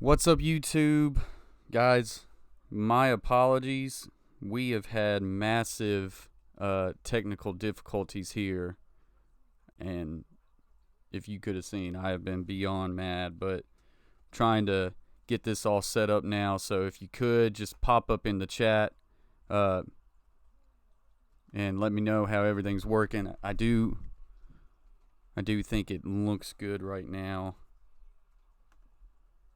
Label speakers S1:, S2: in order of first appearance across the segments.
S1: What's up, YouTube? Guys, my apologies. We have had massive technical difficulties here, and if you could have seen, I have been beyond mad, but trying to get this all set up now. So if you could just pop up in the chat and let me know how everything's working. I do think it looks good right now.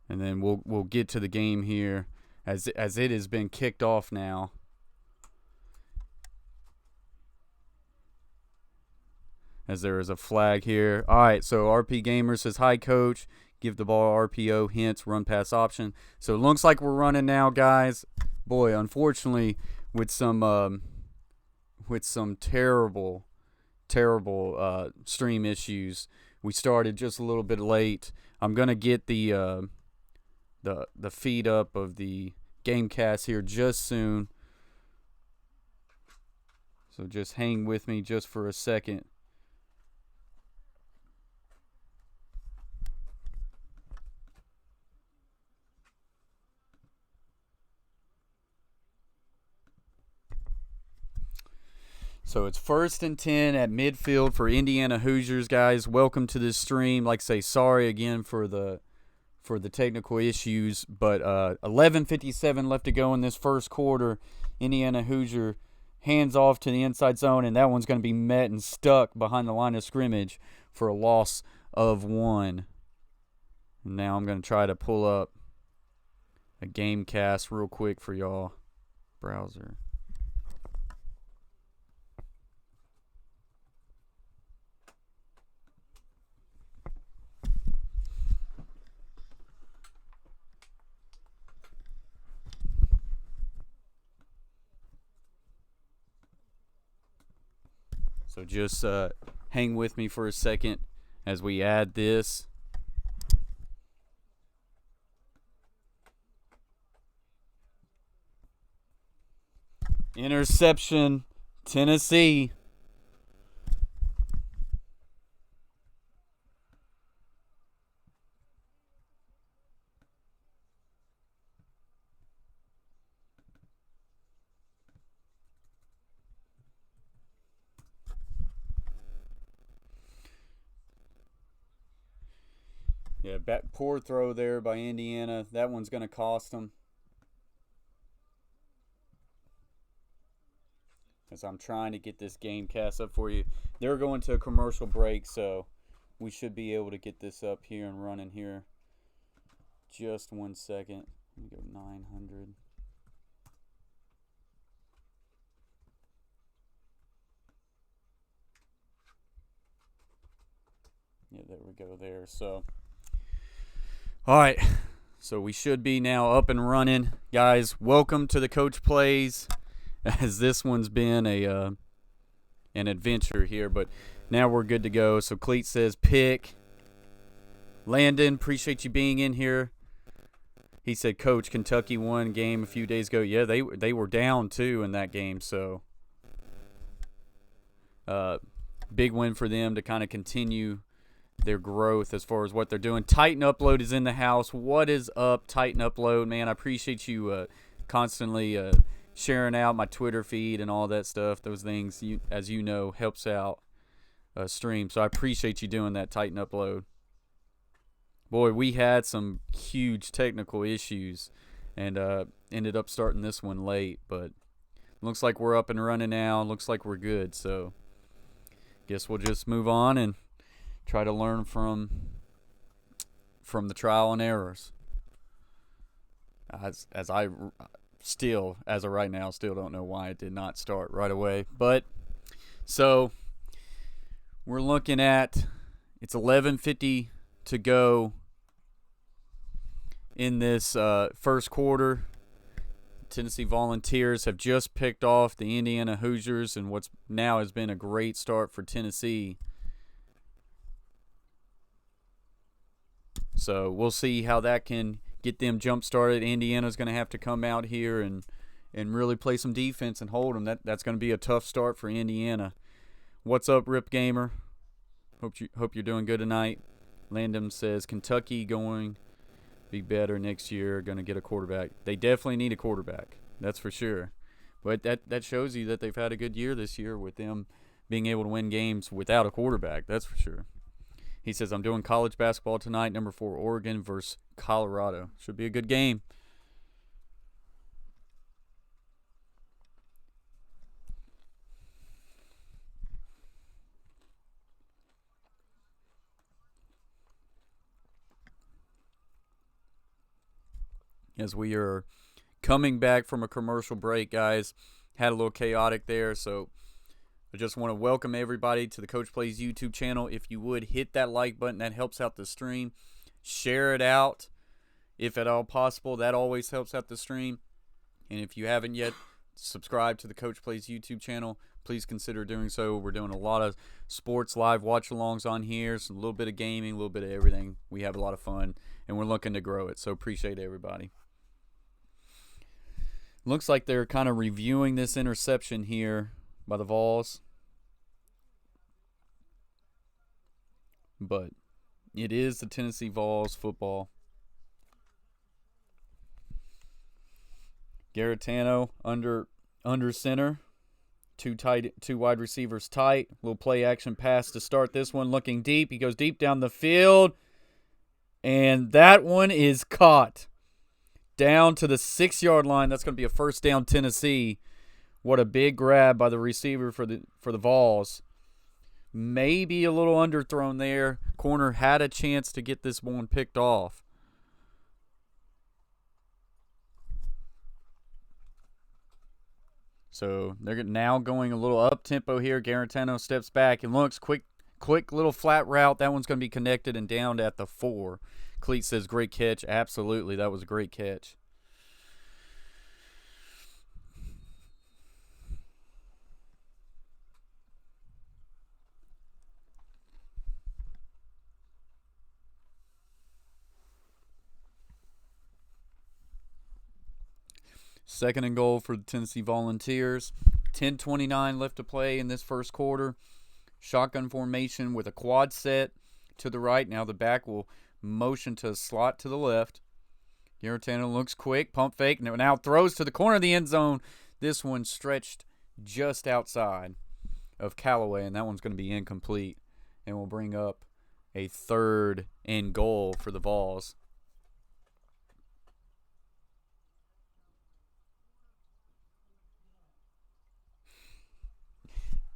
S1: And then we'll get to the game here as it has been kicked off now. As there is a flag here. All right, so RP Gamer says, "Hi, coach. Give the ball RPO, hints, run pass option." So it looks like we're running now, guys. Boy, unfortunately, with some terrible stream issues, we started just a little bit late. I'm gonna get the feed up of the Gamecast here just soon. So just hang with me just for a second. So it's 1st and 10 at midfield for Indiana Hoosiers, guys. Welcome to this stream. Like I say, sorry again for the technical issues, but 11:57 left to go in this first quarter. Indiana Hoosier hands off to the inside zone, and that one's going to be met and stuck behind the line of scrimmage for a loss of 1. Now I'm going to try to pull up a Gamecast real quick for y'all. Browser. So just hang with me for a second as we add this. Interception, Tennessee. Yeah, poor throw there by Indiana. That one's going to cost them. As I'm trying to get this game cast up for you. They're going to a commercial break, so we should be able to get this up here and running here. Just 1 second. Let me go 900. Yeah, there we go there. So, all right. So we should be now up and running. Guys, welcome to the Coach Plays, as this one's been an adventure here, but now we're good to go. So Cleet says pick. Landon, appreciate you being in here. He said, "Coach, Kentucky won game a few days ago." Yeah, they were down too in that game, so big win for them to kind of continue their growth as far as what they're doing. Titan Upload is in the house. What is up, Titan Upload? Man, I appreciate you constantly sharing out my Twitter feed and all that stuff. Those things, as you know, helps out stream. So I appreciate you doing that, Titan Upload. Boy, we had some huge technical issues and ended up starting this one late. But looks like we're up and running now. Looks like we're good. So guess we'll just move on and try to learn from the trial and errors. As I still, as of right now, still don't know why it did not start right away. But so we're looking at, it's 11:50 to go in this first quarter. Tennessee Volunteers have just picked off the Indiana Hoosiers, and what's now has been a great start for Tennessee. So we'll see how that can get them jump started. Indiana's going to have to come out here and really play some defense and hold them. That's going to be a tough start for Indiana. What's up, Rip Gamer? Hope you're doing good tonight. Landon says Kentucky going be better next year, going to get a quarterback. They definitely need a quarterback. That's for sure. But that shows you that they've had a good year this year with them being able to win games without a quarterback. That's for sure. He says, I'm doing college basketball tonight, number 4 Oregon versus Colorado. Should be a good game. As we are coming back from a commercial break, guys, had a little chaotic there, so I just want to welcome everybody to the Coach Plays YouTube channel. If you would, hit that like button. That helps out the stream. Share it out if at all possible. That always helps out the stream. And if you haven't yet subscribed to the Coach Plays YouTube channel, please consider doing so. We're doing a lot of sports live watch-alongs on here, so a little bit of gaming, a little bit of everything. We have a lot of fun, and we're looking to grow it, so appreciate everybody. Looks like they're kind of reviewing this interception here by the Vols. But it is the Tennessee Vols football. Garetano under center. Two wide receivers tight. Little play action pass to start this one. Looking deep. He goes deep down the field. And that one is caught. Down to the 6-yard line. That's going to be a first down, Tennessee. What a big grab by the receiver for the Vols. Maybe a little underthrown there. Corner had a chance to get this one picked off. So they're now going a little up-tempo here. Garetano steps back and looks. Quick little flat route. That one's going to be connected and down at the 4. Cleat says, great catch. Absolutely, that was a great catch. Second and goal for the Tennessee Volunteers. 10:29 left to play in this first quarter. Shotgun formation with a quad set to the right. Now the back will motion to a slot to the left. Garetano looks quick. Pump fake. Now throws to the corner of the end zone. This one stretched just outside of Callaway, and that one's going to be incomplete. And will bring up a third and goal for the Vols.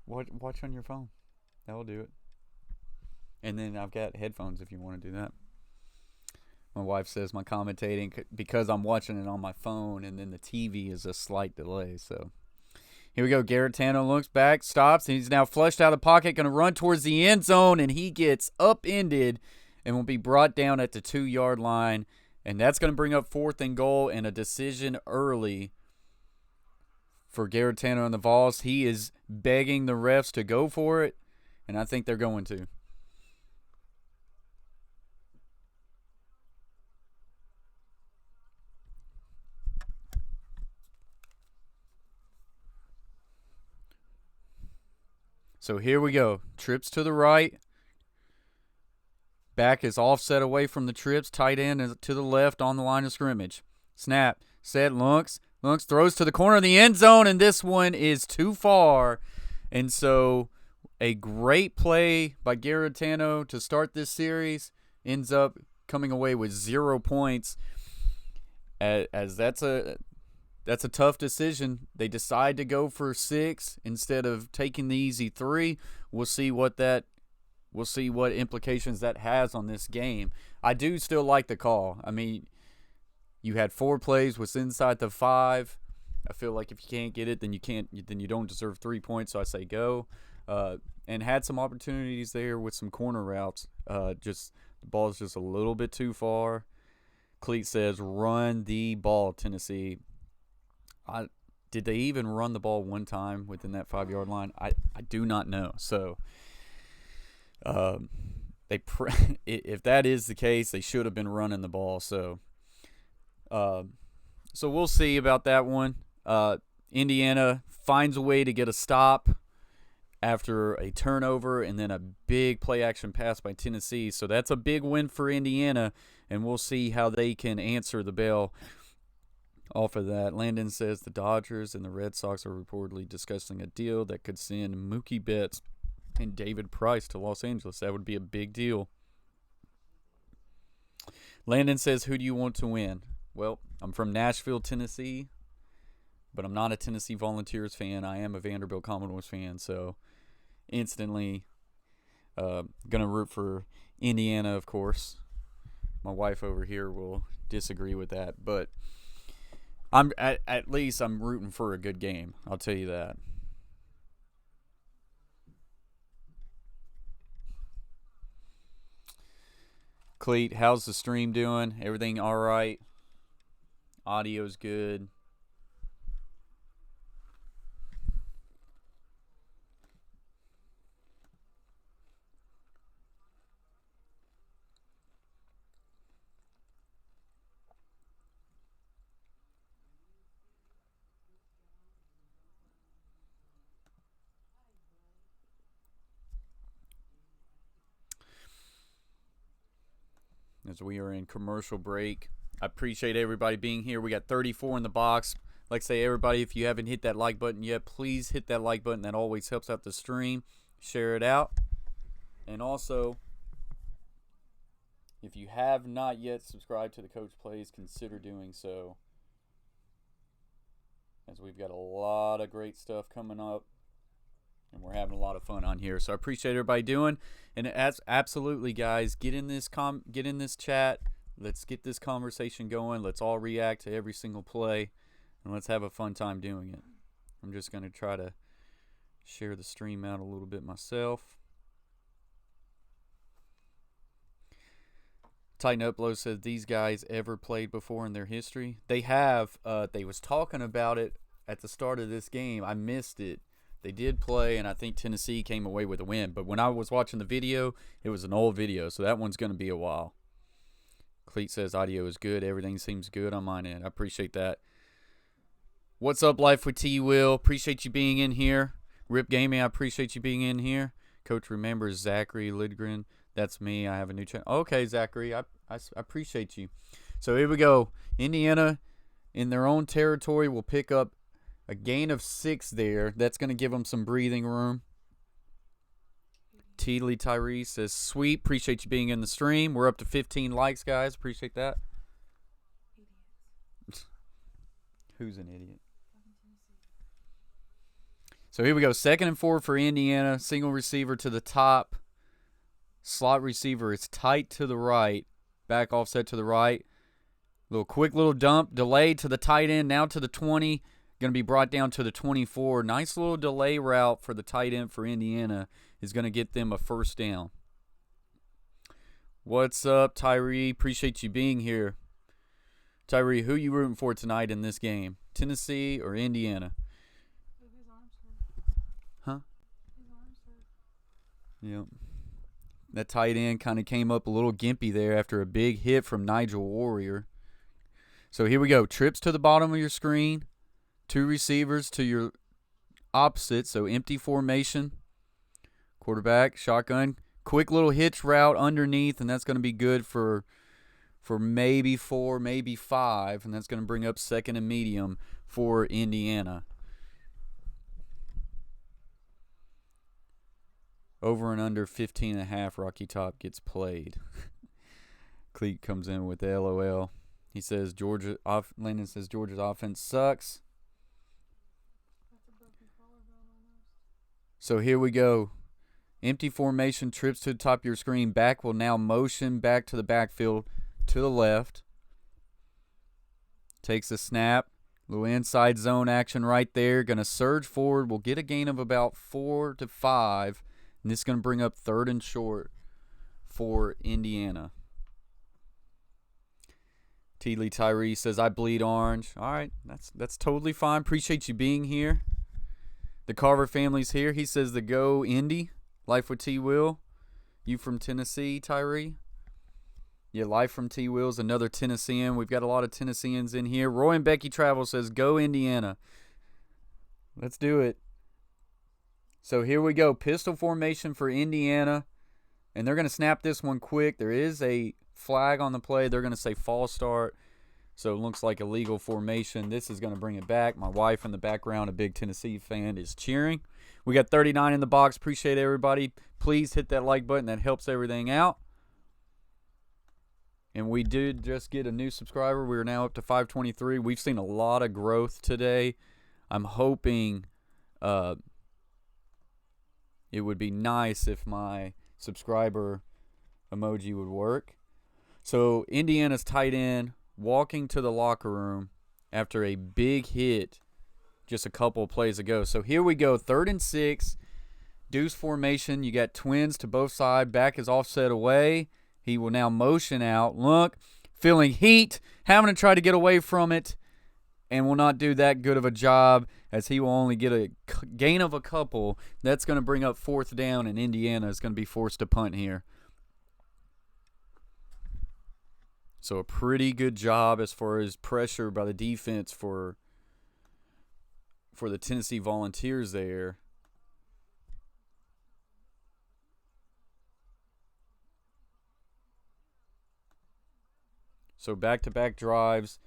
S1: Watch on your phone. That'll do it. And then I've got headphones if you want to do that. My wife says my commentating, because I'm watching it on my phone, and then the TV is a slight delay. So here we go. Garetano looks back, stops, and he's now flushed out of the pocket, going to run towards the end zone, and he gets upended and will be brought down at the 2-yard line. And that's going to bring up fourth and goal and a decision early for Garetano and the Vols. He is begging the refs to go for it, and I think they're going to. So here we go. Trips to the right. Back is offset away from the trips. Tight end is to the left on the line of scrimmage. Snap. Set. Lunks, throws to the corner of the end zone, and this one is too far. And so a great play by Garetano to start this series ends up coming away with 0 points. As that's a tough decision. They decide to go for 6 instead of taking the easy 3. We'll see what implications that has on this game. I do still like the call. I mean, you had 4 plays was inside the 5. I feel like if you can't get it, then you don't deserve 3 points. So I say go. And had some opportunities there with some corner routes. Just the ball's just a little bit too far. Cleat says, run the ball, Tennessee. Did they even run the ball one time within that 5-yard line? I do not know. So if that is the case, they should have been running the ball. So we'll see about that one. Indiana finds a way to get a stop after a turnover and then a big play-action pass by Tennessee. So that's a big win for Indiana, and we'll see how they can answer the bell off of that. Landon says the Dodgers and the Red Sox are reportedly discussing a deal that could send Mookie Betts and David Price to Los Angeles. That would be a big deal. Landon says, who do you want to win? Well, I'm from Nashville, Tennessee, but I'm not a Tennessee Volunteers fan. I am a Vanderbilt Commodores fan, so instantly going to root for Indiana, of course. My wife over here will disagree with that, but I'm at least I'm rooting for a good game. I'll tell you that. Cleet, how's the stream doing? Everything all right? Audio's good. As we are in commercial break, I appreciate everybody being here. We got 34 in the box. Like I say, everybody, if you haven't hit that like button yet, please hit that like button. That always helps out the stream. Share it out. And also, if you have not yet subscribed to the Coach Plays, consider doing so, as we've got a lot of great stuff coming up, and we're having a lot of fun on here. So I appreciate everybody doing. And as absolutely, guys, get in this chat. Let's get this conversation going. Let's all react to every single play, and let's have a fun time doing it. I'm just going to try to share the stream out a little bit myself. Titan Upload says, these guys ever played before in their history? They have. They was talking about it at the start of this game. I missed it. They did play, and I think Tennessee came away with a win. But when I was watching the video, it was an old video, so that one's going to be a while. Cleet says audio is good. Everything seems good on mine end. I appreciate that. What's up, Life with T. Will? Appreciate you being in here. Rip Gaming, I appreciate you being in here. Coach remembers Zachary Lidgren. That's me. I have a new channel. Okay, Zachary, I appreciate you. So here we go. Indiana, in their own territory, will pick up a gain of 6 there. That's going to give them some breathing room. Teedley Tyree says, sweet. Appreciate you being in the stream. We're up to 15 likes, guys. Appreciate that. Who's an idiot? So here we go. 2nd and 4 for Indiana. Single receiver to the top. Slot receiver is tight to the right. Back offset to the right. Quick little dump. Delay to the tight end. Now to the 20. Going to be brought down to the 24. Nice little delay route for the tight end for Indiana is going to get them a first down. What's up, Tyree? Appreciate you being here. Tyree, who you rooting for tonight in this game? Tennessee or Indiana? Huh? Yep. That tight end kind of came up a little gimpy there after a big hit from Nigel Warrior. So here we go. Trips to the bottom of your screen. 2 receivers to your opposite, so empty formation. Quarterback, shotgun. Quick little hitch route underneath, and that's going to be good for maybe 4, maybe 5, and that's going to bring up 2nd and medium for Indiana. Over and under 15.5, Rocky Top gets played. Cleet comes in with the LOL. He says Landon says Georgia's offense sucks. So here we go. Empty formation, trips to the top of your screen. Back will now motion back to the backfield to the left. Takes a snap. Little inside zone action right there. Going to surge forward. We'll get a gain of about 4 to 5. And this is going to bring up 3rd and short for Indiana. Teedley Tyree says, I bleed orange. All right, that's totally fine. Appreciate you being here. The Carver family's here. He says the go Indy. Life with T. Will. You from Tennessee, Tyree? Yeah, Life from T. Will's another Tennessean. We've got a lot of Tennesseans in here. Roy and Becky Travel says go Indiana. Let's do it. So here we go. Pistol formation for Indiana. And they're going to snap this one quick. There is a flag on the play. They're going to say false start. So it looks like a legal formation. This is going to bring it back. My wife in the background, a big Tennessee fan, is cheering. We got 39 in the box. Appreciate everybody. Please hit that like button. That helps everything out. And we did just get a new subscriber. We're now up to 523. We've seen a lot of growth today. I'm hoping it would be nice if my subscriber emoji would work. So Indiana's tight end walking to the locker room after a big hit just a couple of plays ago. So here we go, 3rd and 6, deuce formation. You got twins to both sides. Back is offset away. He will now motion out. Look, feeling heat, having to try to get away from it, and will not do that good of a job as he will only get a gain of a couple. That's going to bring up 4th down, and Indiana is going to be forced to punt here. So a pretty good job as far as pressure by the defense for the Tennessee Volunteers there. So back-to-back drives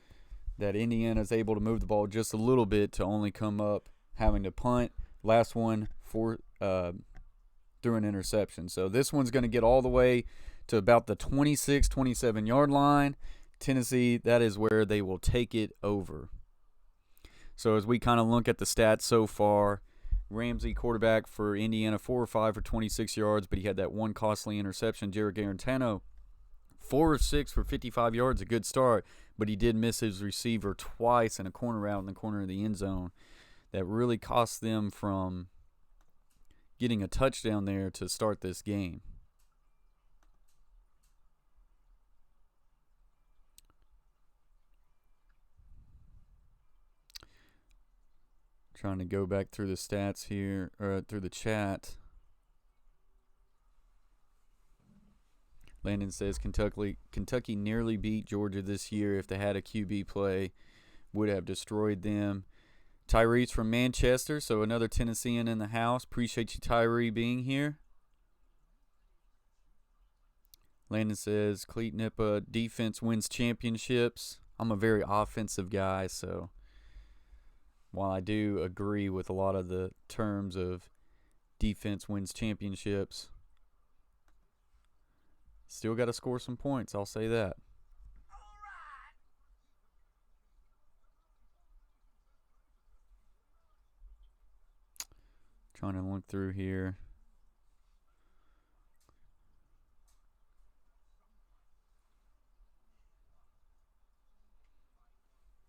S1: that Indiana is able to move the ball just a little bit to only come up having to punt. Last one through an interception. So this one's going to get all the way to about the 26, 27-yard line. Tennessee, that is where they will take it over. So as we kind of look at the stats so far, Ramsey, quarterback for Indiana, 4 or 5 for 26 yards, but he had that one costly interception. Jared Garantano, 4 of 6 for 55 yards, a good start, but he did miss his receiver twice in a corner route in the corner of the end zone. That really cost them from getting a touchdown there to start this game. Trying to go back through the stats here, or through the chat. Landon says Kentucky nearly beat Georgia this year. If they had a QB play, would have destroyed them. Tyree's from Manchester, so another Tennessean in the house. Appreciate you, Tyree, being here. Landon says Cleat Nippa, defense wins championships. I'm a very offensive guy, so while I do agree with a lot of the terms of defense wins championships, still got to score some points, I'll say that. Trying to look through here.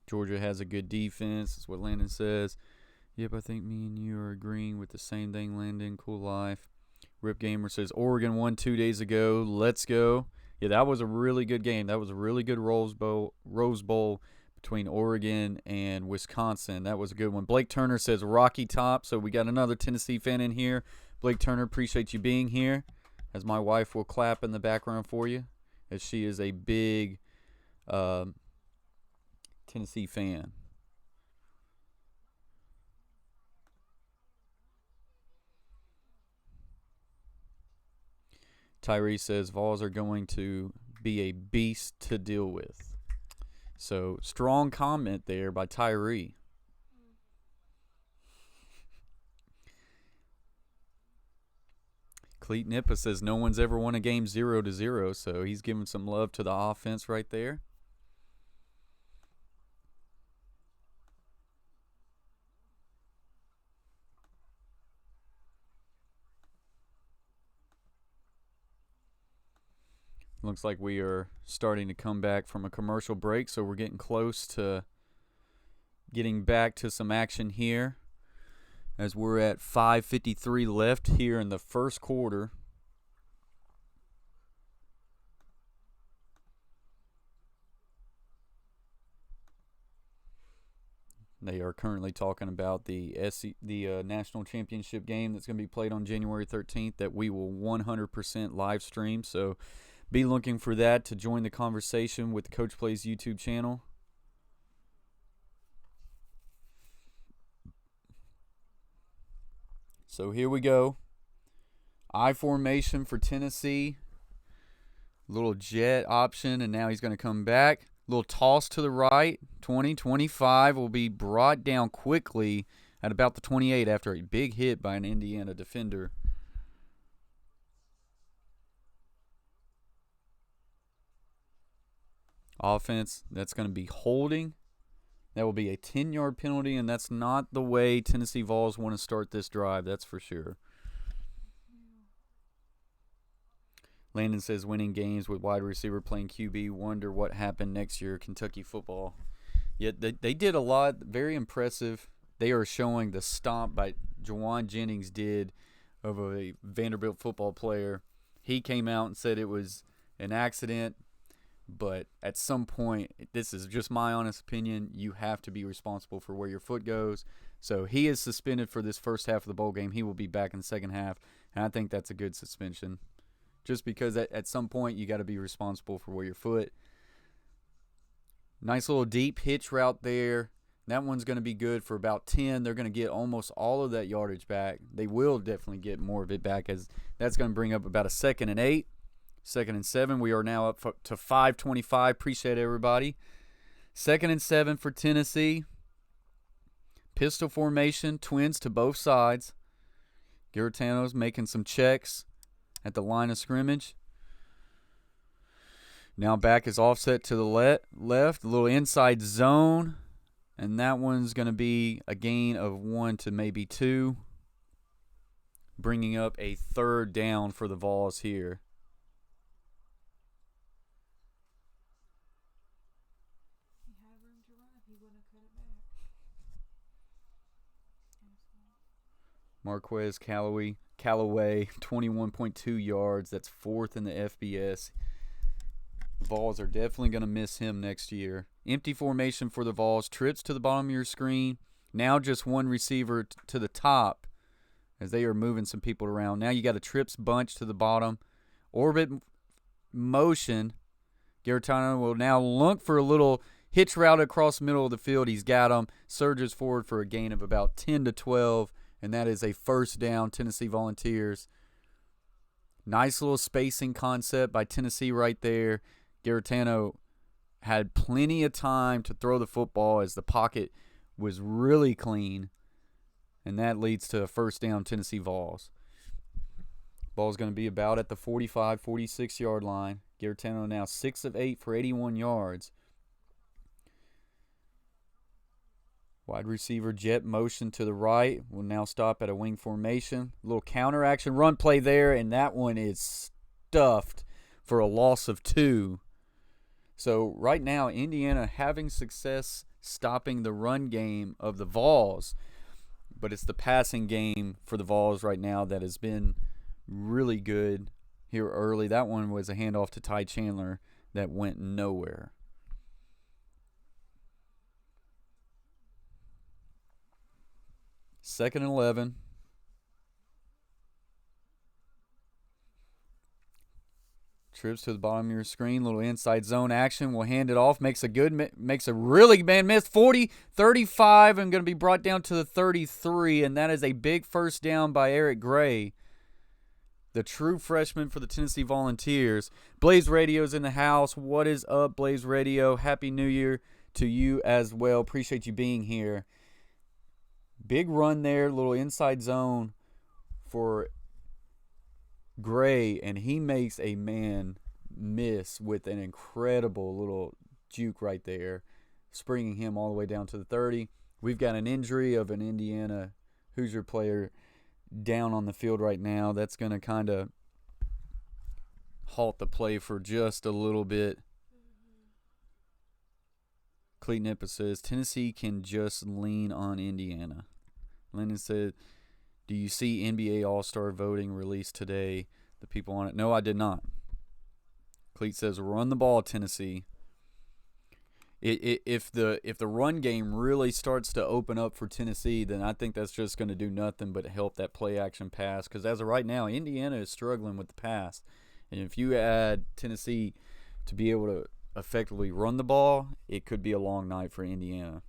S1: Georgia has a good defense. That's what Landon says. Yep, I think me and you are agreeing with the same thing, Landon. Cool life. Rip Gamer says Oregon won 2 days ago. Let's go. Yeah, that was a really good game. That was a really good Rose Bowl between Oregon and Wisconsin. That was a good one. Blake Turner says Rocky Top. So we got another Tennessee fan in here. Blake Turner, appreciate you being here. As my wife will clap in the background for you, as she is a big Tennessee fan. Tyree says Vols are going to be a beast to deal with. So strong comment there by Tyree. Cleat Nippa says no one's ever won a game 0-0, so he's giving some love to the offense right there. Looks like we are starting to come back from a commercial break, so we're getting close to getting back to some action here as we're at 5:53 left here in the first quarter. They are currently talking about the national championship game that's going to be played on January 13th that we will 100% live stream, so be looking for that to join the conversation with the Coach Plays YouTube channel. So here we go. I formation for Tennessee. Little jet option, and now he's going to come back. Little toss to the right. 20, 25 will be brought down quickly at about the 28 after a big hit by an Indiana defender. Offense, that's going to be holding. That will be a 10-yard penalty, and that's not the way Tennessee Vols want to start this drive, that's for sure. Landon says winning games with wide receiver playing QB. Wonder what happened next year, Kentucky football. Yeah, they did a lot. Very impressive. They are showing the stomp by Jawan Jennings did of a Vanderbilt football player. He came out and said it was an accident. But at some point, this is just my honest opinion, you have to be responsible for where your foot goes. So he is suspended for this first half of the bowl game. He will be back in the second half, and I think that's a good suspension. Just because at some point you got to be responsible for where your foot. Nice little deep hitch route there. That one's going to be good for about 10. They're going to get almost all of that yardage back. They will definitely get more of it back, as that's going to bring up about a 2nd and 8. 2nd and 7. We are now up to 5:25. Appreciate everybody. 2nd and 7 for Tennessee. Pistol formation, twins to both sides. Garetano's making some checks at the line of scrimmage. Now back is offset to the left. A little inside zone. And that one's going to be a gain of 1 to maybe 2. Bringing up a 3rd down for the Vols here. Marquez Callaway, 21.2 yards. That's 4th in the FBS. Vols are definitely going to miss him next year. Empty formation for the Vols. Trips to the bottom of your screen. Now just one receiver to the top as they are moving some people around. Now you got a trips bunch to the bottom. Orbit motion. Garetano will now look for a little hitch route across the middle of the field. He's got him. Surges forward for a gain of about 10 to 12. And that is a 1st down, Tennessee Volunteers. Nice little spacing concept by Tennessee right there. Garetano had plenty of time to throw the football as the pocket was really clean. And that leads to a 1st down, Tennessee Vols. Ball's going to be about at the 45, 46-yard line. Garetano now 6 of 8 for 81 yards. Wide receiver jet motion to the right. Will now stop at a wing formation. A little counter action run play there, and that one is stuffed for a loss of 2. So right now, Indiana having success stopping the run game of the Vols, but it's the passing game for the Vols right now that has been really good here early. That one was a handoff to Ty Chandler that went nowhere. Second and 11. Trips to the bottom of your screen. Little inside zone action. Will hand it off. Makes a really bad miss. 40, 35. And going to be brought down to the 33. And that is a big 1st down by Eric Gray, the true freshman for the Tennessee Volunteers. Blaze Radio's in the house. What is up, Blaze Radio? Happy New Year to you as well. Appreciate you being here. Big run there, little inside zone for Gray, and he makes a man miss with an incredible little juke right there, springing him all the way down to the 30. We've got an injury of an Indiana Hoosier player down on the field right now. That's going to kind of halt the play for just a little bit. Cleet Nippa says, Tennessee can just lean on Indiana. Lennon said, do you see NBA All-Star voting released today? The people on it. No, I did not. Cleet says, run the ball, Tennessee. If the run game really starts to open up for Tennessee, then I think that's just going to do nothing but help that play-action pass. Because as of right now, Indiana is struggling with the pass. And if you add Tennessee to be able to effectively run the ball, it could be a long night for Indiana.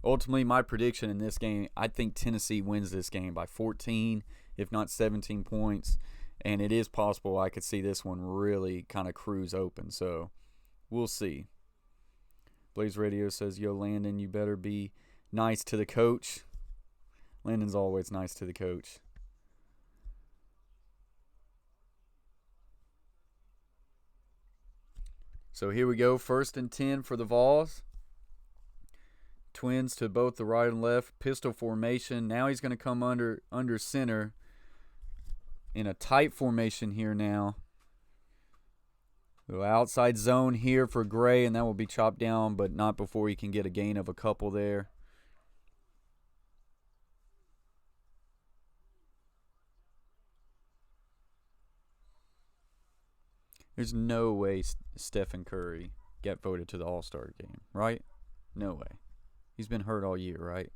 S1: Ultimately, my prediction in this game, I think Tennessee wins this game by 14, if not 17 points. And it is possible I could see this one really kind of cruise open. So we'll see. Blaze Radio says, yo, Landon, you better be nice to the coach. Landon's always nice to the coach. So here we go. 1st and 10 for the Vols. Twins to both the right and left. Pistol formation. Now he's going to come under center in a tight formation here now. The outside zone here for Gray, and that will be chopped down, but not before he can get a gain of a couple there. There's no way Stephen Curry got voted to the All-Star game, right? No way. He's been hurt all year, right?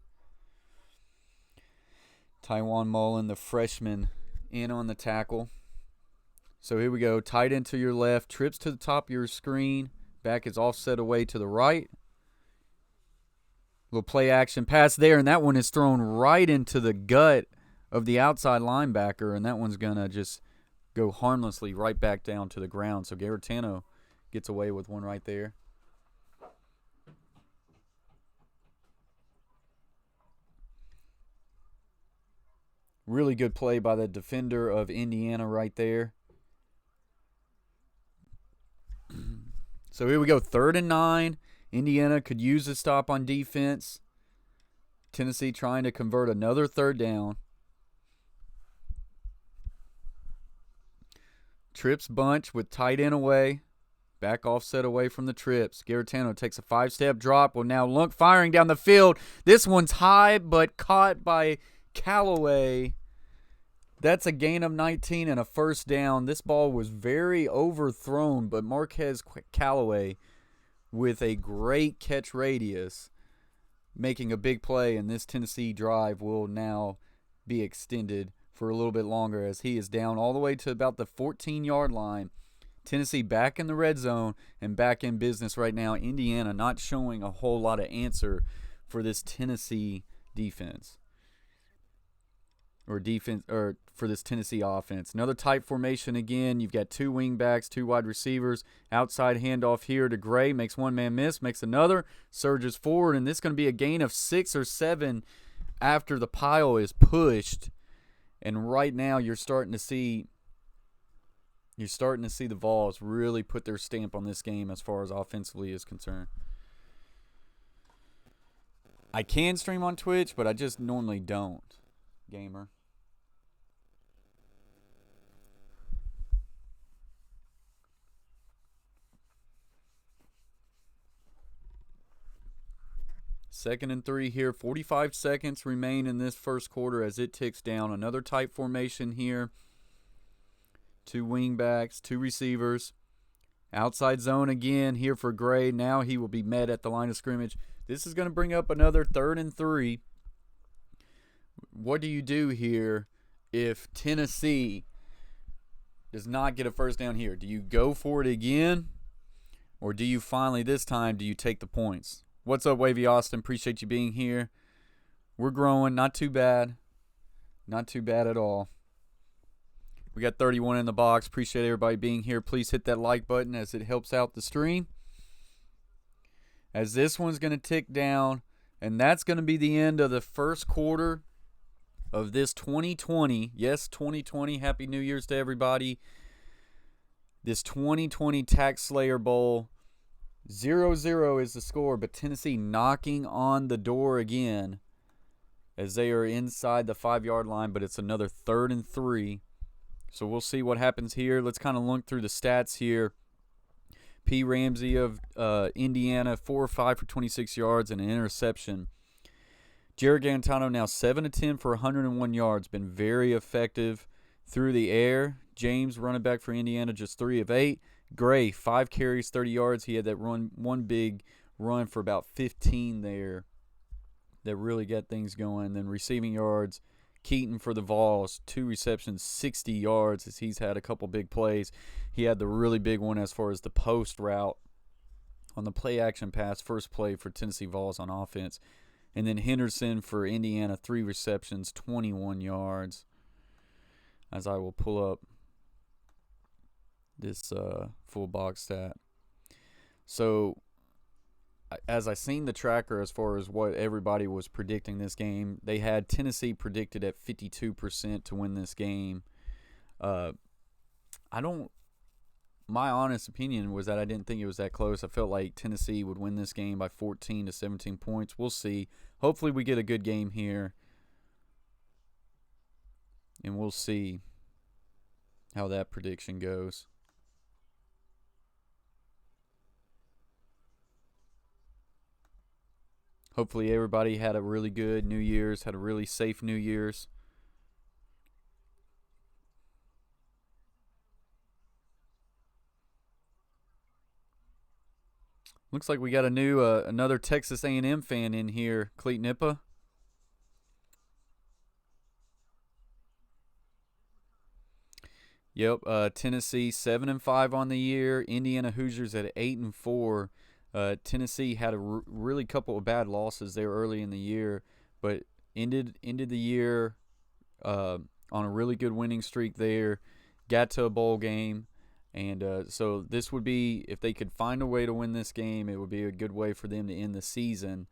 S1: Tywan Mullen, the freshman, in on the tackle. So here we go. Tight end to your left. Trips to the top of your screen. Back is offset away to the right. Little play action pass there, and that one is thrown right into the gut of the outside linebacker, and that one's going to just go harmlessly right back down to the ground. So Garetano gets away with one right there. Really good play by the defender of Indiana right there. So here we go. 3rd and 9. Indiana could use a stop on defense. Tennessee trying to convert another 3rd down. Trips bunch with tight end away. Back offset away from the trips. Garetano takes a 5-step drop. Well, now Lunk firing down the field. This one's high, but caught by Callaway. That's a gain of 19 and a 1st down. This ball was very overthrown, but Marquez Callaway with a great catch radius making a big play, and this Tennessee drive will now be extended for a little bit longer as he is down all the way to about the 14-yard line. Tennessee back in the red zone and back in business right now. Indiana not showing a whole lot of answer for this Tennessee defense. Or for this Tennessee offense. Another tight formation again. You've got 2 wing backs, 2 wide receivers. Outside handoff here to Gray. Makes one man miss. Makes another. Surges forward. And this is going to be a gain of 6 or 7 after the pile is pushed. And right now you're starting to see the Vols really put their stamp on this game as far as offensively is concerned. I can stream on Twitch, but I just normally don't, gamer. Second and 3 here. 45 seconds remain in this first quarter as it ticks down. Another tight formation here. 2 wing backs, 2 receivers. Outside zone again here for Gray. Now he will be met at the line of scrimmage. This is going to bring up another 3rd and 3. What do you do here if Tennessee does not get a 1st down here? Do you go for it again? Or do you finally, this time, do you take the points? What's up, Wavy Austin? Appreciate you being here. We're growing. Not too bad. Not too bad at all. We got 31 in the box. Appreciate everybody being here. Please hit that like button as it helps out the stream. As this one's going to tick down, and that's going to be the end of the first quarter of this 2020. Yes, 2020. Happy New Year's to everybody. This 2020 Taxslayer Bowl. 0-0 is the score, but Tennessee knocking on the door again as they are inside the 5-yard line, but it's another 3rd and 3. So we'll see what happens here. Let's kind of look through the stats here. P. Ramsey of Indiana, 4 or 5 for 26 yards and an interception. Jared Garantano now 7 of 10 for 101 yards. Been very effective through the air. James, running back for Indiana, just 3 of 8. Gray, 5 carries, 30 yards. He had that one big run for about 15 there that really got things going. Then receiving yards, Keaton for the Vols, 2 receptions, 60 yards as he's had a couple big plays. He had the really big one as far as the post route on the play action pass, first play for Tennessee Vols on offense. And then Henderson for Indiana, 3 receptions, 21 yards. as I will pull up this full box stat. So, as I seen the tracker as far as what everybody was predicting this game, they had Tennessee predicted at 52% to win this game. My honest opinion was that I didn't think it was that close. I felt like Tennessee would win this game by 14 to 17 points. We'll see. Hopefully we get a good game here. And we'll see how that prediction goes. Hopefully everybody had a really good New Year's, had a really safe New Year's. Looks like we got a new another Texas A&M fan in here, Cleet Nippa. Yep, Tennessee 7-5 on the year. Indiana Hoosiers at 8-4. Tennessee had a really couple of bad losses there early in the year, but ended the year on a really good winning streak there. Got to a bowl game, and so this would be, if they could find a way to win this game, it would be a good way for them to end the season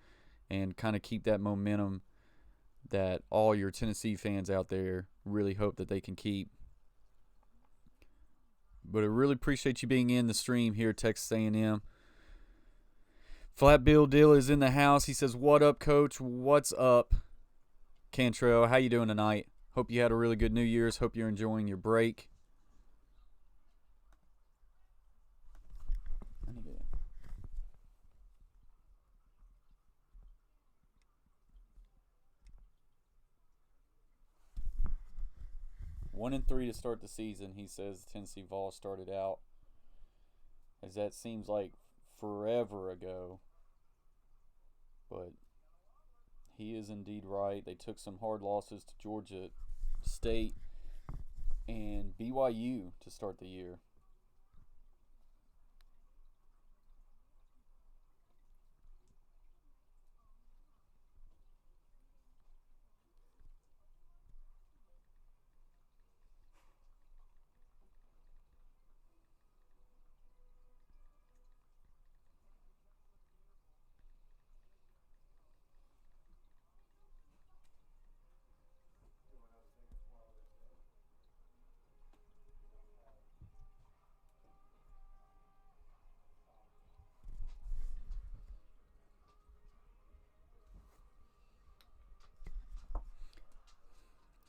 S1: and kind of keep that momentum that all your Tennessee fans out there really hope that they can keep. But I really appreciate you being in the stream here, Texas A&M. Flat Bill Dill is in the house. He says, "What up, Coach? What's up, Cantrell? How you doing tonight? Hope you had a really good New Year's. Hope you're enjoying your break." 1-3 to start the season, he says. Tennessee Vols started out, as that seems like forever ago. But he is indeed right. They took some hard losses to Georgia State and BYU to start the year.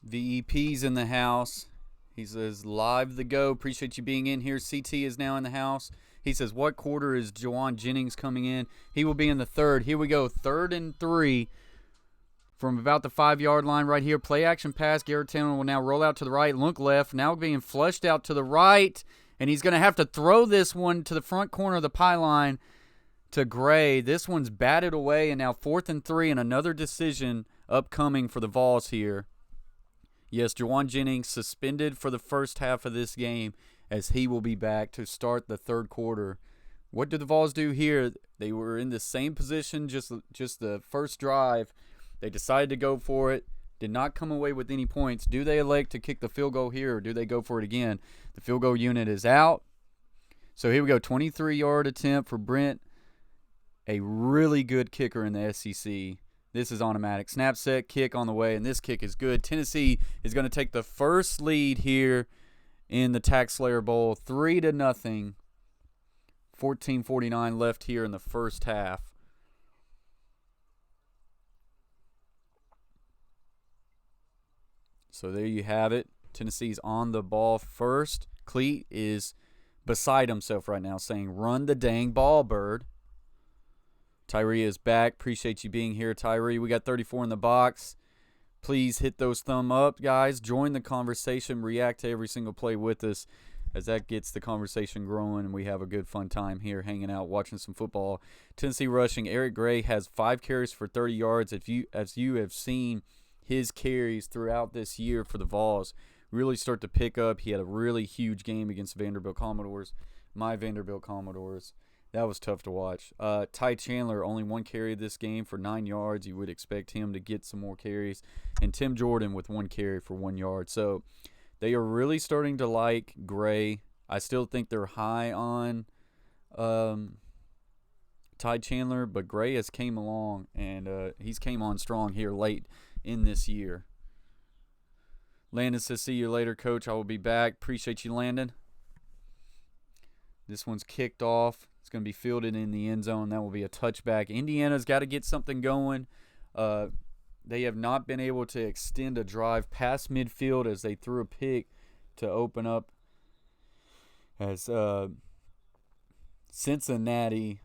S1: VEP's in the house. He says, "Live the go. Appreciate you being in here." CT is now in the house. He says, "What quarter is Juwan Jennings coming in?" He will be in the third. Here we go. 3rd and 3 from about the 5-yard line right here. Play action pass. Garrett Taylor will now roll out to the right, look left. Now being flushed out to the right. And he's going to have to throw this one to the front corner of the pylon to Gray. This one's batted away. And now 4th and 3 and another decision upcoming for the Vols here. Yes, Juwan Jennings suspended for the first half of this game, as he will be back to start the third quarter. What did the Vols do here? They were in the same position just the first drive. They decided to go for it, did not come away with any points. Do they elect to kick the field goal here, or do they go for it again? The field goal unit is out. So here we go, 23-yard attempt for Brent, a really good kicker in the SEC. This is automatic. Snap, set, kick on the way, and this kick is good. Tennessee is going to take the first lead here in the Taxslayer Bowl, 3-0. 14:49 left here in the first half. So there you have it. Tennessee's on the ball first. Cleat is beside himself right now, saying, "Run the dang ball, Bird." Tyree is back. Appreciate you being here, Tyree. We got 34 in the box. Please hit those thumb up, guys. Join the conversation. React to every single play with us, as that gets the conversation growing, and we have a good fun time here hanging out, watching some football. Tennessee rushing. Eric Gray has 5 carries for 30 yards. As you have seen his carries throughout this year for the Vols really start to pick up. He had a really huge game against Vanderbilt Commodores, my Vanderbilt Commodores. That was tough to watch. Ty Chandler, only 1 carry this game for 9 yards. You would expect him to get some more carries. And Tim Jordan with 1 carry for 1 yard. So They are really starting to like Gray. I still think they're high on Ty Chandler, but Gray has came along, and he's came on strong here late in this year. Landon says, see you later, Coach. I will be back. Appreciate you, Landon. This one's kicked off. It's going to be fielded in the end zone. That will be a touchback. Indiana's got to get something going. They have not been able to extend a drive past midfield as they threw a pick to open up as Cincinnati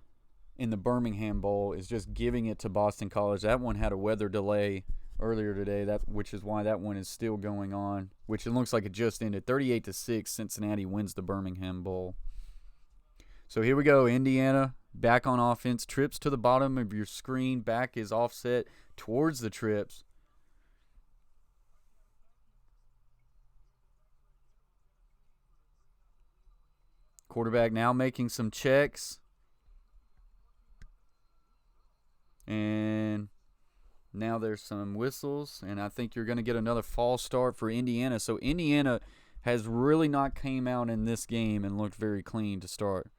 S1: in the Birmingham Bowl is just giving it to Boston College. That one had a weather delay earlier today, which is why that one is still going on, which it looks like it just ended. 38-6, Cincinnati wins the Birmingham Bowl. So here we go. Indiana back on offense. Trips to the bottom of your screen. Back is offset towards the trips. Quarterback now making some checks. And now there's some whistles, and I think you're going to get another false start for Indiana. So Indiana has really not came out in this game and looked very clean to start.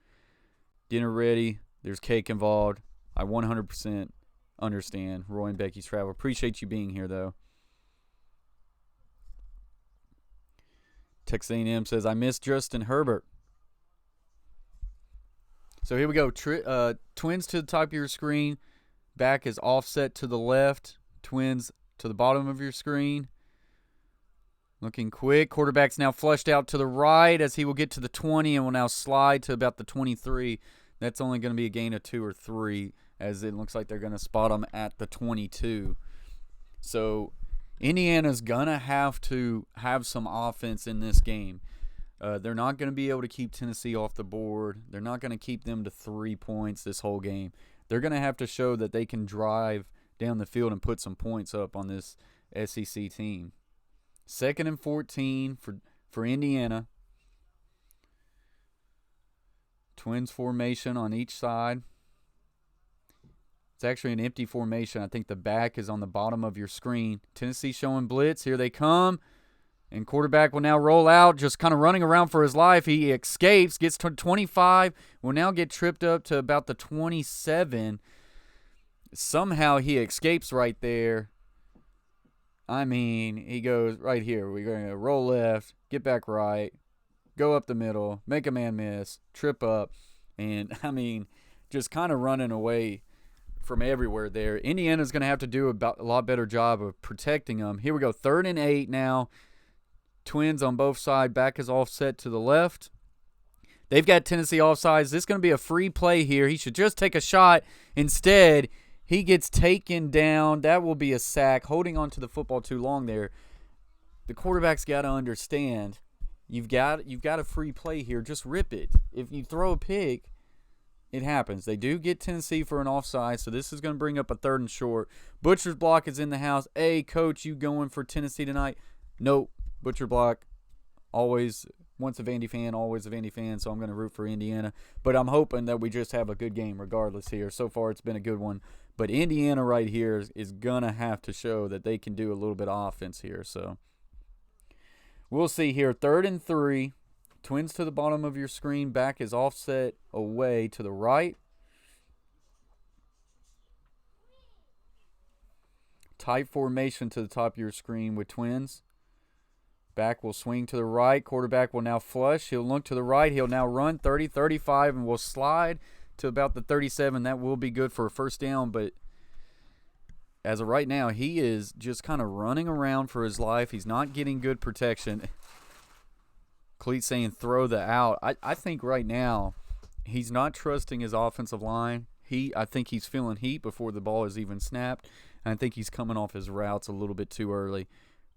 S1: Dinner ready. There's cake involved. I 100% understand Roy and Becky's travel. Appreciate you being here, though. Texas A&M says, I miss Justin Herbert. So here we go. Twins to the top of your screen. Back is offset to the left. Twins to the bottom of your screen. Looking quick. Quarterback's now flushed out to the right as he will get to the 20 and will now slide to about the 23. That's only going to be a gain of 2 or 3 as it looks like they're going to spot him at the 22. So Indiana's going to have some offense in this game. They're not going to be able to keep Tennessee off the board. They're not going to keep them to 3 points this whole game. They're going to have to show that they can drive down the field and put some points up on this SEC team. 2nd and 14 for Indiana. Twins formation on each side. It's actually an empty formation. I think the back is on the bottom of your screen. Tennessee showing blitz. Here they come. And quarterback will now roll out, just kind of running around for his life. He escapes, gets to 25, will now get tripped up to about the 27. Somehow he escapes right there. I mean, he goes right here. We're going to roll left, get back right, go up the middle, make a man miss, trip up. And, I mean, just kind of running away from everywhere there. Indiana's going to have to do a lot better job of protecting them. Here we go, 3rd and 8 now. Twins on both sides. Back is offset to the left. They've got Tennessee offsides. This is going to be a free play here. He should just take a shot. Instead, he gets taken down. That will be a sack. Holding on to the football too long there. The quarterback's got to understand. You've got a free play here. Just rip it. If you throw a pick, it happens. They do get Tennessee for an offside, so this is going to bring up a 3rd and short. Butcher's block is in the house. Hey, Coach, you going for Tennessee tonight? Nope. Butcher block, always once a Vandy fan, always a Vandy fan, so I'm going to root for Indiana. But I'm hoping that we just have a good game regardless here. So far it's been a good one. But Indiana right here is going to have to show that they can do a little bit of offense here. So we'll see here. 3rd and 3. Twins to the bottom of your screen. Back is offset away to the right. Tight formation to the top of your screen with Twins. Back will swing to the right. Quarterback will now flush. He'll look to the right. He'll now run 30, 35, and will slide to about the 37. That will be good for a first down, but as of right now, he is just kind of running around for his life. He's not getting good protection. Cleat saying throw the out. I think right now he's not trusting his offensive line. I think he's feeling heat before the ball is even snapped, and I think he's coming off his routes a little bit too early.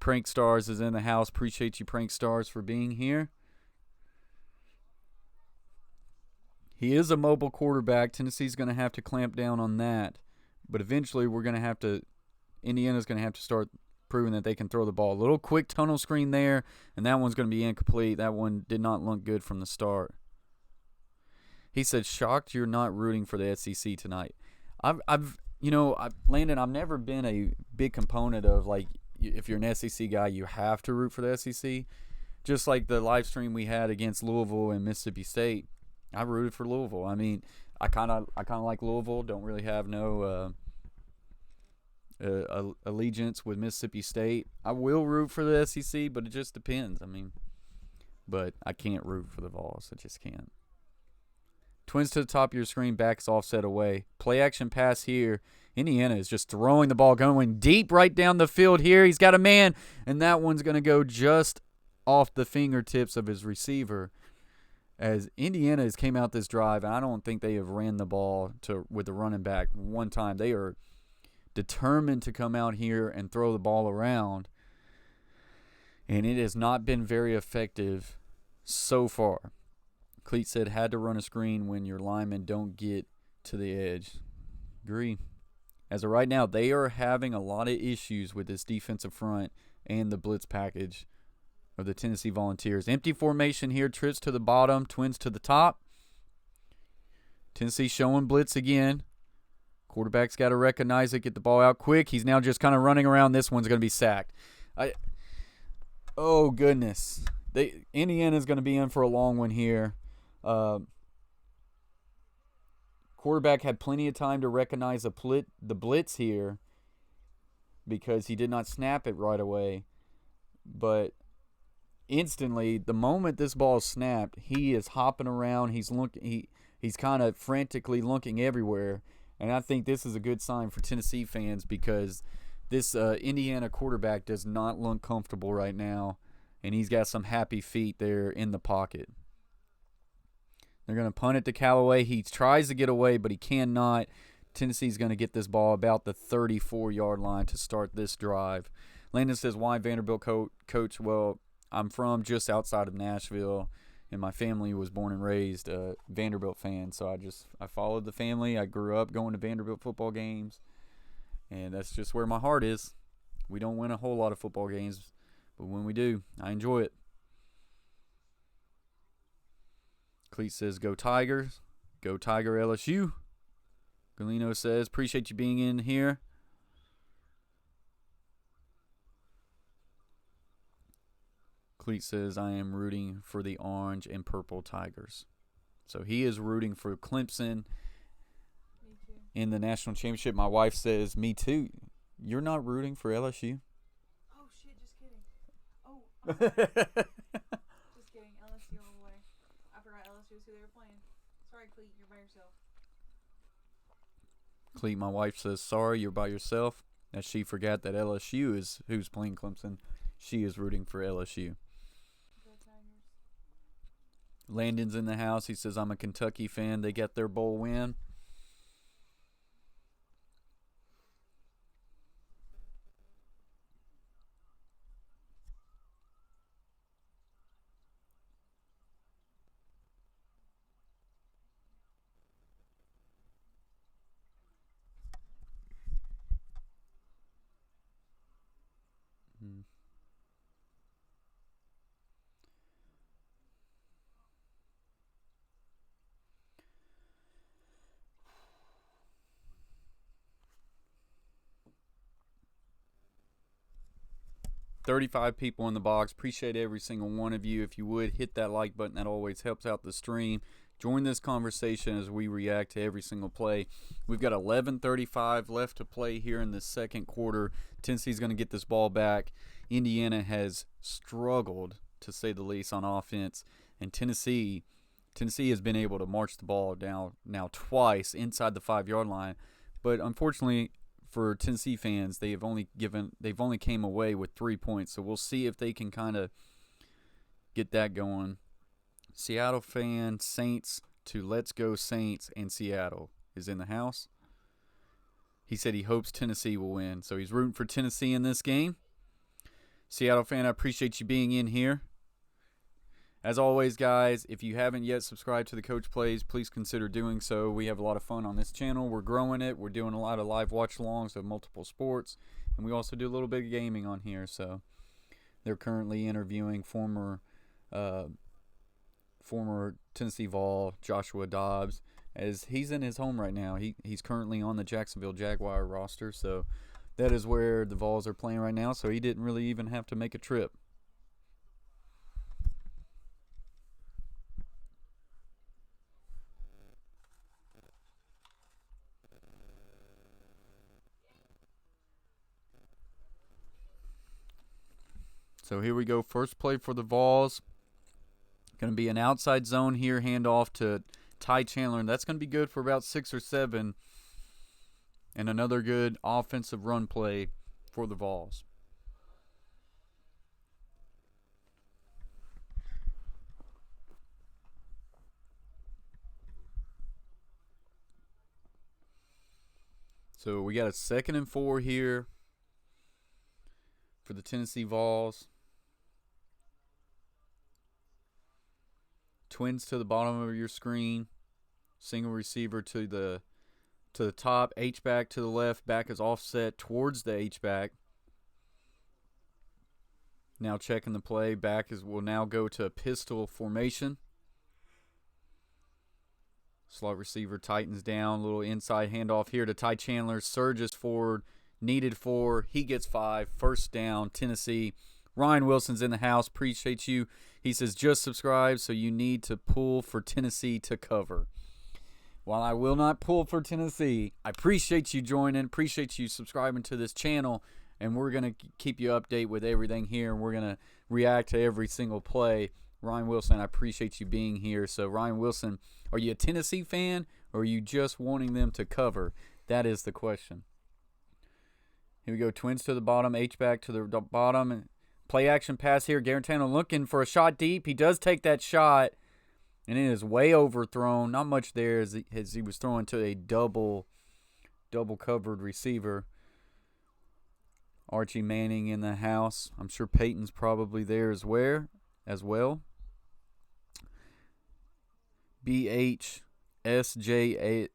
S1: Prank Stars is in the house. Appreciate you, Prank Stars, for being here. He is a mobile quarterback. Tennessee's going to have to clamp down on that. But eventually Indiana's going to have to start proving that they can throw the ball. A little quick tunnel screen there, and that one's going to be incomplete. That one did not look good from the start. He said, shocked you're not rooting for the SEC tonight. Landon, I've never been a big component of, like, if you're an SEC guy, you have to root for the SEC. just like the live stream we had against Louisville and Mississippi State, I rooted for Louisville. I mean, I kind of like Louisville. Don't really have no allegiance with Mississippi State. I will root for the SEC, but it just depends. I mean, but I can't root for the Vols. I just can't. Twins to the top of your screen, backs offset away. Play action pass here. Indiana is just throwing the ball, going deep right down the field here. He's got a man, and that one's going to go just off the fingertips of his receiver. As Indiana has came out this drive, and I don't think they have ran the ball with the running back one time. They are determined to come out here and throw the ball around, and it has not been very effective so far. Cleat said, had to run a screen when your linemen don't get to the edge. Agree. As of right now, they are having a lot of issues with this defensive front and the blitz package of the Tennessee Volunteers. Empty formation here, trips to the bottom, Twins to the top. Tennessee showing blitz again. Quarterback's got to recognize it, get the ball out quick. He's now just kind of running around. This one's going to be sacked. Oh, goodness. Indiana's going to be in for a long one here. Quarterback had plenty of time to recognize the blitz here because he did not snap it right away. But instantly, the moment this ball is snapped, he is hopping around. He's kind of frantically looking everywhere. And I think this is a good sign for Tennessee fans because this Indiana quarterback does not look comfortable right now. And he's got some happy feet there in the pocket. They're going to punt it to Callaway. He tries to get away, but he cannot. Tennessee's going to get this ball about the 34-yard line to start this drive. Landon says, why Vanderbilt coach? Well, I'm from just outside of Nashville, and my family was born and raised a Vanderbilt fan. So I followed the family. I grew up going to Vanderbilt football games, and that's just where my heart is. We don't win a whole lot of football games, but when we do, I enjoy it. Cleat says, go Tigers. Go Tiger LSU. Galino says, appreciate you being in here. Cleat says, I am rooting for the orange and purple Tigers. So he is rooting for Clemson in the national championship. My wife says, me too. You're not rooting for LSU?
S2: Oh, shit, just kidding. Oh, just kidding. LSU all the way. I forgot LSU was who they were playing. Sorry, Cleet, you're by yourself.
S1: Cleet, my wife says, sorry, you're by yourself. As she forgot that LSU is who's playing Clemson. She is rooting for LSU.
S2: Go Tigers.
S1: Landon's in the house. He says, I'm a Kentucky fan. They get their bowl win. Hmm. $35 people in the box. Appreciate every single one of you. If you would, hit that like button. That always helps out the stream. Join this conversation as we react to every single play. We've got 11:35 left to play here in the second quarter. Tennessee's going to get this ball back. Indiana has struggled, to say the least, on offense. And Tennessee has been able to march the ball down now twice inside the 5-yard line. But unfortunately, for Tennessee fans, they've only came away with 3 points. So we'll see if they can kind of get that going. Seattle fan, Saints to Let's Go Saints, and Seattle is in the house. He said he hopes Tennessee will win. So he's rooting for Tennessee in this game. Seattle fan, I appreciate you being in here. As always, guys, if you haven't yet subscribed to the Coach Plays, please consider doing so. We have a lot of fun on this channel. We're growing it. We're doing a lot of live watch-alongs of multiple sports. And we also do a little bit of gaming on here. So they're currently interviewing former Tennessee Vol, Joshua Dobbs, as he's in his home right now. He's currently on the Jacksonville Jaguar roster. So that is where the Vols are playing right now. So he didn't really even have to make a trip. So here we go. First play for the Vols. Going to be an outside zone here. Handoff to Ty Chandler. And that's going to be good for about 6 or 7. And another good offensive run play for the Vols. So we got a 2nd and 4 here for the Tennessee Vols. Twins to the bottom of your screen. Single receiver to the top. H-back to the left. Back is offset towards the H-back. Now checking the play. Back will now go to pistol formation. Slot receiver tightens down. Little inside handoff here to Ty Chandler. Surges forward. Needed 4. He gets 5. First down, Tennessee. Ryan Wilson's in the house. Appreciate you. He says, just subscribe, so you need to pull for Tennessee to cover. While I will not pull for Tennessee, I appreciate you joining. Appreciate you subscribing to this channel. And we're going to keep you updated with everything here. And we're going to react to every single play. Ryan Wilson, I appreciate you being here. So, Ryan Wilson, are you a Tennessee fan or are you just wanting them to cover? That is the question. Here we go. Twins to the bottom. H-back to the bottom. And play action pass here. Garantano looking for a shot deep. He does take that shot. And it is way overthrown. Not much there as he was throwing to a double covered receiver. Archie Manning in the house. I'm sure Peyton's probably there as well. BHSJS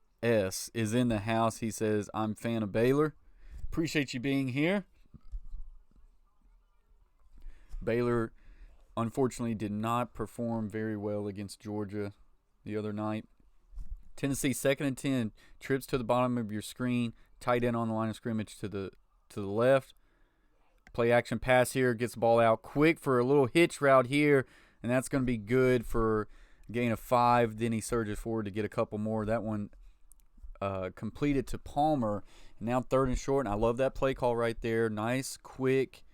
S1: is in the house. He says, I'm a fan of Baylor. Appreciate you being here. Baylor, unfortunately, did not perform very well against Georgia the other night. Tennessee, 2nd and 10. Trips to the bottom of your screen. Tight end on the line of scrimmage to the left. Play action pass here. Gets the ball out quick for a little hitch route here. And that's going to be good for a gain of 5. Then he surges forward to get a couple more. That one completed to Palmer. And now 3rd and short. And I love that play call right there. Nice, quick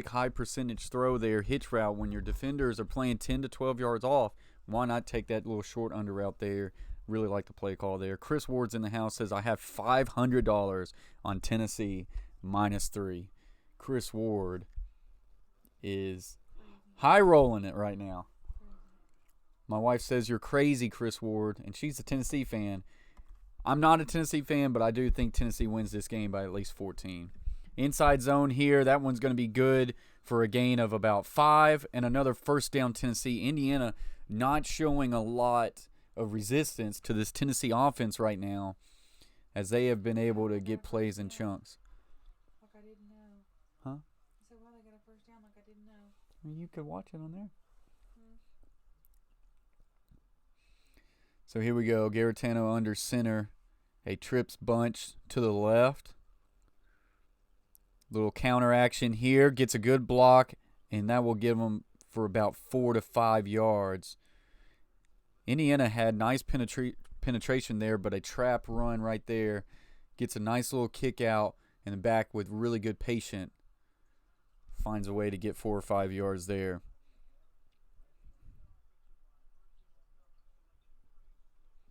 S1: high percentage throw there. Hitch route when your defenders are playing 10 to 12 yards off. Why not take that little short under route there? Really like the play call there. Chris Ward's in the house. Says, I have $500 on Tennessee -3. Chris Ward is high rolling it right now. My wife says, you're crazy, Chris Ward, and she's a Tennessee fan. I'm not a Tennessee fan, but I do think Tennessee wins this game by at least 14. Inside zone here. That one's going to be good for a gain of about 5 and another first down Tennessee. Indiana not showing a lot of resistance to this Tennessee offense right now as they have been able to get plays in chunks.
S2: Like I didn't know.
S1: Huh?
S2: I said, wow, they got a first down like I didn't know.
S1: You could watch it on there. So here we go. Garantano under center. A trips bunch to the left. Little counter action here. Gets a good block, and that will give them for about 4 to 5 yards. Indiana had nice penetration there, but a trap run right there. Gets a nice little kick out, and the back with really good patience finds a way to get 4 or 5 yards there.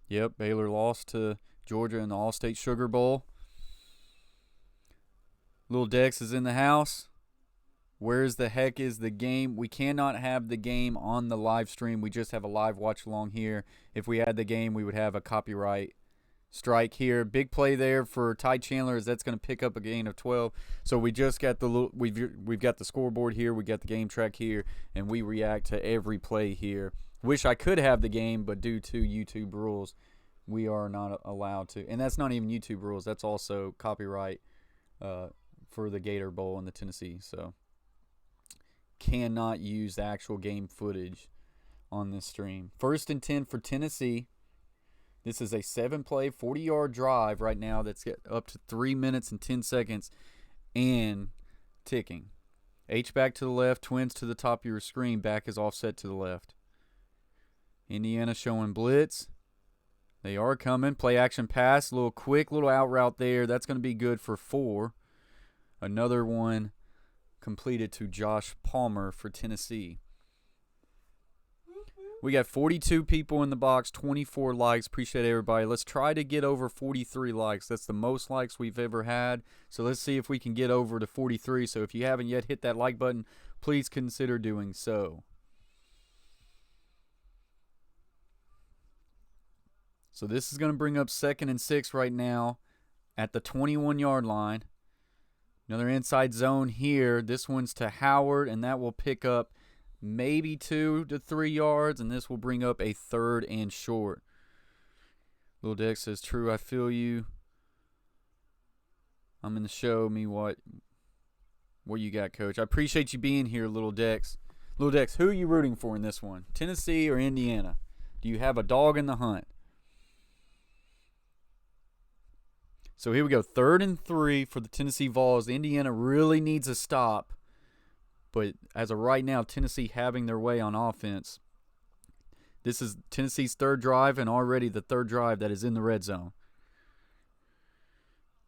S1: Yep, Baylor lost to Georgia in the All-State Sugar Bowl. Little Dex is in the house. Where's the heck is the game? We cannot have the game on the live stream. We just have a live watch along here. If we had the game, we would have a copyright strike here. Big play there for Ty Chandler as that's going to pick up a gain of 12. So we just got we've got the scoreboard here. We got the game track here, and we react to every play here. Wish I could have the game, but due to YouTube rules, we are not allowed to. And that's not even YouTube rules. That's also copyright for the Gator Bowl in the Tennessee. So cannot use the actual game footage on this stream. 1st and 10 for Tennessee. This is a 7-play, 40-yard drive right now that's up to 3 minutes and 10 seconds and ticking. H-back to the left, twins to the top of your screen. Back is offset to the left. Indiana showing blitz. They are coming. Play action pass. Little out route there. That's going to be good for 4. Another one completed to Josh Palmer for Tennessee. We got 42 people in the box, 24 likes. Appreciate everybody. Let's try to get over 43 likes. That's the most likes we've ever had. So let's see if we can get over to 43. So if you haven't yet hit that like button, please consider doing so. So this is going to bring up 2nd and 6 right now at the 21-yard line. Another inside zone here. This one's to Howard, and that will pick up maybe 2 to 3 yards, and this will bring up a 3rd and short. Little Dex says, true, I feel you. I'm in the show. Me what you got, Coach? I appreciate you being here, Little Dex. Little Dex, who are you rooting for in this one? Tennessee or Indiana? Do you have a dog in the hunt? So here we go, 3rd and 3 for the Tennessee Vols. Indiana really needs a stop. But as of right now, Tennessee having their way on offense. This is Tennessee's 3rd drive and already the 3rd drive that is in the red zone.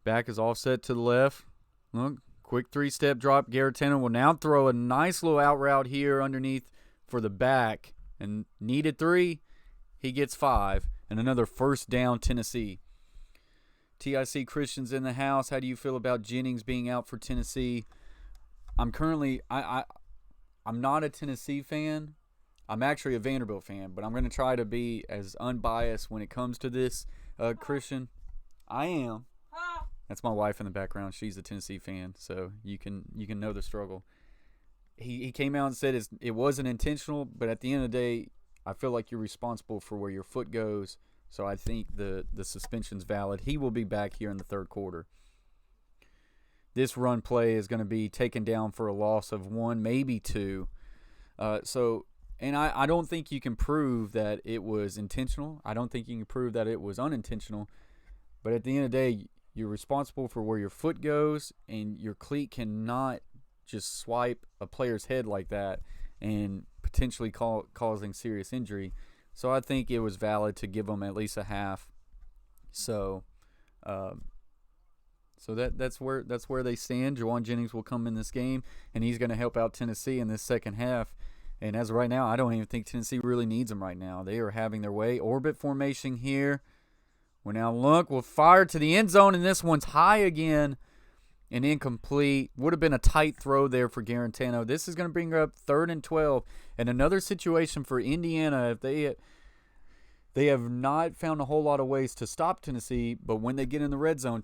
S1: Back is offset to the left. Look, quick 3-step drop. Garetano will now throw a nice little out route here underneath for the back. And needed 3. He gets 5. And another 1st down Tennessee. TIC Christian's in the house. How do you feel about Jennings being out for Tennessee? I'm currently I'm not a Tennessee fan. I'm actually a Vanderbilt fan, but I'm going to try to be as unbiased when it comes to this. Christian, I am. That's my wife in the background. She's a Tennessee fan, so you can know the struggle. He came out and said it wasn't intentional, but at the end of the day, I feel like you're responsible for where your foot goes. So I think the suspension's valid. He will be back here in the 3rd quarter. This run play is going to be taken down for a loss of 1, maybe 2. And I don't think you can prove that it was intentional. I don't think you can prove that it was unintentional. But at the end of the day, you're responsible for where your foot goes, and your cleat cannot just swipe a player's head like that and potentially causing serious injury. So I think it was valid to give them at least a half. So that's where they stand. Jawan Jennings will come in this game, and he's going to help out Tennessee in this second half. And as of right now, I don't even think Tennessee really needs him right now. They are having their way. Orbit formation here. We'll fire to the end zone, and this one's high again and incomplete. Would have been a tight throw there for Garantano. This is going to bring up 3rd and 12. And another situation for Indiana, if they have not found a whole lot of ways to stop Tennessee, but when they get in the red zone,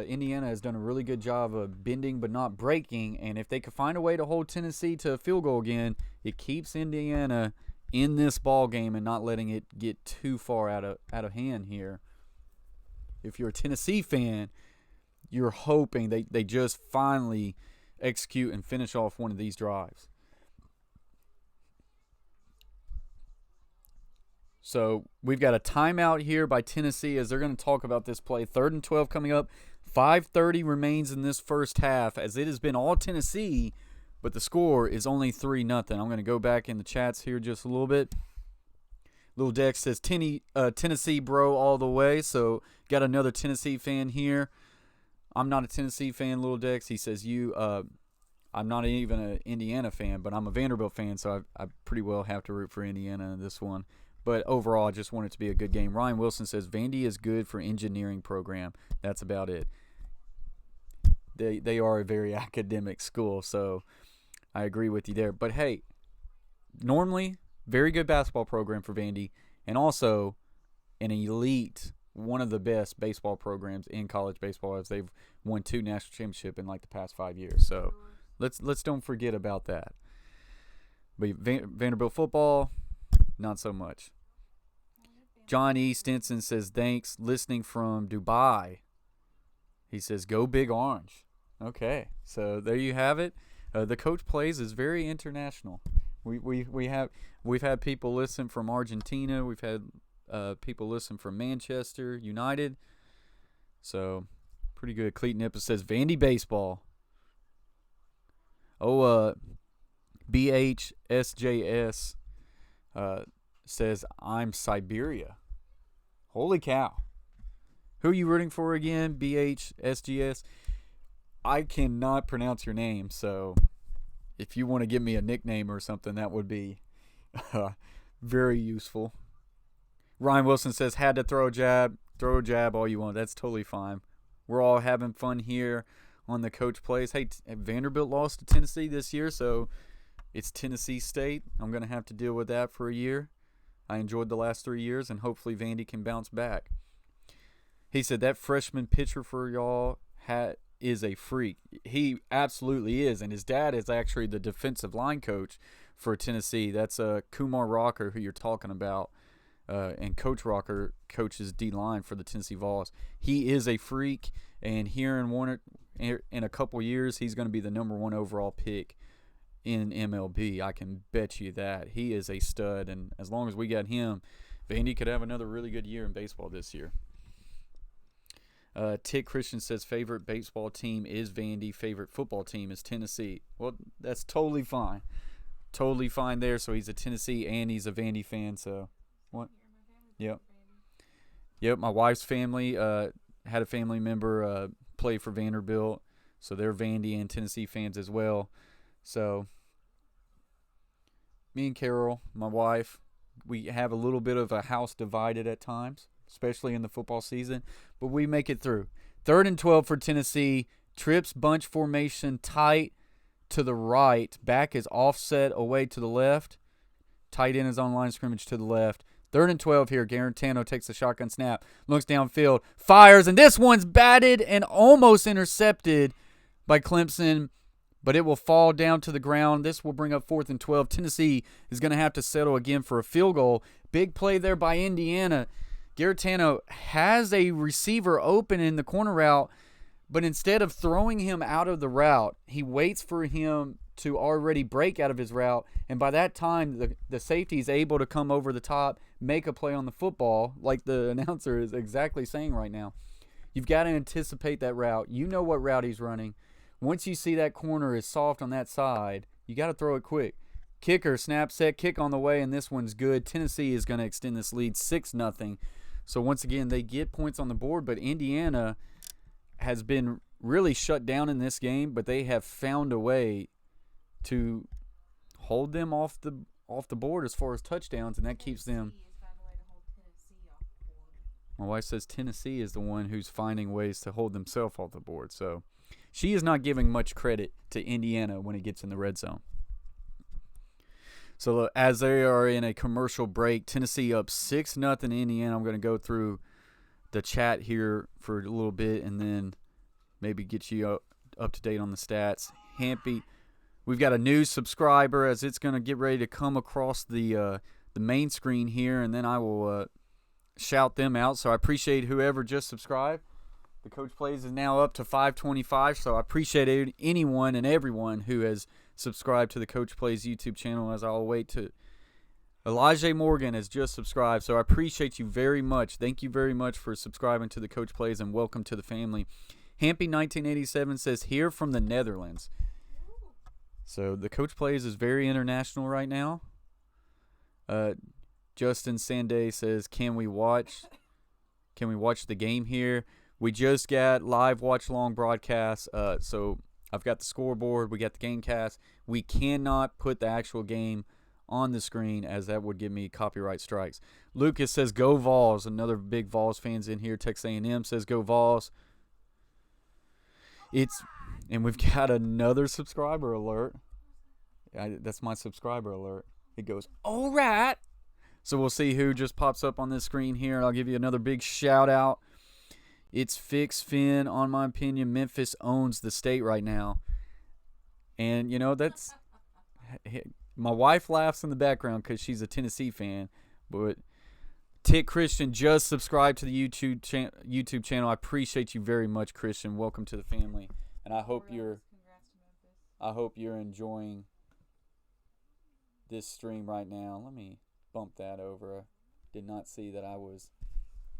S1: Indiana has done a really good job of bending but not breaking. And if they could find a way to hold Tennessee to a field goal again, it keeps Indiana in this ball game and not letting it get too far out of hand here. If you're a Tennessee fan, you're hoping they just finally execute and finish off one of these drives. So we've got a timeout here by Tennessee as they're going to talk about this play. 3rd and 12 coming up. 5:30 remains in this first half as it has been all Tennessee, but the score is only 3-0. I'm going to go back in the chats here just a little bit. Little Dex says Tennessee bro all the way. So got another Tennessee fan here. I'm not a Tennessee fan, Little Dex. He says I'm not even an Indiana fan, but I'm a Vanderbilt fan, so I pretty well have to root for Indiana in this one. But overall, I just want it to be a good game. Ryan Wilson says, Vandy is good for engineering program. That's about it. They are a very academic school, so I agree with you there. But, hey, normally, very good basketball program for Vandy, and also an elite, one of the best baseball programs in college baseball as they've won 2 national championships in, like, the past 5 years. So let's don't forget about that. But Vanderbilt football, not so much. John E. Stinson says, thanks, listening from Dubai. He says, go Big Orange. Okay, so there you have it. The Coach Plays is very international. We've had people listen from Argentina. We've had people listen from Manchester United. So pretty good. Cleat Nippus says, Vandy baseball. BHSJS says, I'm Siberia. Holy cow. Who are you rooting for again? BHSGS? I cannot pronounce your name, so if you want to give me a nickname or something, that would be very useful. Ryan Wilson says, had to throw a jab. Throw a jab all you want. That's totally fine. We're all having fun here on the Coach Plays. Hey, Vanderbilt lost to Tennessee this year, so it's Tennessee State. I'm going to have to deal with that for a year. I enjoyed the last 3 years, and hopefully Vandy can bounce back. He said that freshman pitcher for y'all is a freak. He absolutely is, and his dad is actually the defensive line coach for Tennessee. That's Kumar Rocker, who you're talking about. And Coach Rocker coaches D-line for the Tennessee Vols. He is a freak, and here in a couple years, he's going to be the number 1 overall pick in MLB. I can bet you that. He is a stud, and as long as we got him, Vandy could have another really good year in baseball this year. Tick Christian says favorite baseball team is Vandy, favorite football team is Tennessee. Well, that's totally fine. Totally fine there. So he's a Tennessee and he's a Vandy fan, so what? Yep, my wife's family had a family member play for Vanderbilt, so they're Vandy and Tennessee fans as well. So me and Carol, my wife, we have a little bit of a house divided at times, especially in the football season, but we make it through. 3rd and 12 for Tennessee. Trips bunch formation tight to the right. Back is offset away to the left. Tight end is on line of scrimmage to the left. 3rd and 12 here. Garantano takes the shotgun snap, looks downfield, fires, and this one's batted and almost intercepted by Clemson, but it will fall down to the ground. This will bring up 4th and 12. Tennessee is going to have to settle again for a field goal. Big play there by Indiana. Garantano has a receiver open in the corner route, but instead of throwing him out of the route, he waits for him to already break out of his route, and by that time, the safety is able to come over the top, make a play on the football, like the announcer is exactly saying right now. You've got to anticipate that route. You know what route he's running. Once you see that corner is soft on that side, you got to throw it quick. Kicker, snap, set, kick on the way, and this one's good. Tennessee is going to extend this lead 6-0. So once again, they get points on the board, but Indiana has been really shut down in this game, but they have found a way to hold them off the board as far as touchdowns, and that keeps them. My wife says Tennessee is the one who's finding ways to hold themselves off the board. So she is not giving much credit to Indiana when it gets in the red zone. So as they are in a commercial break, Tennessee up 6-0 Indiana. I'm going to go through the chat here for a little bit and then maybe get you up to date on the stats. Happy. We've got a new subscriber as it's going to get ready to come across the main screen here, and then I will shout them out. So I appreciate whoever just subscribed. The Coach Plays is now up to 525, so I appreciate anyone and everyone who has subscribed to the Coach Plays YouTube channel, as I'll wait to. Elijah Morgan has just subscribed, so I appreciate you very much. Thank you very much for subscribing to the Coach Plays, and welcome to the family. Hampy1987 says, here from the Netherlands. So the Coach Plays is very international right now. Justin Sanday says, can we watch the game here? We just got live watch-along broadcasts, so I've got the scoreboard. We got the game cast. We cannot put the actual game on the screen, as that would give me copyright strikes. Lucas says, go Vols. Another big Vols fans in here. Texas A&M says, go Vols. And we've got another subscriber alert. That's my subscriber alert. It goes, all right. So we'll see who just pops up on this screen here. I'll give you another big shout out. It's Fix Finn. On my opinion, Memphis owns the state right now. And, that's... My wife laughs in the background because she's a Tennessee fan. But Tick Christian just subscribed to the YouTube channel. I appreciate you very much, Christian. Welcome to the family. And I hope you're enjoying this stream right now. Let me bump that over. I did not see that I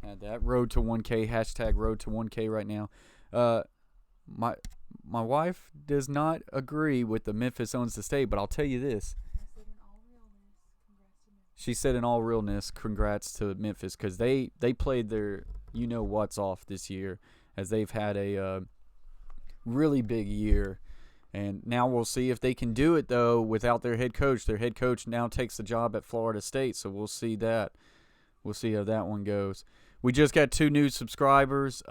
S1: had that. Road to 1K, hashtag Road to 1K right now. My wife does not agree with the Memphis owns the state, but I'll tell you this. She said in all realness, congrats to Memphis, because they played their what's off this year, as they've had a really big year. And now we'll see if they can do it, though, without their head coach. Their head coach now takes the job at Florida State, so we'll see that. We'll see how that one goes. We just got 2 new subscribers.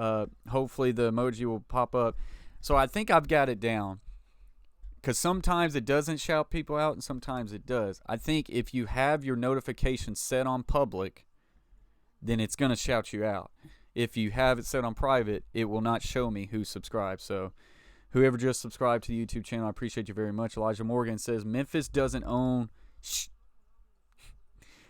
S1: Hopefully the emoji will pop up. So I think I've got it down, because sometimes it doesn't shout people out and sometimes it does. I think if you have your notifications set on public, then it's going to shout you out. If you have it set on private, it will not show me who subscribed. So whoever just subscribed to the YouTube channel, I appreciate you very much. Elijah Morgan says, Memphis doesn't own...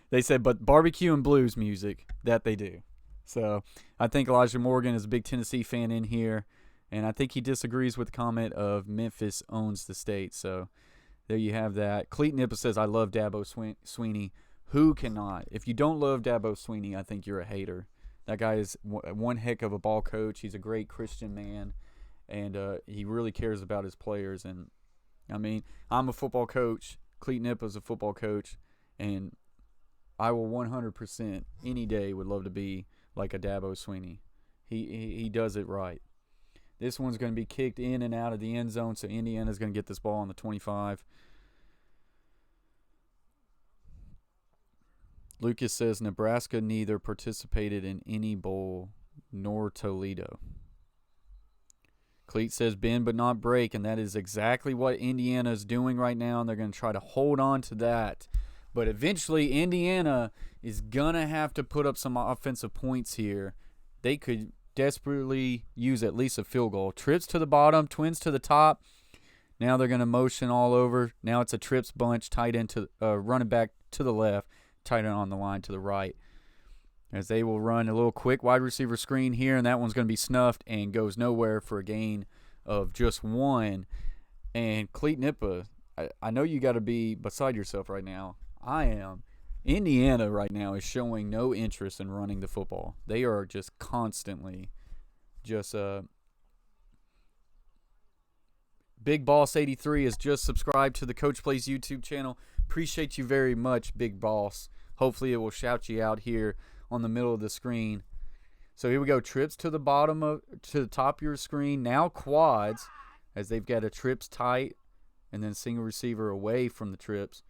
S1: They said, but barbecue and blues music, that they do. So I think Elijah Morgan is a big Tennessee fan in here, and I think he disagrees with the comment of Memphis owns the state. So there you have that. Cleet Nippa says, I love Dabo Sweeney. Who cannot? If you don't love Dabo Sweeney, I think you're a hater. That guy is one heck of a ball coach. He's a great Christian man, and he really cares about his players. And, I mean, I'm a football coach. Cleet Nippa's a football coach, and I will 100% any day would love to be like a Dabo Sweeney. He does it right. This one's going to be kicked in and out of the end zone, so Indiana's going to get this ball on the 25. Lucas says Nebraska neither participated in any bowl nor Toledo. Cleet says bend but not break, and that is exactly what Indiana is doing right now, and they're going to try to hold on to that. But eventually, Indiana is going to have to put up some offensive points here. They could desperately use at least a field goal. Trips to the bottom, twins to the top. Now they're going to motion all over. Now it's a trips bunch, tight end to running back to the left, tight end on the line to the right. As they will run a little quick wide receiver screen here, and that one's going to be snuffed and goes nowhere for a gain of just 1. And Cleet Nippa, I know you got to be beside yourself right now. I am. Indiana right now is showing no interest in running the football. They are just constantly just Big Boss 83 has just subscribed to the Coach Plays YouTube channel. Appreciate you very much, Big Boss. Hopefully it will shout you out here on the middle of the screen. So here we go. Trips to the to the top of your screen. Now quads, as they've got a trips tight and then single receiver away from the trips.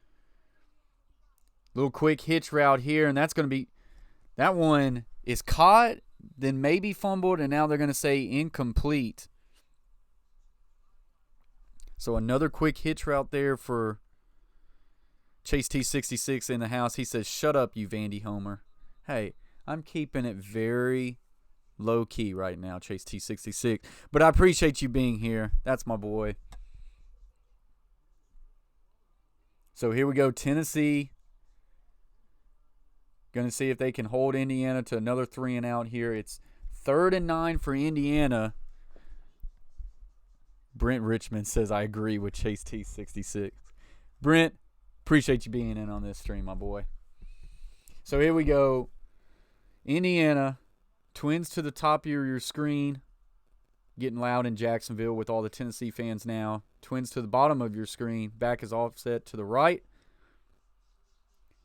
S1: Little quick hitch route here, and that's going to be – that one is caught, then maybe fumbled, and now they're going to say incomplete. So another quick hitch route there for Chase T66 in the house. He says, shut up, you Vandy homer. Hey, I'm keeping it very low-key right now, Chase T66. But I appreciate you being here. That's my boy. So here we go, Tennessee. Going to see if they can hold Indiana to another 3 and out here. It's 3rd and 9 for Indiana. Brent Richmond says, I agree with Chase T66. Brent, appreciate you being in on this stream, my boy. So here we go. Indiana, twins to the top of your screen. Getting loud in Jacksonville with all the Tennessee fans now. Twins to the bottom of your screen. Back is offset to the right.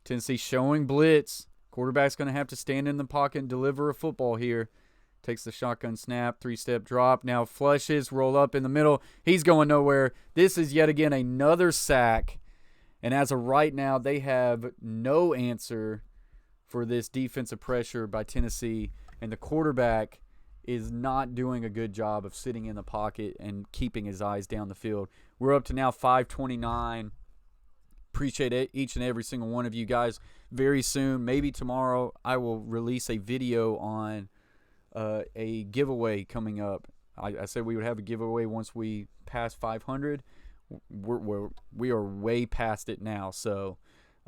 S1: Tennessee showing blitz. Quarterback's going to have to stand in the pocket and deliver a football here. Takes the shotgun snap, 3-step drop. Now flushes, roll up in the middle. He's going nowhere. This is yet again another sack. And as of right now, they have no answer for this defensive pressure by Tennessee. And the quarterback is not doing a good job of sitting in the pocket and keeping his eyes down the field. We're up to now 5:29. Appreciate each and every single one of you guys. Very soon, maybe tomorrow, I will release a video on a giveaway coming up. I said we would have a giveaway once we pass 500. We are way past it now, so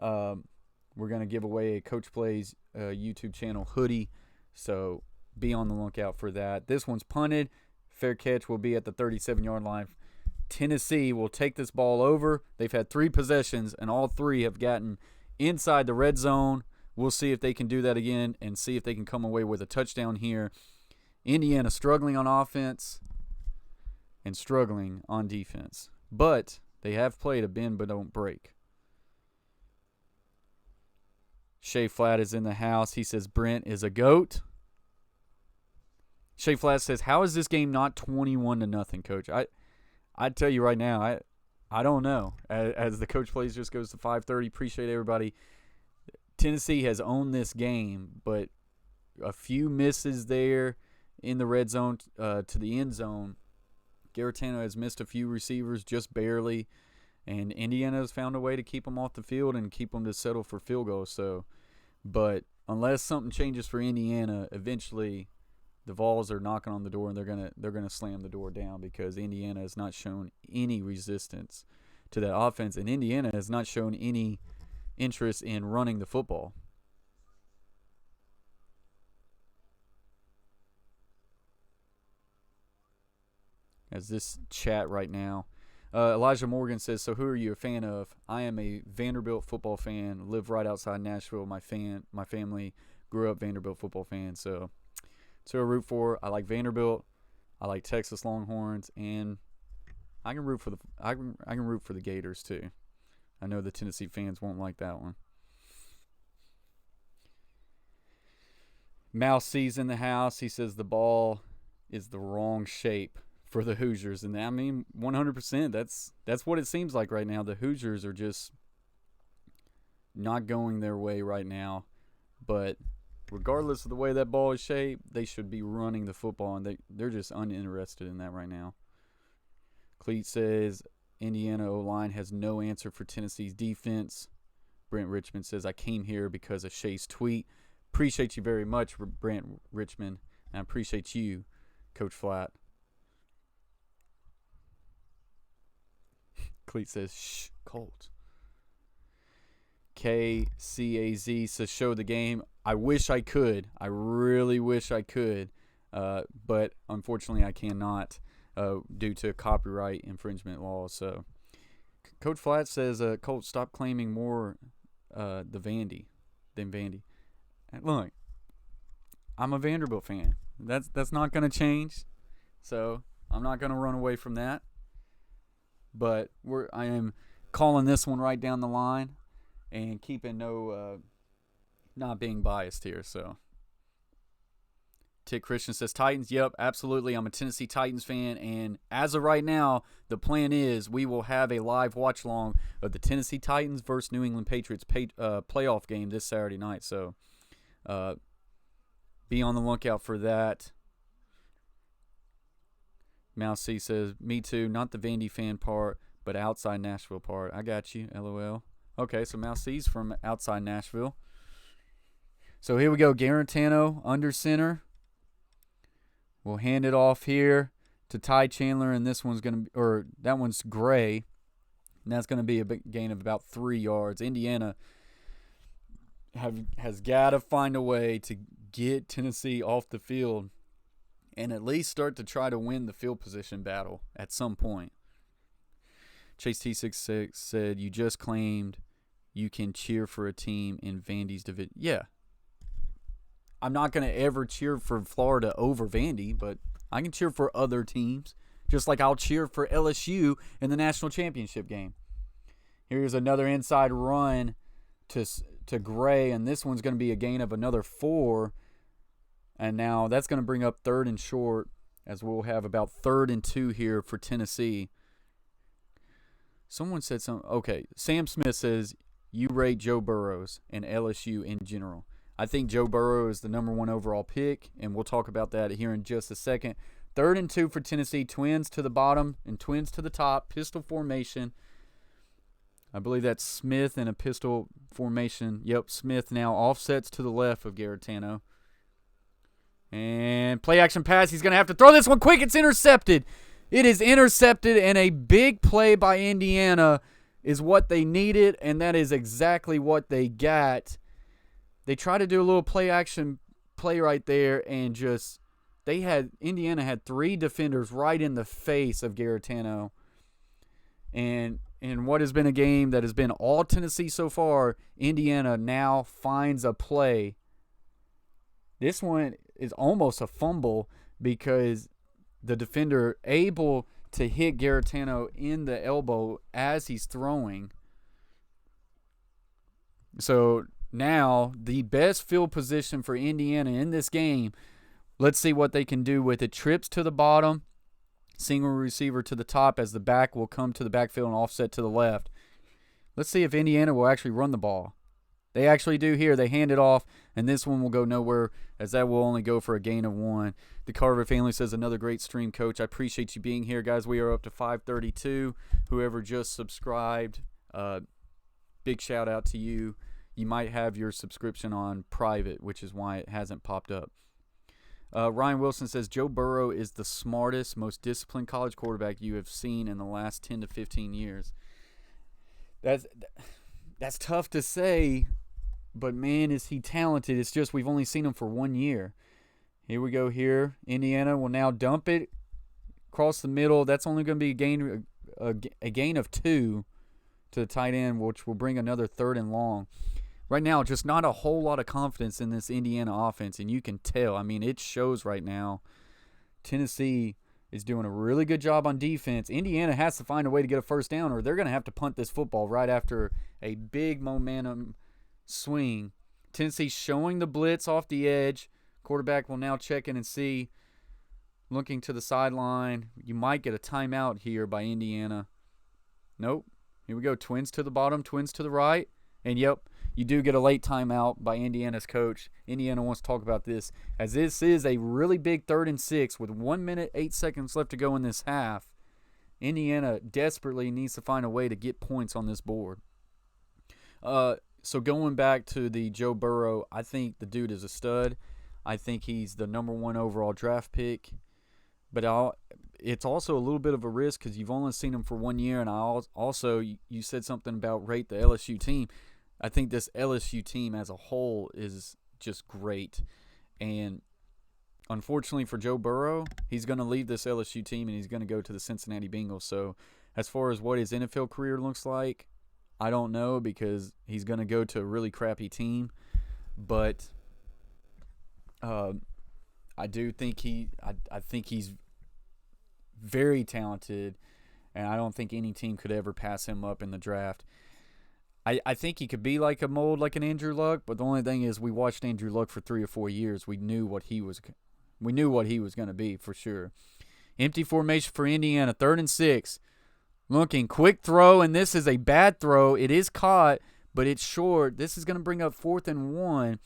S1: we're going to give away a Coach Plays YouTube channel hoodie, so be on the lookout for that. This one's punted. Fair catch will be at the 37-yard line. Tennessee will take this ball over. They've had 3 possessions, and all 3 have gotten inside the red zone. We'll see if they can do that again and see if they can come away with a touchdown here. Indiana struggling on offense and struggling on defense. But they have played a bend but don't break. Shea Flat is in the house. He says Brent is a GOAT. Shea Flat says, how is this game not 21-0, Coach? I tell you right now, I don't know. As the coach plays just goes to 5:30. Appreciate everybody. Tennessee has owned this game, but a few misses there in the red zone to the end zone. Garetano has missed a few receivers just barely, and Indiana has found a way to keep them off the field and keep them to settle for field goals. So, but unless something changes for Indiana, eventually the Vols are knocking on the door and they're gonna slam the door down because Indiana has not shown any resistance to that offense, and Indiana has not shown any interest in running the football. As this chat right now, Elijah Morgan says, "So who are you a fan of?" I am a Vanderbilt football fan. Live right outside Nashville. My family grew up Vanderbilt football fans. So to root for. I like Vanderbilt. I like Texas Longhorns, and I can root for I can root for the Gators too. I know the Tennessee fans won't like that one. Mouse sees in the house. He says the ball is the wrong shape for the Hoosiers, and I mean 100%. That's what it seems like right now. The Hoosiers are just not going their way right now, but regardless of the way that ball is shaped, they should be running the football, and they're just uninterested in that right now. Cleet says Indiana O-line has no answer for Tennessee's defense. Brent Richmond says, I came here because of Shay's tweet. Appreciate you very much, Brent Richmond, and I appreciate you, Coach Flat. Cleet says, shh, Colt. KCAZ says, show the game. I wish I could. I really wish I could, but unfortunately I cannot due to copyright infringement laws. So, Coach Flat says, Colt, stop claiming more the Vandy than Vandy. And look, I'm a Vanderbilt fan. That's not going to change. So I'm not going to run away from that. But I am calling this one right down the line and keeping not being biased here. So Tick Christian says Titans. Yep, absolutely. I'm a Tennessee Titans fan, and as of right now, the plan is we will have a live watch along of the Tennessee Titans versus New England Patriots playoff game this Saturday night. So be on the lookout for that. Mouse C says, me too, not the Vandy fan part, but outside Nashville part. I got you, LOL. Okay, so Mouse C's from outside Nashville. So here we go, Garantano under center. We'll hand it off here to Ty Chandler, and this one's going to be, or that one's gray, and that's going to be a big gain of about 3 yards. Indiana has got to find a way to get Tennessee off the field and at least start to try to win the field position battle at some point. Chase T66 said, you just claimed you can cheer for a team in Vandy's division. Yeah. I'm not going to ever cheer for Florida over Vandy, but I can cheer for other teams, just like I'll cheer for LSU in the national championship game. Here's another inside run to Gray, and this one's going to be a gain of another 4. And now that's going to bring up 3rd and short, as we'll have about 3rd and 2 here for Tennessee. Someone said something. Okay, Sam Smith says, you rate Joe Burrows and LSU in general. I think Joe Burrow is the number 1 overall pick, and we'll talk about that here in just a second. 3rd and 2 for Tennessee, twins to the bottom and twins to the top, pistol formation. I believe that's Smith in a pistol formation. Yep, Smith now offsets to the left of Garetano. And play action pass. He's going to have to throw this one quick. It's intercepted. It is intercepted, and a big play by Indiana is what they needed, and that is exactly what they got. They tried to do a little play action play right there, and just Indiana had 3 defenders right in the face of Garetano. And in what has been a game that has been all Tennessee so far, Indiana now finds a play. This one is almost a fumble because the defender able to hit Garetano in the elbow as he's throwing. So now the best field position for Indiana in this game, let's see what they can do with it. Trips to the bottom Single receiver to the top as the back will come to the backfield and offset to the left. Let's see if Indiana will actually run the ball. They actually do here. They hand it off, and this one will go nowhere, as that will only go for a gain of 1. The Carver family says, another great stream, Coach. I appreciate you being here, guys. We are up to 532. Whoever just subscribed, big shout out to you. You might have your subscription on private, which is why it hasn't popped up. Ryan Wilson says, Joe Burrow is the smartest, most disciplined college quarterback you have seen in the last 10 to 15 years. That's tough to say, but man, is he talented. It's just we've only seen him for 1 year. Here we go here. Indiana will now dump it across the middle. That's only going to be a gain of 2 to the tight end, which will bring another 3rd and long. Right now, just not a whole lot of confidence in this Indiana offense, and you can tell. I mean, it shows right now. Tennessee is doing a really good job on defense. Indiana has to find a way to get a first down, or they're going to have to punt this football right after a big momentum swing. Tennessee showing the blitz off the edge. Quarterback will now check in and see. Looking to the sideline. You might get a timeout here by Indiana. Nope. Here we go. Twins to the bottom, twins to the right. And, yep, you do get a late timeout by Indiana's coach. Indiana wants to talk about this, as this is a really big 3rd and 6 with 1 minute, 8 seconds left to go in this half. Indiana desperately needs to find a way to get points on this board. So going back to the Joe Burrow, I think the dude is a stud. I think he's the number 1 overall draft pick. But it's also a little bit of a risk because you've only seen him for 1 year. And you said something about rate the LSU team. I think this LSU team as a whole is just great. And unfortunately for Joe Burrow, he's going to leave this LSU team and he's going to go to the Cincinnati Bengals. So as far as what his NFL career looks like, I don't know, because he's going to go to a really crappy team. But I do think I think he's very talented, and I don't think any team could ever pass him up in the draft. I think he could be like a mold, like an Andrew Luck, but the only thing is we watched Andrew Luck for 3 or 4 years. We knew what he was going to be for sure. Empty formation for Indiana, 3rd and 6. Looking, quick throw, and this is a bad throw. It is caught, but it's short. This is going to bring up 4th and 1.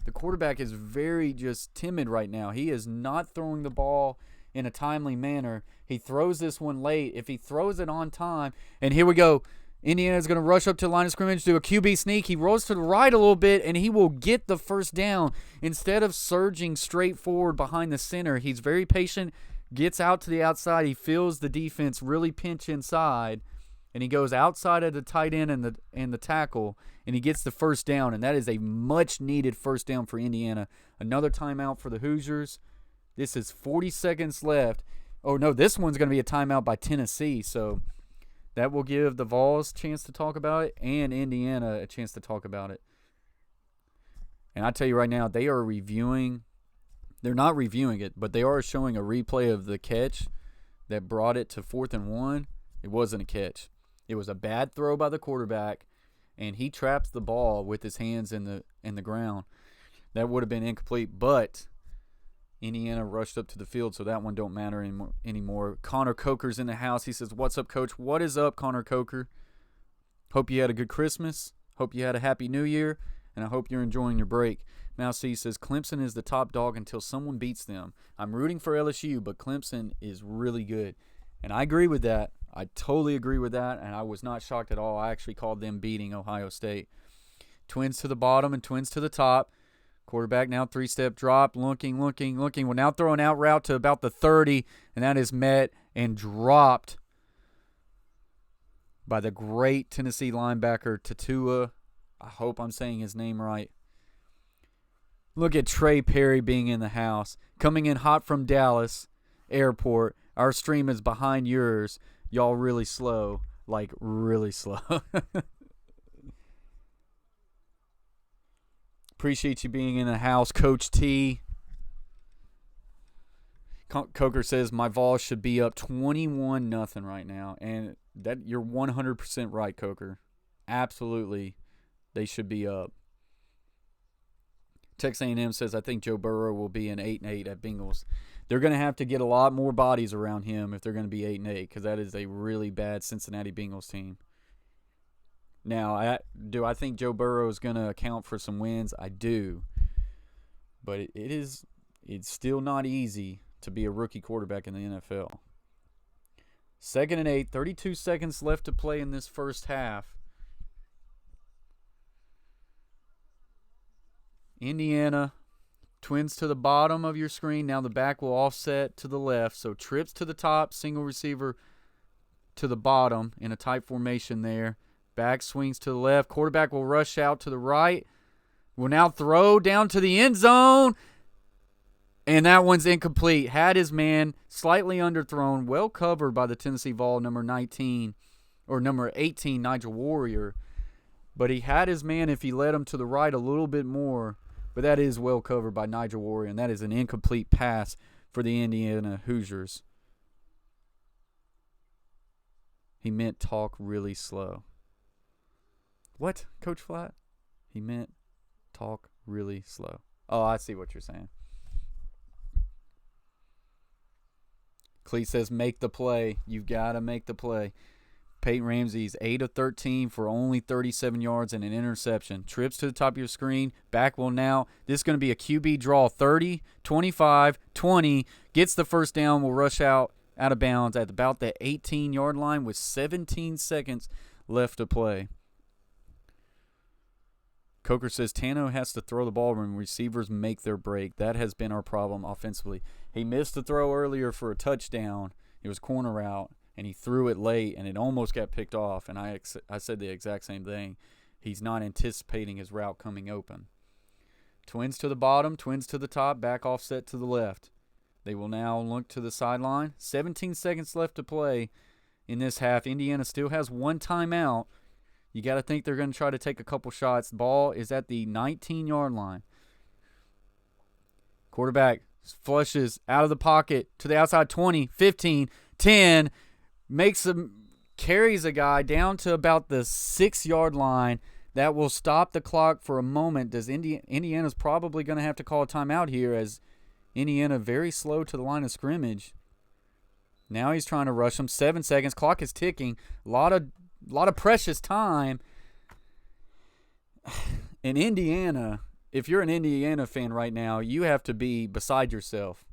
S1: The quarterback is very just timid right now. He is not throwing the ball in a timely manner. He throws this one late. If he throws it on time, and here we go. Indiana's going to rush up to the line of scrimmage, do a QB sneak. He rolls to the right a little bit, and he will get the first down. Instead of surging straight forward behind the center, he's very patient, gets out to the outside. He feels the defense really pinch inside, and he goes outside of the tight end and the tackle, and he gets the first down, and that is a much-needed first down for Indiana. Another timeout for the Hoosiers. This is 40 seconds left. Oh, no, this one's going to be a timeout by Tennessee, so that will give the Vols a chance to talk about it and Indiana a chance to talk about it. And I tell you right now, they are reviewing. They're not reviewing it, but they are showing a replay of the catch that brought it to 4th and 1. It wasn't a catch. It was a bad throw by the quarterback, and he traps the ball with his hands in the ground. That would have been incomplete, but Indiana rushed up to the field, so that one don't matter anymore. Connor Coker's in the house. He says, "What's up, Coach?" What is up, Connor Coker? Hope you had a good Christmas. Hope you had a happy New Year, and I hope you're enjoying your break. Mouse C says, Clemson is the top dog until someone beats them. I'm rooting for LSU, but Clemson is really good. And I agree with that. I totally agree with that, and I was not shocked at all. I actually called them beating Ohio State. Twins to the bottom and twins to the top. Quarterback now 3-step drop, looking. We're now throwing out route to about the 30, and that is met and dropped by the great Tennessee linebacker Tatua. I hope I'm saying his name right. Look at Trey Perry being in the house. Coming in hot from Dallas Airport. Our stream is behind yours. Y'all really slow. Like, really slow. Appreciate you being in the house, Coach T. Coker says, my Vols should be up 21-0 right now. And that you're 100% right, Coker. Absolutely, they should be up. Texas A&M says, I think Joe Burrow will be an 8-8 at Bengals. they're going to have to get a lot more bodies around him if they're going to be 8-8, because that is a really bad Cincinnati Bengals team. Now, do I think Joe Burrow is going to account for some wins? I do. But it's still not easy to be a rookie quarterback in the NFL. 2nd and 8, 32 seconds left to play in this first half. Indiana, twins to the bottom of your screen. Now the back will offset to the left. So trips to the top, single receiver to the bottom in a tight formation there. Back swings to the left. Quarterback will rush out to the right. Will now throw down to the end zone. And that one's incomplete. Had his man slightly underthrown, well covered by the Tennessee Vol number 18, Nigel Warrior. But he had his man if he led him to the right a little bit more. But that is well covered by Nigel Warrior, and that is an incomplete pass for the Indiana Hoosiers. He meant talk really slow. What, Coach Flat? He meant talk really slow. Oh, I see what you're saying. Clee says make the play. You've got to make the play. Peyton Ramsey's 8 of 13 for only 37 yards and an interception. Trips to the top of your screen. Back will now. This is going to be a QB draw. 30, 25, 20. Gets the first down. Will rush out of bounds at about the 18-yard line with 17 seconds left to play. Coker says Tano has to throw the ball when receivers make their break. That has been our problem offensively. He missed the throw earlier for a touchdown. It was corner route, and he threw it late, and it almost got picked off. And I said the exact same thing. He's not anticipating his route coming open. Twins to the bottom, twins to the top, back offset to the left. They will now look to the sideline. 17 seconds left to play in this half. Indiana still has one timeout. You got to think they're going to try to take a couple shots. The ball is at the 19-yard line. Quarterback flushes out of the pocket to the outside 20, 15, 10. Carries a guy down to about the 6-yard line. That will stop the clock for a moment. Indiana's probably going to have to call a timeout here, as Indiana very slow to the line of scrimmage. Now he's trying to rush him. 7 seconds. Clock is ticking. A lot of precious time. In Indiana, if you're an Indiana fan right now, you have to be beside yourself,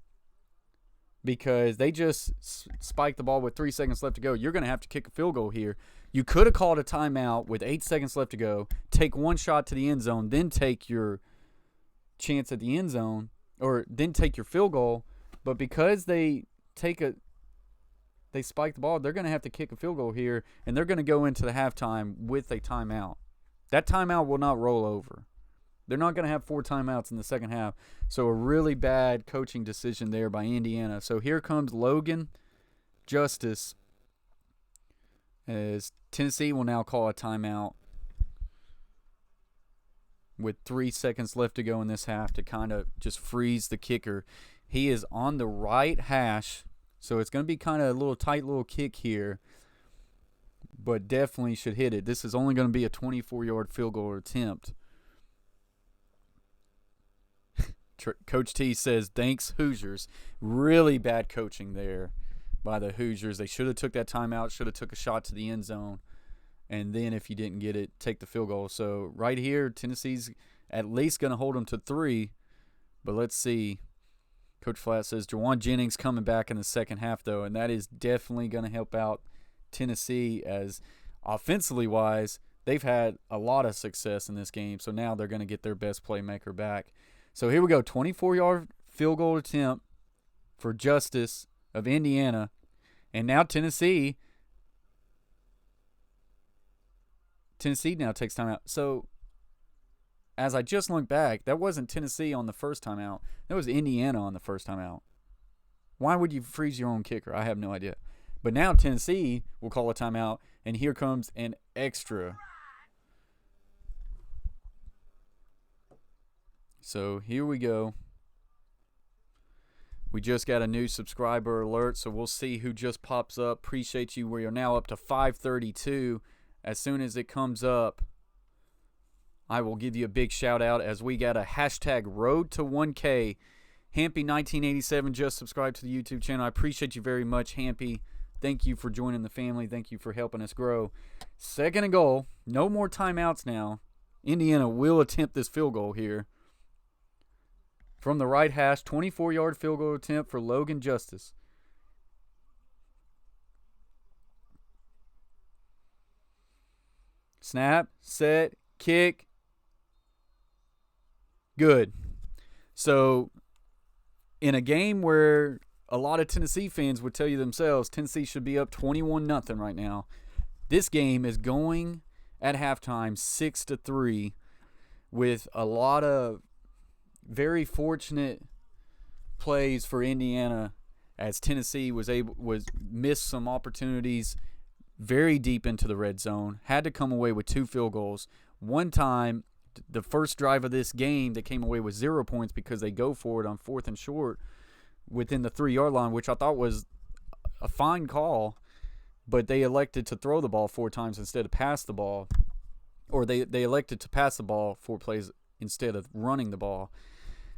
S1: because they just spiked the ball with 3 seconds left to go. You're going to have to kick a field goal here. You could have called a timeout with 8 seconds left to go, take one shot to the end zone, then take your chance at the end zone, or then take your field goal. But because they spike the ball, they're going to have to kick a field goal here, and they're going to go into the halftime with a timeout. That timeout will not roll over. They're not going to have 4 timeouts in the second half. So a really bad coaching decision there by Indiana. So here comes Logan Justice, as Tennessee will now call a timeout with 3 seconds left to go in this half to kind of just freeze the kicker. He is on the right hash, so it's going to be kind of a little tight little kick here, but definitely should hit it. This is only going to be a 24-yard field goal attempt. Coach T says, thanks, Hoosiers. Really bad coaching there by the Hoosiers. They should have took that timeout, should have took a shot to the end zone, and then if you didn't get it, take the field goal. So right here, Tennessee's at least going to hold them to 3, but let's see. Coach Flat says Jawan Jennings coming back in the second half, though, and that is definitely going to help out Tennessee, as offensively wise, they've had a lot of success in this game. So now they're going to get their best playmaker back. So here we go, 24-yard field goal attempt for Justice of Indiana. And now Tennessee now takes timeout. So as I just look back, that wasn't Tennessee on the first timeout. That was Indiana on the first timeout. Why would you freeze your own kicker? I have no idea. But now Tennessee will call a timeout, and here comes an extra. So here we go. We just got a new subscriber alert, so we'll see who just pops up. Appreciate you. We are now up to 532. As soon as it comes up, I will give you a big shout out, as we got a hashtag road to 1K Hampy1987 just subscribed to the YouTube channel. I appreciate you very much, Hampy. Thank you for joining the family. Thank you for helping us grow. 2nd and goal. No more timeouts now. Indiana will attempt this field goal here. From the right hash, 24-yard field goal attempt for Logan Justice. Snap, set, kick. Good. So, in a game where a lot of Tennessee fans would tell you themselves Tennessee should be up 21-0 right now, this game is going at halftime 6-3 with a lot of very fortunate plays for Indiana as Tennessee was missed some opportunities very deep into the red zone, had to come away with 2 field goals. One time, the first drive of this game, they came away with 0 points because they go for it on 4th and short within the 3-yard line, which I thought was a fine call, but they elected to throw the ball 4 times instead of pass the ball, or they elected to pass the ball 4 plays instead of running the ball.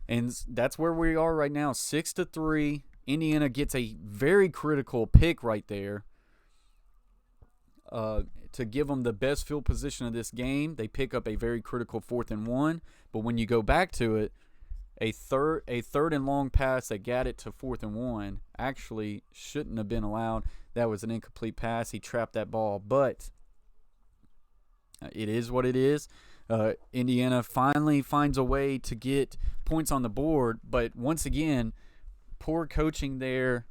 S1: And that's where we are right now, 6-3. Indiana gets a very critical pick right there to give them the best field position of this game. They pick up a very critical 4th and 1, but when you go back to it, a third and long pass that got it to 4th and 1 actually shouldn't have been allowed. That was an incomplete pass. He trapped that ball, but it is what it is. Indiana finally finds a way to get points on the board, but once again, poor coaching there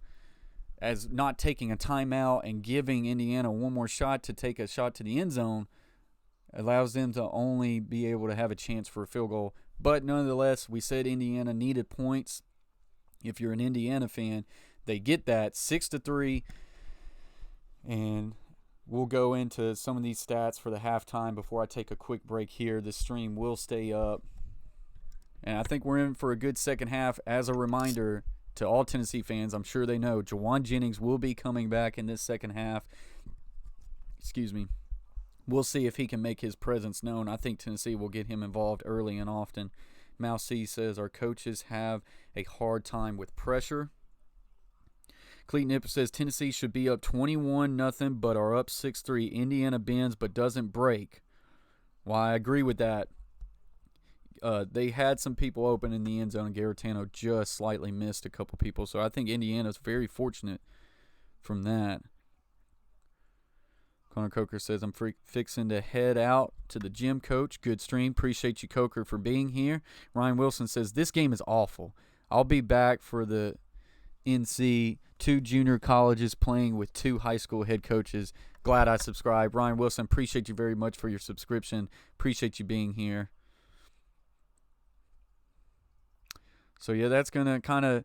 S1: as not taking a timeout and giving Indiana one more shot to take a shot to the end zone allows them to only be able to have a chance for a field goal. But nonetheless, we said Indiana needed points. If you're an Indiana fan, they get that 6-3. And we'll go into some of these stats for the halftime before I take a quick break here. The stream will stay up. And I think we're in for a good second half. As a reminder to all Tennessee fans, I'm sure they know, Jawan Jennings will be coming back in this second half. Excuse me. We'll see if he can make his presence known. I think Tennessee will get him involved early and often. Mousy says our coaches have a hard time with pressure. Cleet Nipper says Tennessee should be up 21-0 but are up 6-3. Indiana bends but doesn't break. Well, I agree with that. They had some people open in the end zone, and Garetano just slightly missed a couple people. So I think Indiana's very fortunate from that. Connor Coker says, I'm fixing to head out to the gym, coach. Good stream. Appreciate you, Coker, for being here. Ryan Wilson says, this game is awful. I'll be back for the NC, 2 junior colleges playing with 2 high school head coaches. Glad I subscribed. Ryan Wilson, appreciate you very much for your subscription. Appreciate you being here. So, yeah, that's going to kind of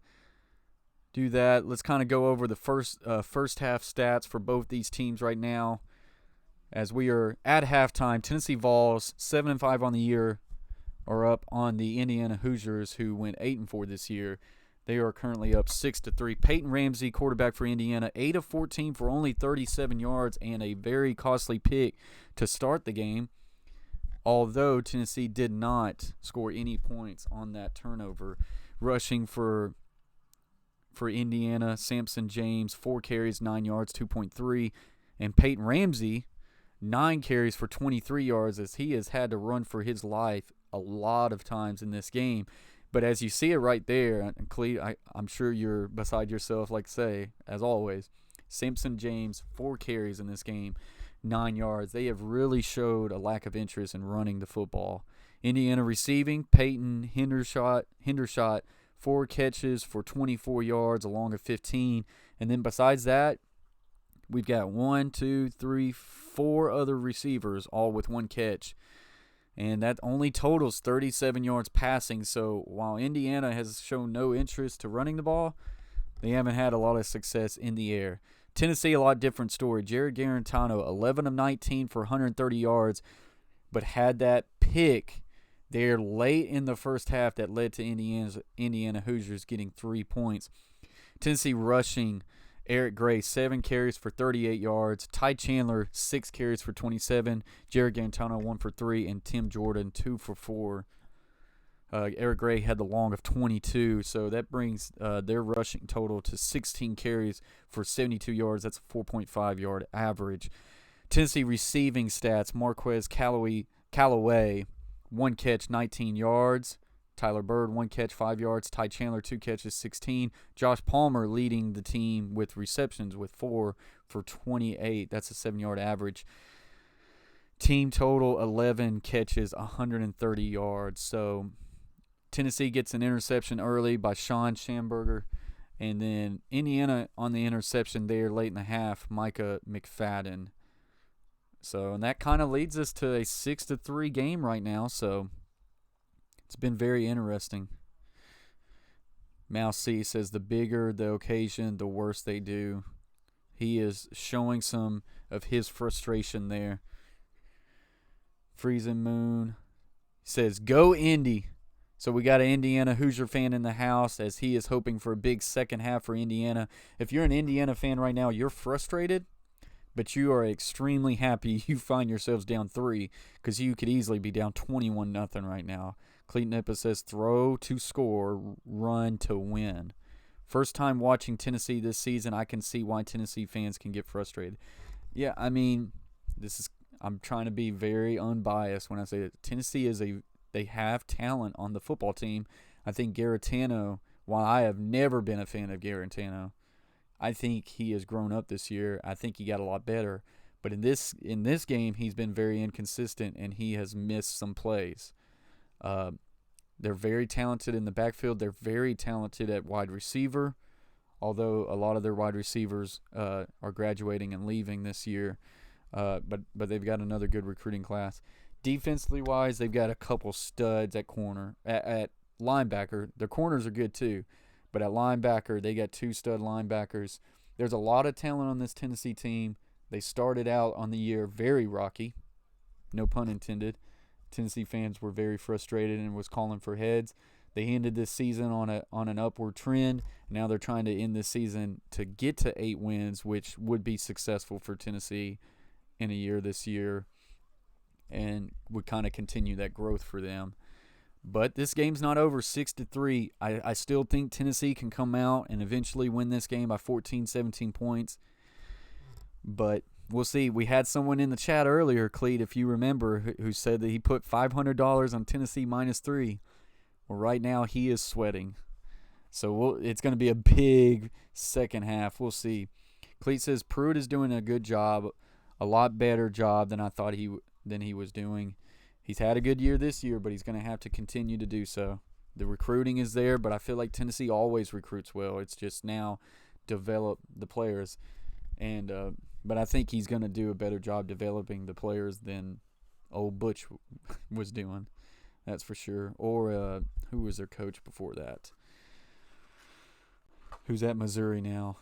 S1: do that. Let's kind of go over the first half stats for both these teams right now. As we are at halftime, Tennessee Vols, 7-5 on the year, are up on the Indiana Hoosiers, who went 8-4 this year. They are currently up 6-3. Peyton Ramsey, quarterback for Indiana, 8 of 14 for only 37 yards and a very costly pick to start the game. Although Tennessee did not score any points on that turnover. Rushing for Indiana, Samson James, 4 carries, 9 yards, 2.3. And Peyton Ramsey, 9 carries for 23 yards, as he has had to run for his life a lot of times in this game. But as you see it right there, and Clete, I'm sure you're beside yourself, like say, as always. Samson James, 4 carries in this game, 9 yards. They have really showed a lack of interest in running the football. Indiana receiving, Peyton Hendershot, 4 catches for 24 yards along of 15. And then besides that, we've got 4 other receivers, all with 1 catch. And that only totals 37 yards passing. So while Indiana has shown no interest to running the ball, they haven't had a lot of success in the air. Tennessee, a lot different story. Jared Garantano, 11 of 19 for 130 yards, but had that pick there late in the first half that led to Indiana Hoosiers getting 3 points. Tennessee rushing, Eric Gray, 7 carries for 38 yards. Ty Chandler, 6 carries for 27. Jared Garantano, 1 for 3. And Tim Jordan, 2 for 4 Eric Gray had the long of 22, so that brings their rushing total to 16 carries for 72 yards. That's a 4.5 yard average. Tennessee receiving stats: Marquez Callaway, 1 catch, 19 yards. Tyler Bird, 1 catch, 5 yards. Ty Chandler, 2 catches, 16. Josh Palmer leading the team with receptions with 4 for 28. That's a 7-yard average. Team total 11 catches, 130 yards. So Tennessee gets an interception early by Sean Schamberger. And then Indiana on the interception there late in the half, Micah McFadden. So, and that kind of leads us to a 6-3 game right now. So it's been very interesting. Mouse C says the bigger the occasion, the worse they do. He is showing some of his frustration there. Freezing Moon says, go Indy. So we got an Indiana Hoosier fan in the house as he is hoping for a big second half for Indiana. If you're an Indiana fan right now, you're frustrated, but you are extremely happy you find yourselves down 3 because you could easily be down 21-0 right now. Cleet Nippa says, throw to score, run to win. First time watching Tennessee this season, I can see why Tennessee fans can get frustrated. Yeah, I mean, I'm trying to be very unbiased when I say that Tennessee they have talent on the football team. I think Garantano, while I have never been a fan of Garantano, I think he has grown up this year. I think he got a lot better. But in this game, he's been very inconsistent, and he has missed some plays. They're very talented in the backfield. They're very talented at wide receiver, although a lot of their wide receivers are graduating and leaving this year. But they've got another good recruiting class. Defensively wise, they've got a couple studs at corner. At linebacker, their corners are good too. But at linebacker, they got 2 stud linebackers. There's a lot of talent on this Tennessee team. They started out on the year very rocky. No pun intended. Tennessee fans were very frustrated and was calling for heads. They ended this season on an upward trend. Now they're trying to end this season to get to 8 wins, which would be successful for Tennessee in a year this year and would kind of continue that growth for them. But this game's not over. 6-3. I still think Tennessee can come out and eventually win this game by 14, 17 points. But we'll see. We had someone in the chat earlier, Cleet, if you remember, who said that he put $500 on Tennessee -3. Well, right now he is sweating. So it's going to be a big second half. We'll see. Cleet says Pruitt is doing a good job, a lot better job than I thought he was doing. He's had a good year this year, but he's going to have to continue to do so. The recruiting is there, but I feel like Tennessee always recruits well. It's just now develop the players. And but I think he's going to do a better job developing the players than old Butch was doing. That's for sure. Or who was their coach before that? Who's at Missouri now?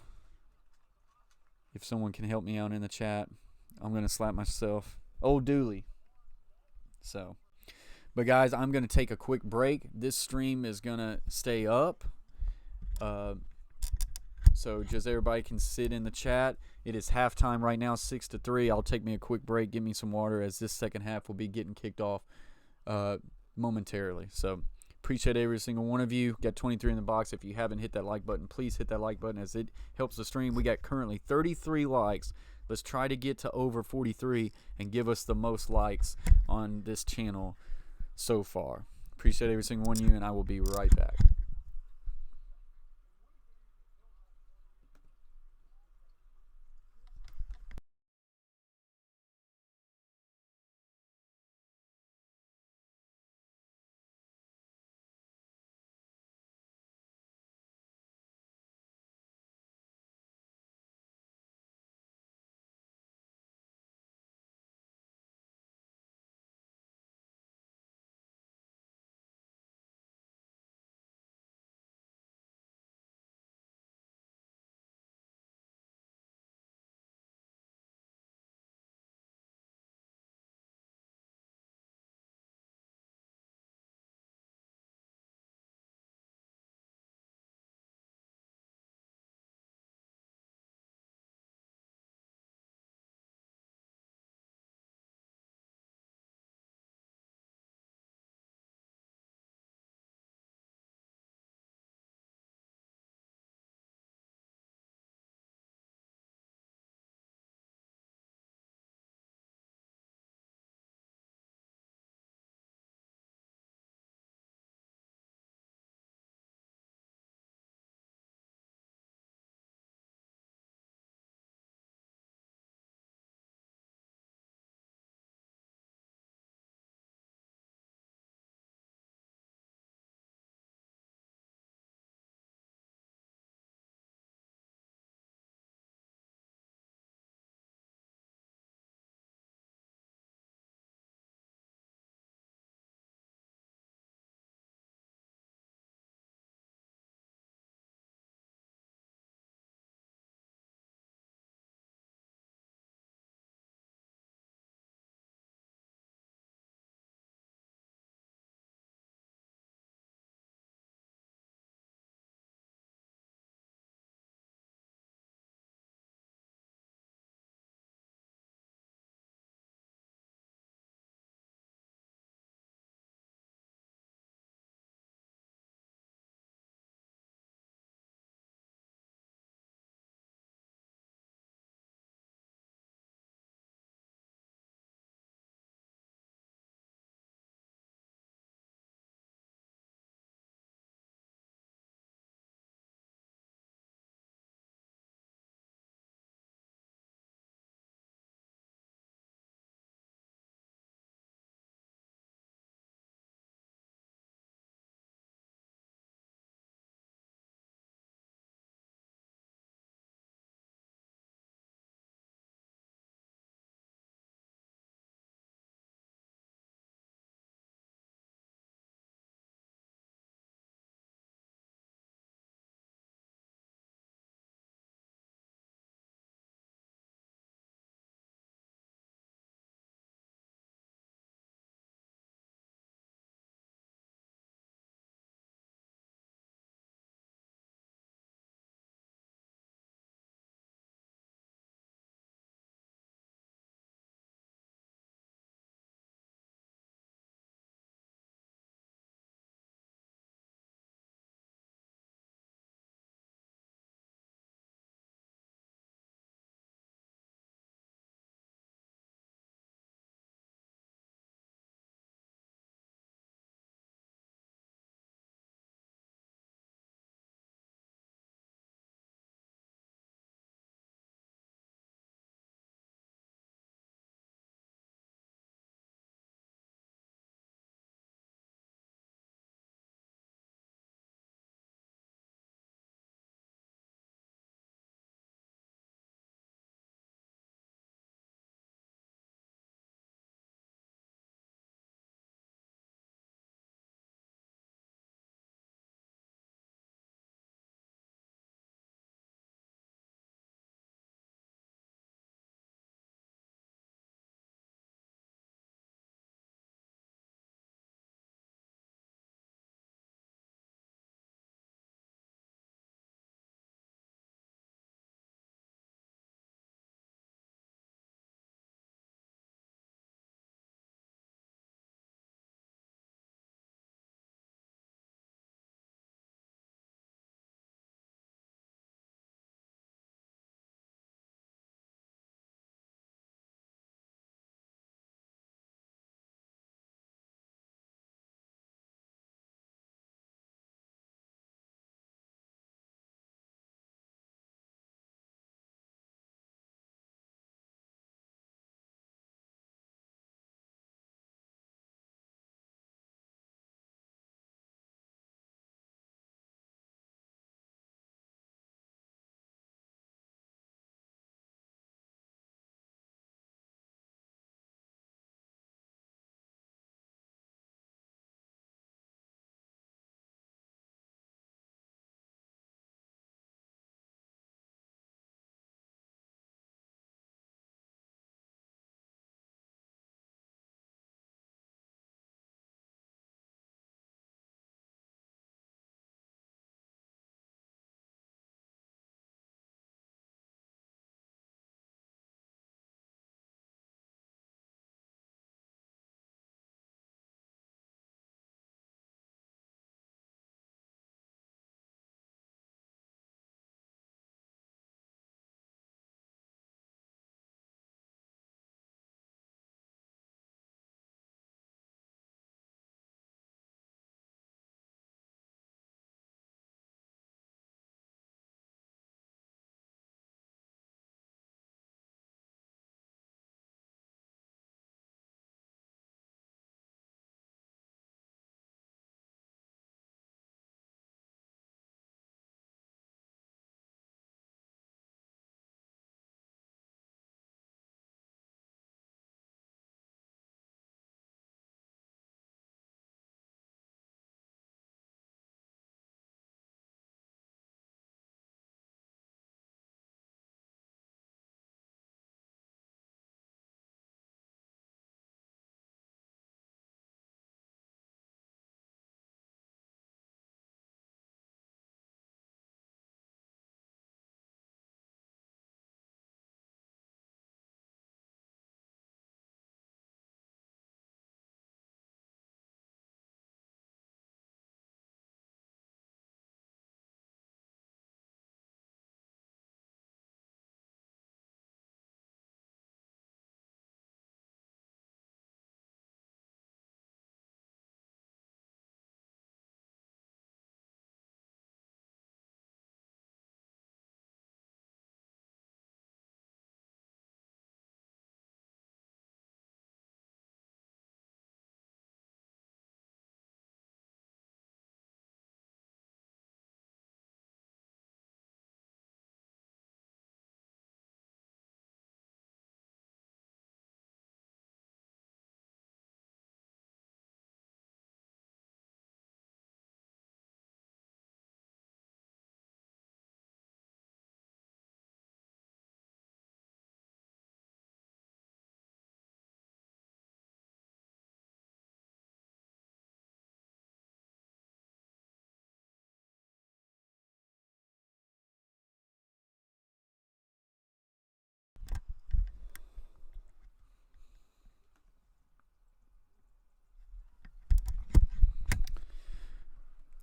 S1: If someone can help me out in the chat, I'm going to slap myself. Old Dooley. So, but guys, I'm going to take a quick break. This stream is going to stay up. So just everybody can sit in the chat. It is halftime right now, 6-3. I'll take me a quick break, give me some water, as this second half will be getting kicked off momentarily. So appreciate every single one of you. Got 23 in the box. If you haven't hit that like button, please hit that like button as it helps the stream. We got currently 33 likes. Let's try to get to over 43 and give us the most likes on this channel so far. Appreciate every single one of you, and I will be right back.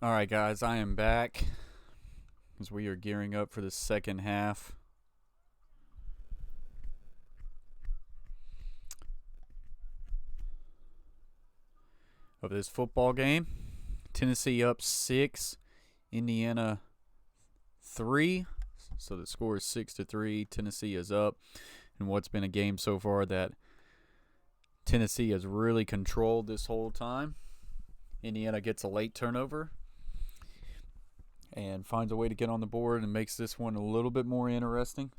S1: All right, guys, I am back as we are gearing up for the second half. Of this football game. Tennessee up 6, Indiana 3. So the score is 6-3. Tennessee is up in what's been a game so far that Tennessee has really controlled this whole time. Indiana gets a late turnover and finds a way to get on the board and makes this one a little bit more interesting.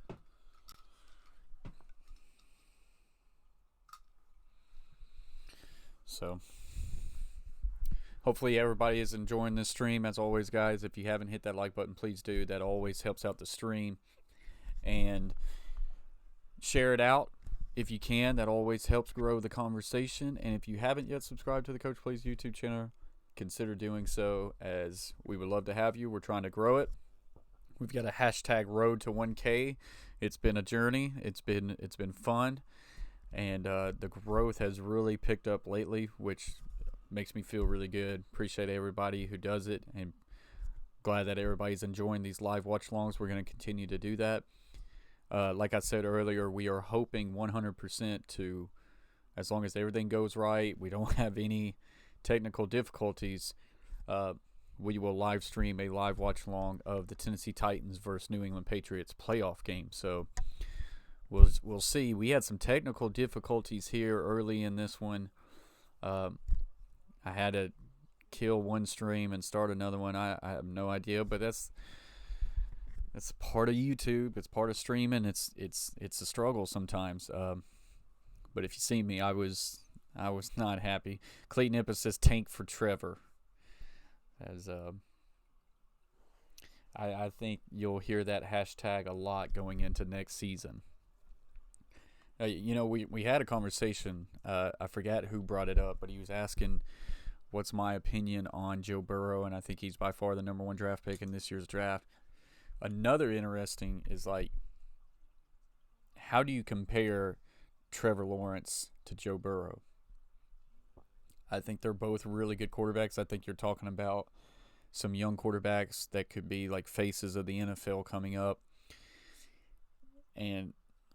S1: So hopefully everybody is enjoying this stream. As always, guys, if you haven't hit that like button, please do. That always helps out the stream. And share it out if you can. That always helps grow the conversation. And if you haven't yet subscribed to the Coach Plays YouTube channel, consider doing so, as we would love to have you. We're trying to grow it. We've got a hashtag road to 1K. It's been a journey. It's been fun. And the growth has really picked up lately, which makes me feel really good. Appreciate everybody who does it, and glad that everybody's enjoying these live watch longs. We're going to continue to do that. Like I said earlier, we are hoping 100% to, as long as everything goes right, we don't have any technical difficulties, we will live stream a live watch long of the Tennessee Titans versus New England Patriots playoff game. So we'll see. We had some technical difficulties here early in this one. I had to kill one stream and start another one. I have no idea, but that's part of YouTube. It's part of streaming. It's a struggle sometimes. But if you see me, I was not happy. Clayton Ippa says tank for Trevor. As I think you'll hear that hashtag a lot going into next season. We had a conversation. I forgot who brought it up, but he was asking what's my opinion on Joe Burrow, and I think he's by far the number one draft pick in this year's draft. Another interesting is, like, how do you compare Trevor Lawrence to Joe Burrow? I think they're both really good quarterbacks. I think you're talking about some young quarterbacks that could be like faces of the NFL coming up. And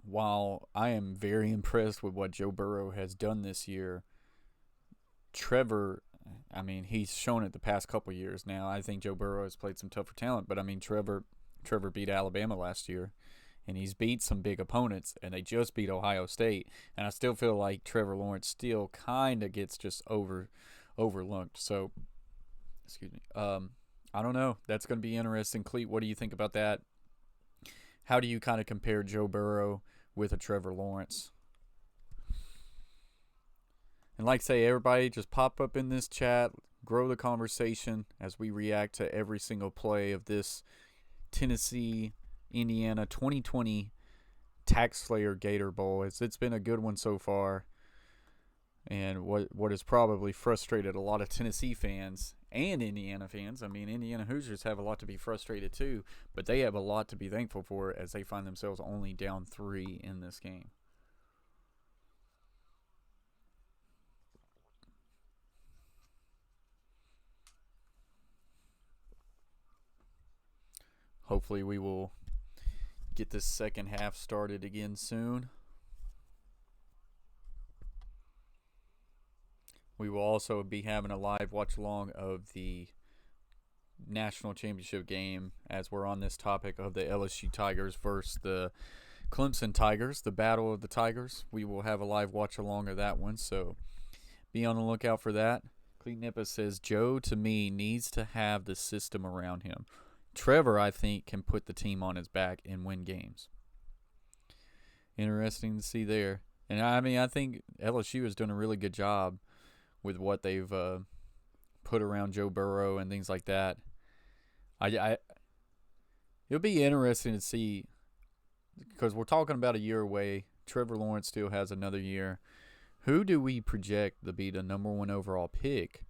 S1: while I am very impressed with what Joe Burrow has done this year, Trevor, I mean, he's shown it the past couple years now. I think Joe Burrow has played some tougher talent, but I mean, Trevor beat Alabama last year, and he's beat some big opponents, and they just beat Ohio State. And I still feel like Trevor Lawrence still kind of gets just overlooked. So, excuse me. I don't know. That's going to be interesting. Cleet, what do you think about that? How do you kind of compare Joe Burrow with a Trevor Lawrence? And like I say, everybody just pop up in this chat, grow the conversation as we react to every single play of this Tennessee Indiana 2020 Taxslayer Gator Bowl. It's been a good one so far, and what has probably frustrated a lot of Tennessee fans and Indiana fans. I mean, Indiana Hoosiers have a lot to be frustrated too, but they have a lot to be thankful for as they find themselves only down 3 in this game. Hopefully we will get this second half started again soon. We will also be having a live watch along of the national championship game, as we're on this topic of the LSU Tigers versus the Clemson Tigers, the battle of the Tigers. We will have a live watch along of that one, so be on the lookout for that. Cleet Nippa says, Joe, to me, needs to have the system around him. Trevor, I think, can put the team on his back and win games. Interesting to see there. And, I mean, I think LSU has done a really good job with what they've put around Joe Burrow and things like that. It'll be interesting to see, because we're talking about a year away. Trevor Lawrence still has another year. Who do we project to be the number one overall pick?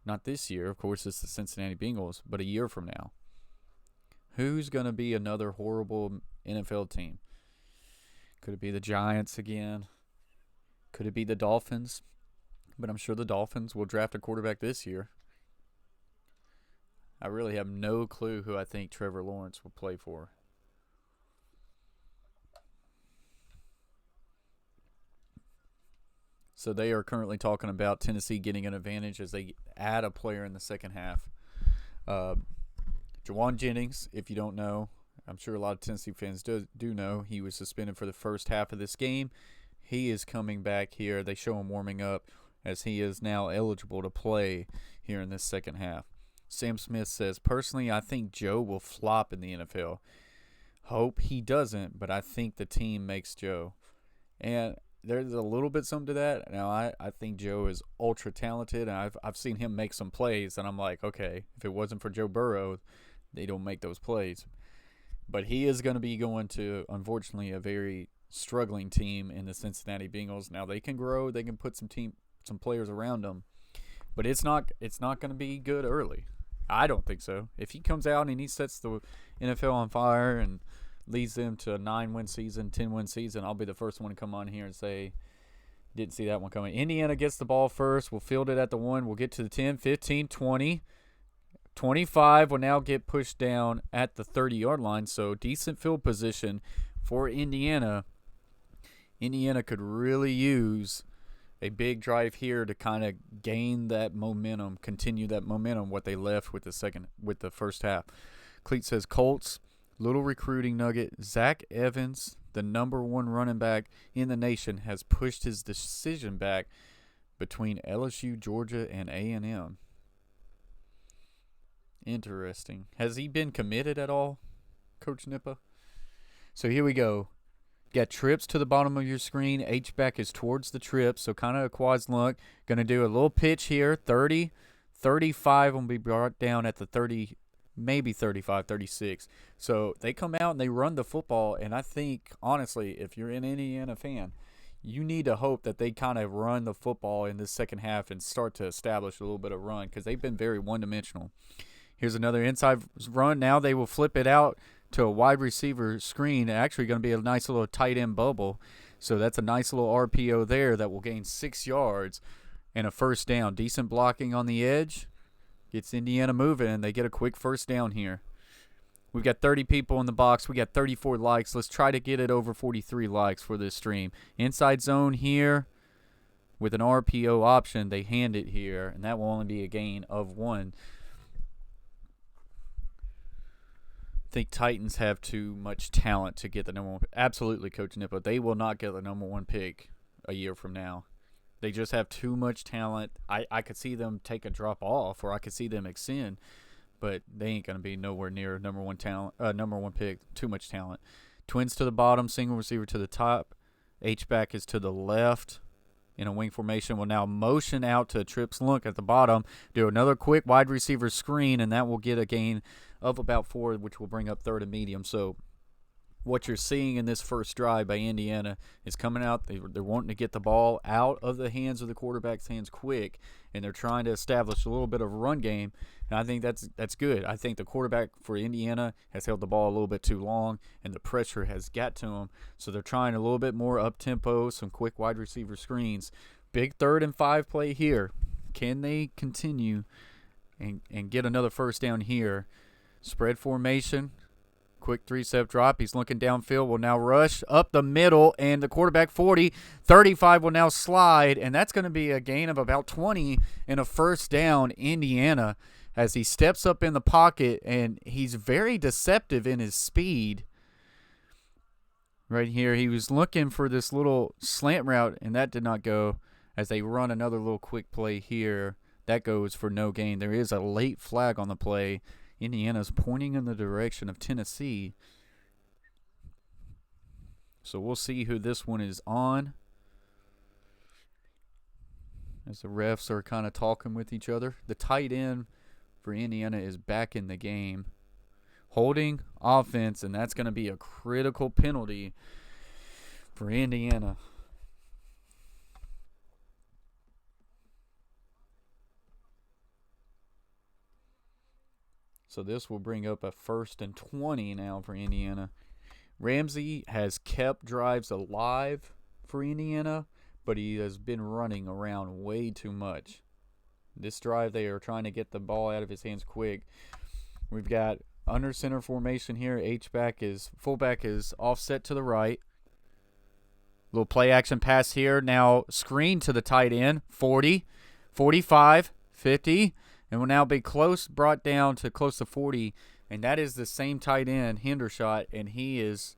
S1: Not this year, of course, it's the Cincinnati Bengals, but a year from now. Who's going to be another horrible NFL team? Could it be the Giants again? Could it be the Dolphins? But I'm sure the Dolphins will draft a quarterback this year. I really have no clue who I think Trevor Lawrence will play for. So they are currently talking about Tennessee getting an advantage as they add a player in the second half. Jawan Jennings, if you don't know, I'm sure a lot of Tennessee fans do know, he was suspended for the first half of this game. He is coming back here. They show him warming up as he is now eligible to play here in this second half. Sam Smith says, personally, I think Joe will flop in the NFL. Hope he doesn't, but I think the team makes Joe. And there's a little bit something to that. Now, I think Joe is ultra talented, and I've seen him make some plays, and I'm like, okay, if it wasn't for Joe Burrow, they don't make those plays. But he is going to be going to, unfortunately, a very struggling team in the Cincinnati Bengals. Now, they can grow. They can put some players around them. But it's not going to be good early. I don't think so. If he comes out and he sets the NFL on fire and leads them to a 9-win season, 10-win season, I'll be the first one to come on here and say, didn't see that one coming. Indiana gets the ball first. We'll field it at the 1. We'll get to the 10, 15, 20. 25 will now get pushed down at the 30-yard line, so decent field position for Indiana. Indiana could really use a big drive here to kind of gain that momentum, continue that momentum, what they left with the first half. Cleet says Colts, little recruiting nugget. Zach Evans, the number 1 running back in the nation, has pushed his decision back between LSU, Georgia, and A&M. Interesting. Has he been committed at all, Coach Nippa? So here we go. Got trips to the bottom of your screen. H-back is towards the trip, so kind of a quads look. Going to do a little pitch here. 30, 35 will be brought down at the 30, maybe 35, 36. So they come out and they run the football, and I think, honestly, if you're an Indiana fan, you need to hope that they kind of run the football in this second half and start to establish a little bit of run because they've been very one-dimensional. Here's another inside run. Now they will flip it out to a wide receiver screen. Actually going to be a nice little tight end bubble. So that's a nice little RPO there that will gain 6 yards and a first down. Decent blocking on the edge. Gets Indiana moving, and they get a quick first down here. We've got 30 people in the box. We got 34 likes. Let's try to get it over 43 likes for this stream. Inside zone here with an RPO option. They hand it here, and that will only be a gain of 1. I think Titans have too much talent to get the number 1 pick. Absolutely, Coach Nippo. They will not get the number 1 pick a year from now. They just have too much talent. I could see them take a drop off, or I could see them extend, but they ain't going to be nowhere near number 1 pick. Too much talent. Twins to the bottom, single receiver to the top. H-back is to the left in a wing formation. Will now motion out to trips look at the bottom. Do another quick wide receiver screen, and that will get a gain of about 4, which will bring up 3rd and medium. So what you're seeing in this first drive by Indiana is coming out. They're wanting to get the ball out of the hands of the quarterback's hands quick, and they're trying to establish a little bit of a run game. And I think that's good. I think the quarterback for Indiana has held the ball a little bit too long, and the pressure has got to him. So they're trying a little bit more up-tempo, some quick wide receiver screens. Big 3rd and 5 play here. Can they continue and get another first down here? Spread formation. Quick 3-step drop. He's looking downfield. Will now rush up the middle, and the quarterback 40, 35 will now slide, and that's going to be a gain of about 20 and a first down, Indiana, as he steps up in the pocket, and he's very deceptive in his speed. Right here, he was looking for this little slant route, and that did not go as they run another little quick play here. That goes for no gain. There is a late flag on the play. Indiana's pointing in the direction of Tennessee. So we'll see who this one is on, as the refs are kind of talking with each other. The tight end for Indiana is back in the game. Holding offense, and that's going to be a critical penalty for Indiana. So this will bring up a 1st and 20 now for Indiana. Ramsey has kept drives alive for Indiana, but he has been running around way too much. This drive, they are trying to get the ball out of his hands quick. We've got under center formation here. Fullback is offset to the right. Little play action pass here. Now screen to the tight end. 40, 45, 50. And will now be brought down to close to 40. And that is the same tight end, Hendershot, and he's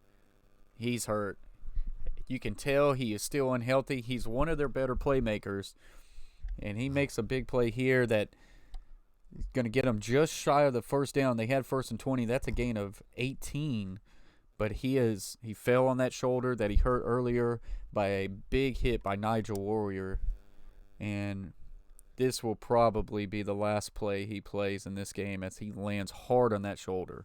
S1: hurt. You can tell he is still unhealthy. He's one of their better playmakers. And he makes a big play here that is going to get them just shy of the first down. They had 1st and 20. That's a gain of 18. But he fell on that shoulder that he hurt earlier by a big hit by Nigel Warrior. And this will probably be the last play he plays in this game as he lands hard on that shoulder.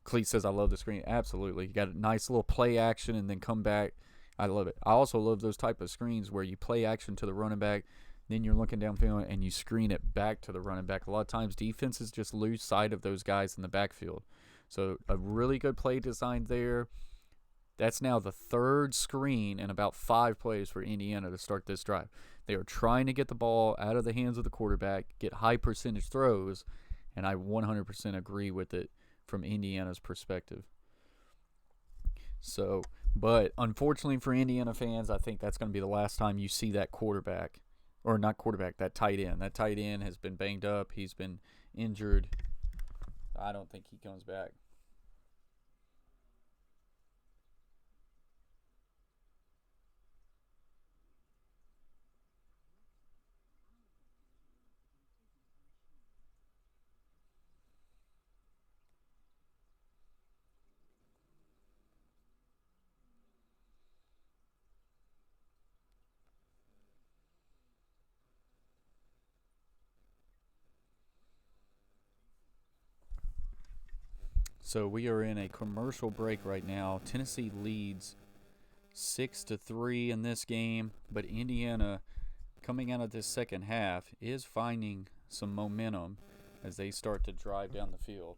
S1: Cleet says, I love the screen. Absolutely. You got a nice little play action and then come back. I love it. I also love those type of screens where you play action to the running back, then you're looking downfield and you screen it back to the running back. A lot of times defenses just lose sight of those guys in the backfield. So a really good play design there. That's now the 3rd screen in about 5 plays for Indiana to start this drive. They are trying to get the ball out of the hands of the quarterback, get high percentage throws, and I 100% agree with it from Indiana's perspective. So, but unfortunately for Indiana fans, I think that's going to be the last time you see that quarterback, or not quarterback, that tight end. That tight end has been banged up. He's been injured. I don't think he comes back. So we are in a commercial break right now. Tennessee leads 6-3 in this game, but Indiana, coming out of this second half, is finding some momentum as they start to drive down the field.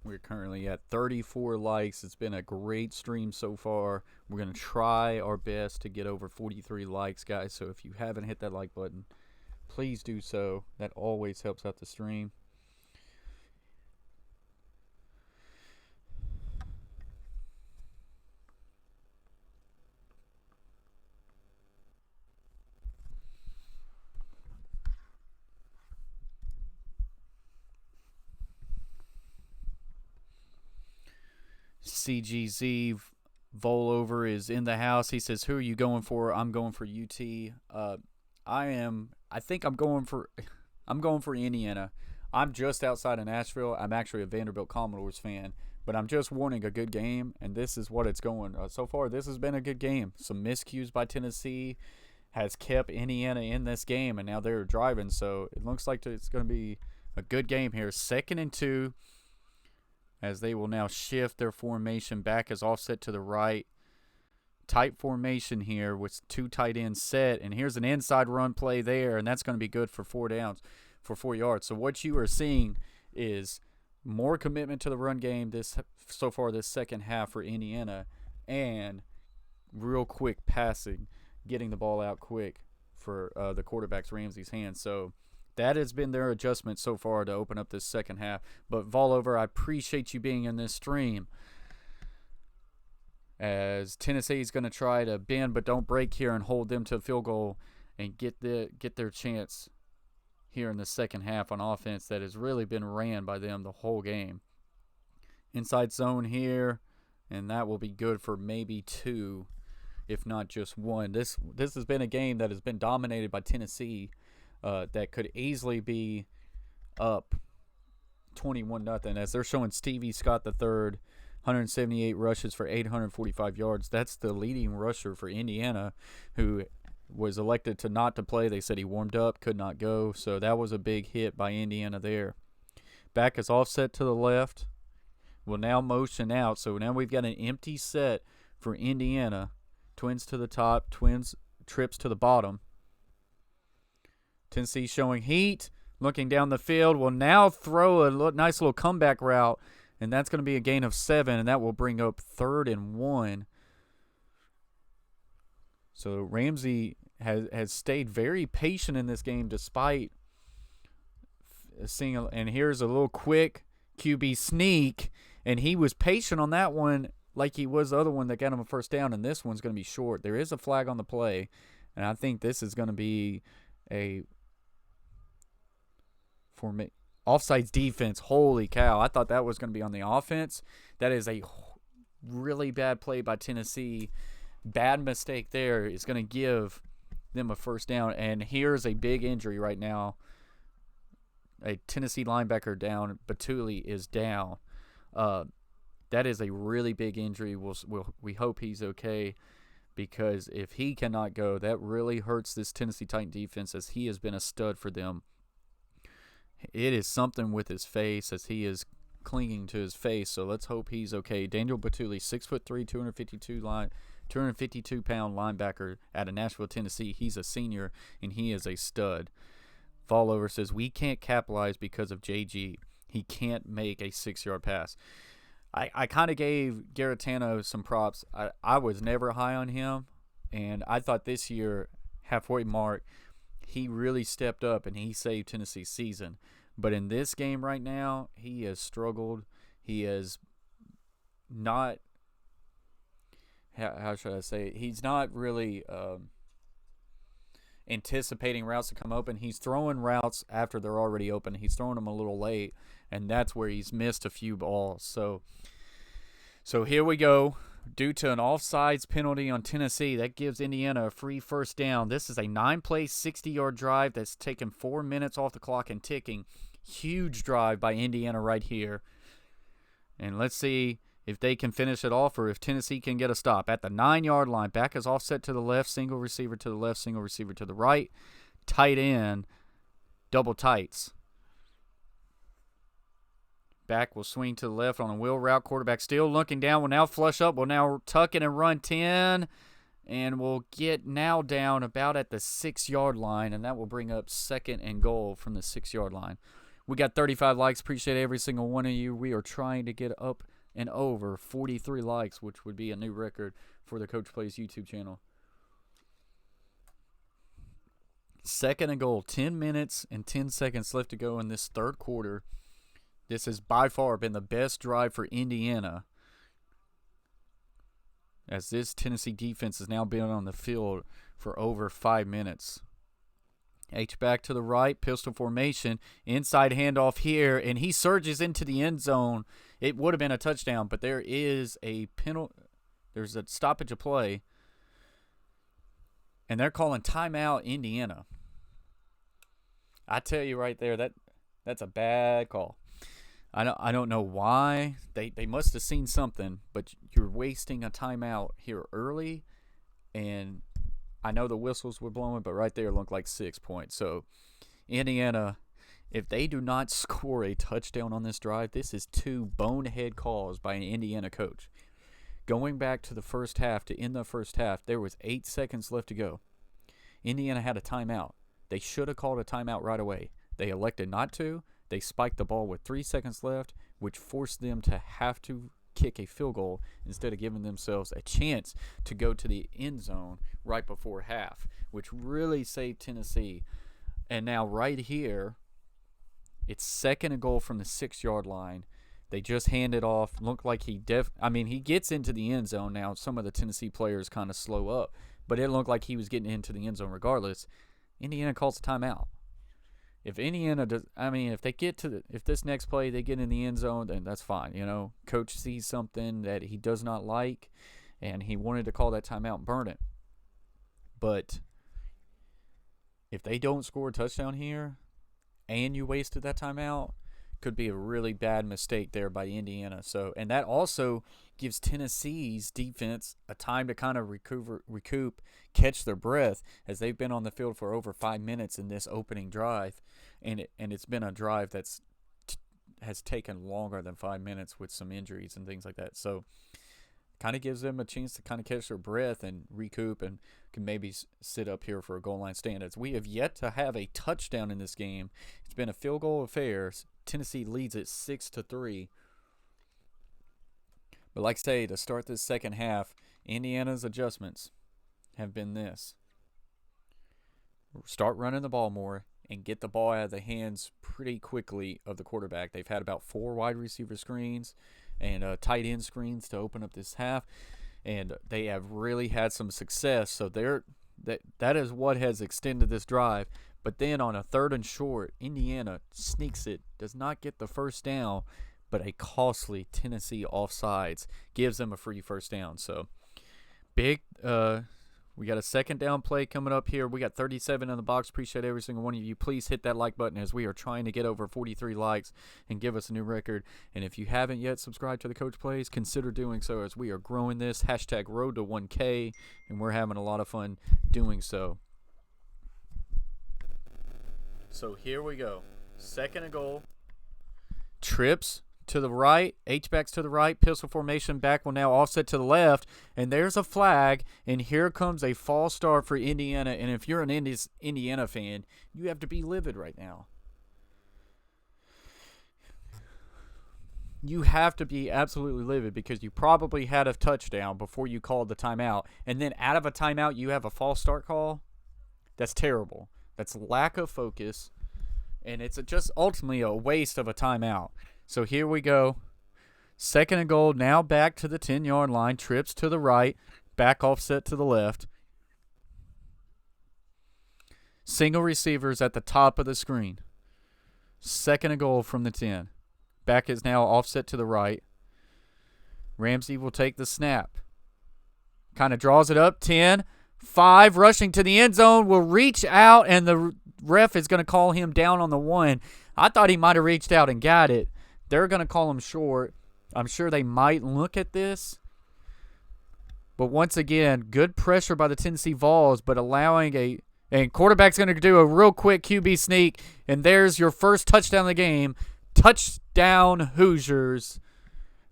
S1: We're currently at 34 likes. It's been a great stream so far. We're going to try our best to get over 43 likes, guys. So if you haven't hit that like button, please do so. That always helps out the stream. CGZ Vol is in the house. He says, "Who are you going for?" I'm going for UT. I think I'm going for Indiana. I'm just outside of Nashville. I'm actually a Vanderbilt Commodores fan, but I'm just wanting a good game, and this is what it's going. So far, this has been a good game. Some miscues by Tennessee has kept Indiana in this game, and now they're driving. So it looks like it's going to be a good game here. 2nd and 2. As they will now shift their formation back as offset to the right. Tight formation here with 2 tight ends set. And here's an inside run play there, and that's going to be good for 4 downs, for 4 yards. So what you are seeing is more commitment to the run game so far this second half for Indiana, and real quick passing, getting the ball out quick for the quarterback's Ramsey's hands. So that has been their adjustment so far to open up this second half. But Volover, I appreciate you being in this stream. As Tennessee is going to try to bend but don't break here and hold them to a field goal and get their chance here in the second half on offense that has really been ran by them the whole game. Inside zone here, and that will be good for maybe 2, if not just 1. This has been a game that has been dominated by Tennessee. That could easily be up 21-0 as they're showing Stevie Scott III, 178 rushes for 845 yards. That's the leading rusher for Indiana, who was elected not to play. They said he warmed up, could not go. So that was a big hit by Indiana there. Back is offset to the left. Will now motion out. So now we've got an empty set for Indiana. Twins to the top, twins trips to the bottom. Tennessee showing heat, looking down the field, will now throw a nice little comeback route, and that's going to be a gain of 7, and that will bring up 3rd and 1. So Ramsey has stayed very patient in this game despite seeing, and here's a little quick QB sneak, and he was patient on that one like he was the other one that got him a first down, and this one's going to be short. There is a flag on the play, and I think this is going to be a offsides defense. Holy cow. I thought that was going to be on the offense. That is a really bad play by Tennessee. Bad mistake there is going to give them a first down. And here's a big injury right now. A Tennessee linebacker down. Batuli is down. That is a really big injury. We hope he's okay, because if he cannot go, that really hurts this Tennessee Titan defense, as he has been a stud for them. It is something with his face, as he is clinging to his face, so let's hope he's okay. Daniel Batuli, 6'3", 252-pound linebacker out of Nashville, Tennessee. He's a senior, and he is a stud. Fallover says, we can't capitalize because of JG. He can't make a 6-yard pass. I kind of gave Garatano some props. I was never high on him, and I thought this year, halfway mark, he really stepped up and he saved Tennessee's season. But in this game right now, he has struggled. He has not, how should I say it? He's not really anticipating routes to come open. He's throwing routes after they're already open. He's throwing them a little late, and that's where he's missed a few balls. So here we go. Due to an offsides penalty on Tennessee, that gives Indiana a free first down. This is a 9-play, 60-yard drive that's taken 4 minutes off the clock and ticking. Huge drive by Indiana right here. And let's see if they can finish it off or if Tennessee can get a stop. At the 9-yard line, back is offset to the left, single receiver to the left, single receiver to the right. Tight end, double tights. Back will swing to the left on a wheel route. Quarterback still looking down. Will now flush up. Will now tuck it and run 10. And we'll get now down about at the 6-yard line. And that will bring up 2nd and goal from the 6-yard line. We got 35 likes. Appreciate every single one of you. We are trying to get up and over 43 likes, which would be a new record for the Coach Plays YouTube channel. 2nd and goal. 10 minutes and 10 seconds left to go in this third quarter. This has by far been the best drive for Indiana, as this Tennessee defense has now been on the field for over 5 minutes. H-back to the right, pistol formation, inside handoff here, and he surges into the end zone. It would have been a touchdown, but there is a penalty. There's a stoppage of play, and they're calling timeout Indiana. I tell you right there, that's a bad call. I don't know why. They must have seen something, but you're wasting a timeout here early, and I know the whistles were blowing, but right there looked like 6 points. So Indiana, if they do not score a touchdown on this drive, this is 2 bonehead calls by an Indiana coach. Going back to the first half, to end the first half, there was 8 seconds left to go. Indiana had a timeout. They should have called a timeout right away. They elected not to. They spiked the ball with 3 seconds left, which forced them to have to kick a field goal instead of giving themselves a chance to go to the end zone right before half, which really saved Tennessee. And now right here, it's 2nd and goal from the 6-yard line. They just hand it off. Looked like he gets into the end zone now. Some of the Tennessee players kind of slow up, but it looked like he was getting into the end zone regardless. Indiana calls a timeout. If Indiana does, if this next play they get in the end zone, then that's fine. You know, coach sees something that he does not like, and he wanted to call that timeout and burn it. But if they don't score a touchdown here, and you wasted that timeout, could be a really bad mistake there by Indiana. So, and that also gives Tennessee's defense a time to kind of recoup, catch their breath, as they've been on the field for over 5 minutes in this opening drive, and it's been a drive that's has taken longer than 5 minutes with some injuries and things like that. So kind of gives them a chance to kind of catch their breath and recoup and can maybe sit up here for a goal line stand. As we have yet to have a touchdown in this game. It's been a field goal affair. Tennessee leads it 6-3. But like I say, to start this second half, Indiana's adjustments have been this. Start running the ball more and get the ball out of the hands pretty quickly of the quarterback. They've had about 4 wide receiver screens and tight end screens to open up this half, and they have really had some success. So that is what has extended this drive. But then on a 3rd and short, Indiana sneaks it, does not get the first down, but a costly Tennessee offsides gives them a free first down. So big. We got a second down play coming up here. We got 37 in the box. Appreciate every single one of you. Please hit that like button as we are trying to get over 43 likes and give us a new record. And if you haven't yet subscribed to the Coach Plays, consider doing so as we are growing this. # road to 1K, and we're having a lot of fun doing so. So here we go. 2nd and goal. Trips to the right, H-backs to the right, pistol formation, back will now offset to the left, and there's a flag, and here comes a false start for Indiana, and if you're an Indiana fan, you have to be livid right now. You have to be absolutely livid because you probably had a touchdown before you called the timeout, and then out of a timeout you have a false start call. That's terrible. That's lack of focus, and it's just ultimately a waste of a timeout. So here we go. 2nd and goal, now back to the 10-yard line. Trips to the right, back offset to the left. Single receivers at the top of the screen. 2nd and goal from the 10. Back is now offset to the right. Ramsey will take the snap. Kind of draws it up. 10, 5, rushing to the end zone. Will reach out, and the ref is going to call him down on the 1. I thought he might have reached out and got it. They're going to call him short. I'm sure they might look at this. But once again, good pressure by the Tennessee Vols, but allowing and quarterback's going to do a real quick QB sneak, and there's your first touchdown of the game. Touchdown Hoosiers,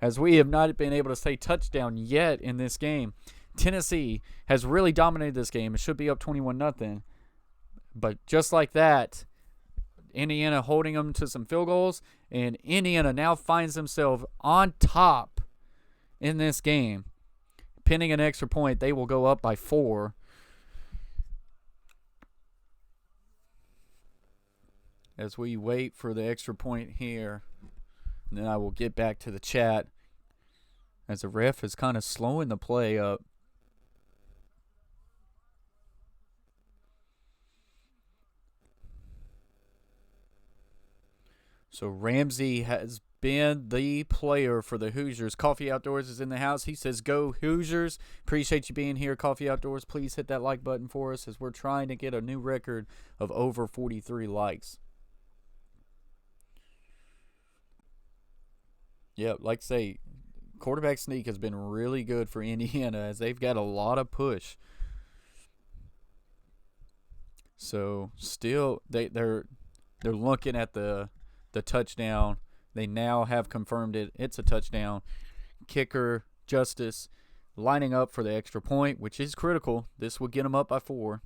S1: as we have not been able to say touchdown yet in this game. Tennessee has really dominated this game. It should be up 21-0. But just like that, Indiana holding them to some field goals, and Indiana now finds themselves on top in this game. Pending an extra point, they will go up by 4. As we wait for the extra point here, and then I will get back to the chat as the ref is kind of slowing the play up. So Ramsey has been the player for the Hoosiers. Coffee Outdoors is in the house. He says, go Hoosiers. Appreciate you being here, Coffee Outdoors. Please hit that like button for us as we're trying to get a new record of over 43 likes. Yeah, like I say, quarterback sneak has been really good for Indiana as they've got a lot of push. So still, they're looking at the touchdown. They now have confirmed it. It's a touchdown. Kicker, Justice, lining up for the extra point, which is critical. This will get them up by 4.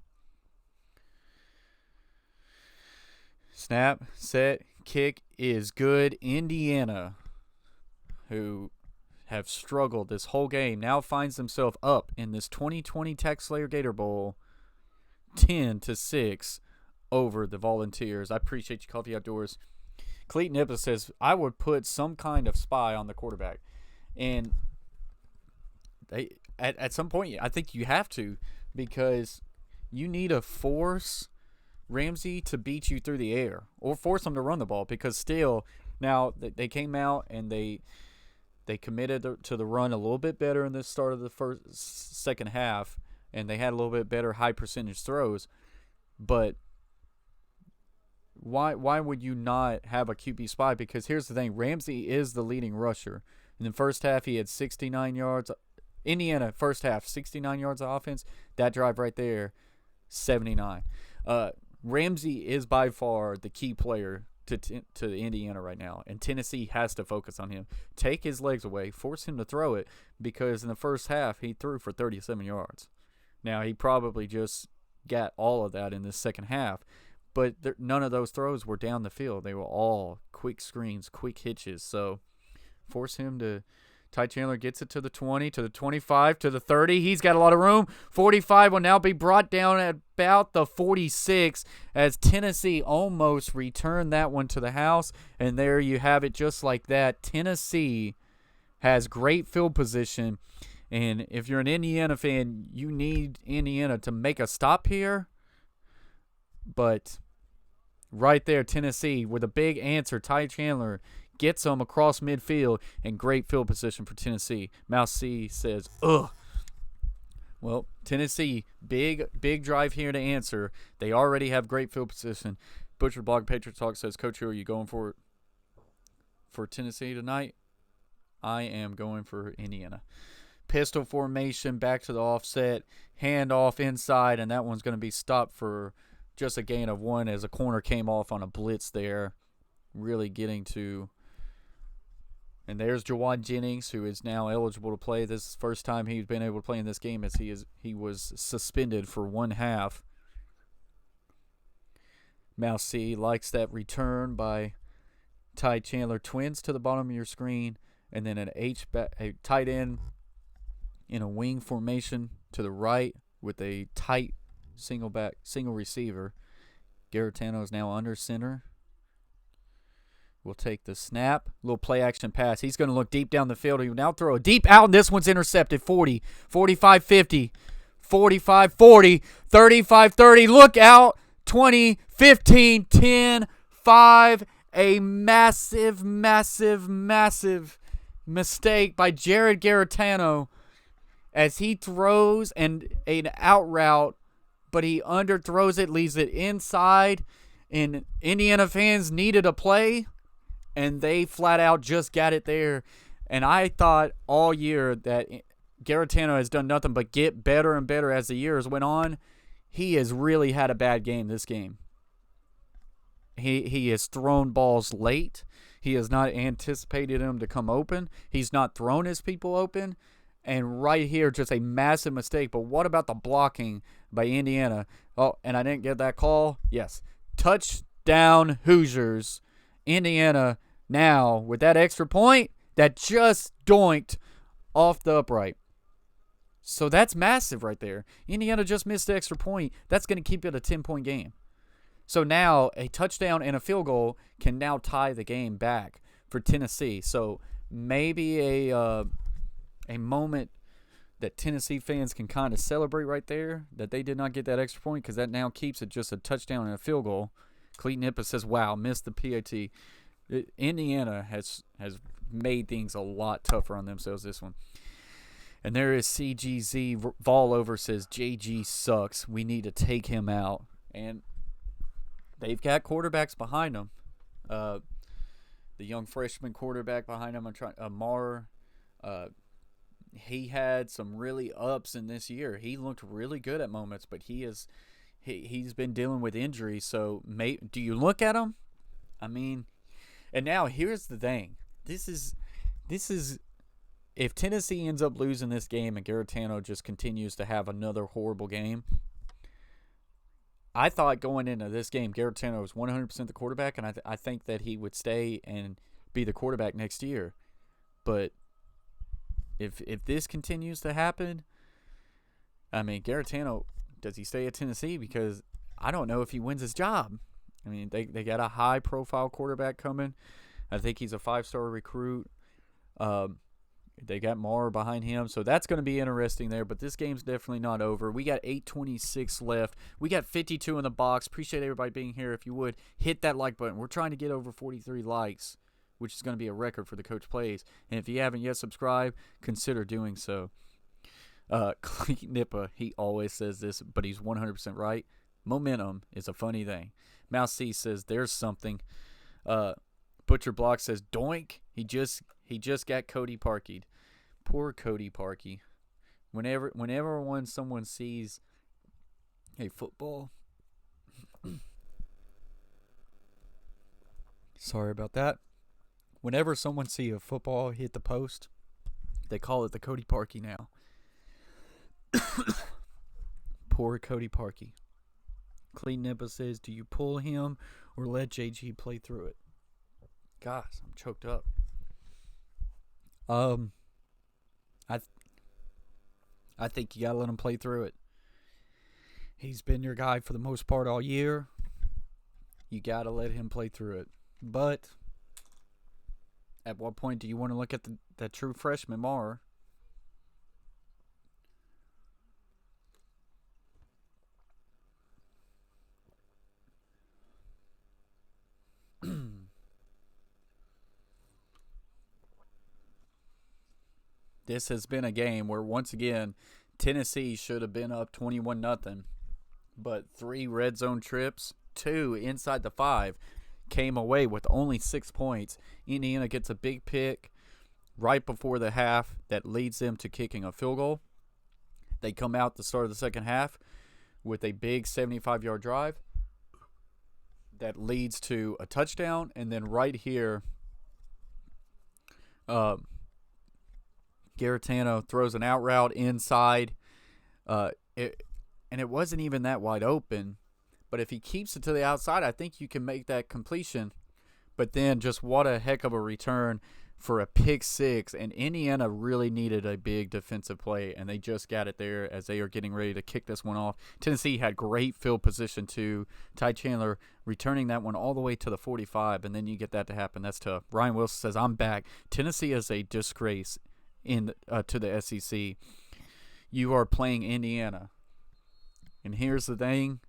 S1: Snap, set, kick is good. Indiana, who have struggled this whole game, now finds themselves up in this 2020 Taxslayer Gator Bowl 10-6 over the Volunteers. I appreciate you, Coffee Outdoors. Cleet Nippa says, I would put some kind of spy on the quarterback. And they at some point, I think you have to, because you need to force Ramsey to beat you through the air or force him to run the ball, because still, now they came out and they committed to the run a little bit better in the start of the second half, and they had a little bit better high percentage throws. But why would you not have a QB spy? Because here's the thing, Ramsey is the leading rusher. In the first half, he had 69 yards. Indiana, first half, 69 yards of offense. That drive right there, 79. Ramsey is by far the key player to Indiana right now, and Tennessee has to focus on him. Take his legs away, force him to throw it, because in the first half he threw for 37 yards. Now he probably just got all of that in the second half, but none of those throws were down the field. They were all quick screens, quick hitches. So force him to. Ty Chandler gets it to the 20, to the 25, to the 30. He's got a lot of room. 45 will now be brought down at about the 46 as Tennessee almost returned that one to the house. And there you have it, just like that. Tennessee has great field position. And if you're an Indiana fan, you need Indiana to make a stop here. But right there, Tennessee with a big answer. Ty Chandler gets them across midfield, and great field position for Tennessee. Mouse C says, ugh. Well, Tennessee, big drive here to answer. They already have great field position. Butcher Blog Patriot Talk says, Coach, are you going for Tennessee tonight? I am going for Indiana. Pistol formation, back to the offset, handoff inside, and that one's going to be stopped for just a gain of 1 as a corner came off on a blitz there. Really getting to... And there's Jawan Jennings, who is now eligible to play. This is the first time he's been able to play in this game, as he was suspended for 1 half. Mouse C likes that return by Ty Chandler. Twins to the bottom of your screen, and then a tight end in a wing formation to the right with a tight single receiver. Garetano is now under center. Will take the snap. Little play action pass. He's going to look deep down the field. He will now throw a deep out, and this one's intercepted. 40, 45, 50, 45, 40, 35, 30. Look out. 20, 15, 10, 5. A massive mistake by Jared Garetano as he throws an out route, but he underthrows it, leaves it inside, and Indiana fans needed a play. And they flat out just got it there. And I thought all year that Garetano has done nothing but get better and better as the years went on. He has really had a bad game this game. He has thrown balls late. He has not anticipated them to come open. He's not thrown his people open. And right here, just a massive mistake. But what about the blocking by Indiana? Oh, and I didn't get that call? Yes. Touchdown Hoosiers. Indiana now with that extra point that just doinked off the upright. So that's massive right there. Indiana just missed the extra point. That's going to keep it a 10-point game. So now a touchdown and a field goal can now tie the game back for Tennessee. So maybe a moment that Tennessee fans can kind of celebrate right there, that they did not get that extra point, because that now keeps it just a touchdown and a field goal. Cleet Nippa says, wow, missed the PAT. Indiana has made things a lot tougher on themselves this one. And there is CGZ. Vol over says, JG sucks. We need to take him out. And they've got quarterbacks behind them. The young freshman quarterback behind him, Amar, he had some really ups in this year. He looked really good at moments, but he's been dealing with injuries. So do you look at him? I mean, and now here's the thing. This is if Tennessee ends up losing this game and Garetano just continues to have another horrible game, I thought going into this game, Garetano was 100% the quarterback, and I think that he would stay and be the quarterback next year. But if this continues to happen, I mean, Garetano, does he stay at Tennessee? Because I don't know if he wins his job. I mean, they got a high-profile quarterback coming. I think he's a 5-star recruit. They got Maher behind him, so that's going to be interesting there. But this game's definitely not over. We got 8:26 left. We got 52 in the box. Appreciate everybody being here. If you would, hit that like button. We're trying to get over 43 likes, which is going to be a record for the Coach Plays. And if you haven't yet subscribed, consider doing so. Cleet Nippa, he always says this, but he's 100% right. Momentum is a funny thing. Mouse C says there's something. Butcher Block says doink. He just got Cody Parkey'd. Poor Cody Parkey. Whenever someone sees a football Sorry about that. Whenever someone see a football hit the post, they call it the Cody Parkey now. Poor Cody Parkey. Clean Nippa says, do you pull him or let JG play through it? Gosh, I'm choked up. I think you gotta let him play through it. He's been your guy for the most part all year. You gotta let him play through it. But at what point do you want to look at the true freshman Mar? This has been a game where, once again, Tennessee should have been up 21-0, but 3 red zone trips, 2 inside the 5, came away with only 6 points. Indiana gets a big pick right before the half that leads them to kicking a field goal. They come out the start of the second half with a big 75-yard drive that leads to a touchdown, and then right here, Garetano throws an out route inside, and it wasn't even that wide open. But if he keeps it to the outside, I think you can make that completion. But then just what a heck of a return for a pick six. And Indiana really needed a big defensive play, and they just got it there as they are getting ready to kick this one off. Tennessee had great field position too. Ty Chandler returning that one all the way to the 45, and then you get that to happen. That's tough. Ryan Wilson says, I'm back. Tennessee is a disgrace to the SEC. You are playing Indiana. And here's the thing.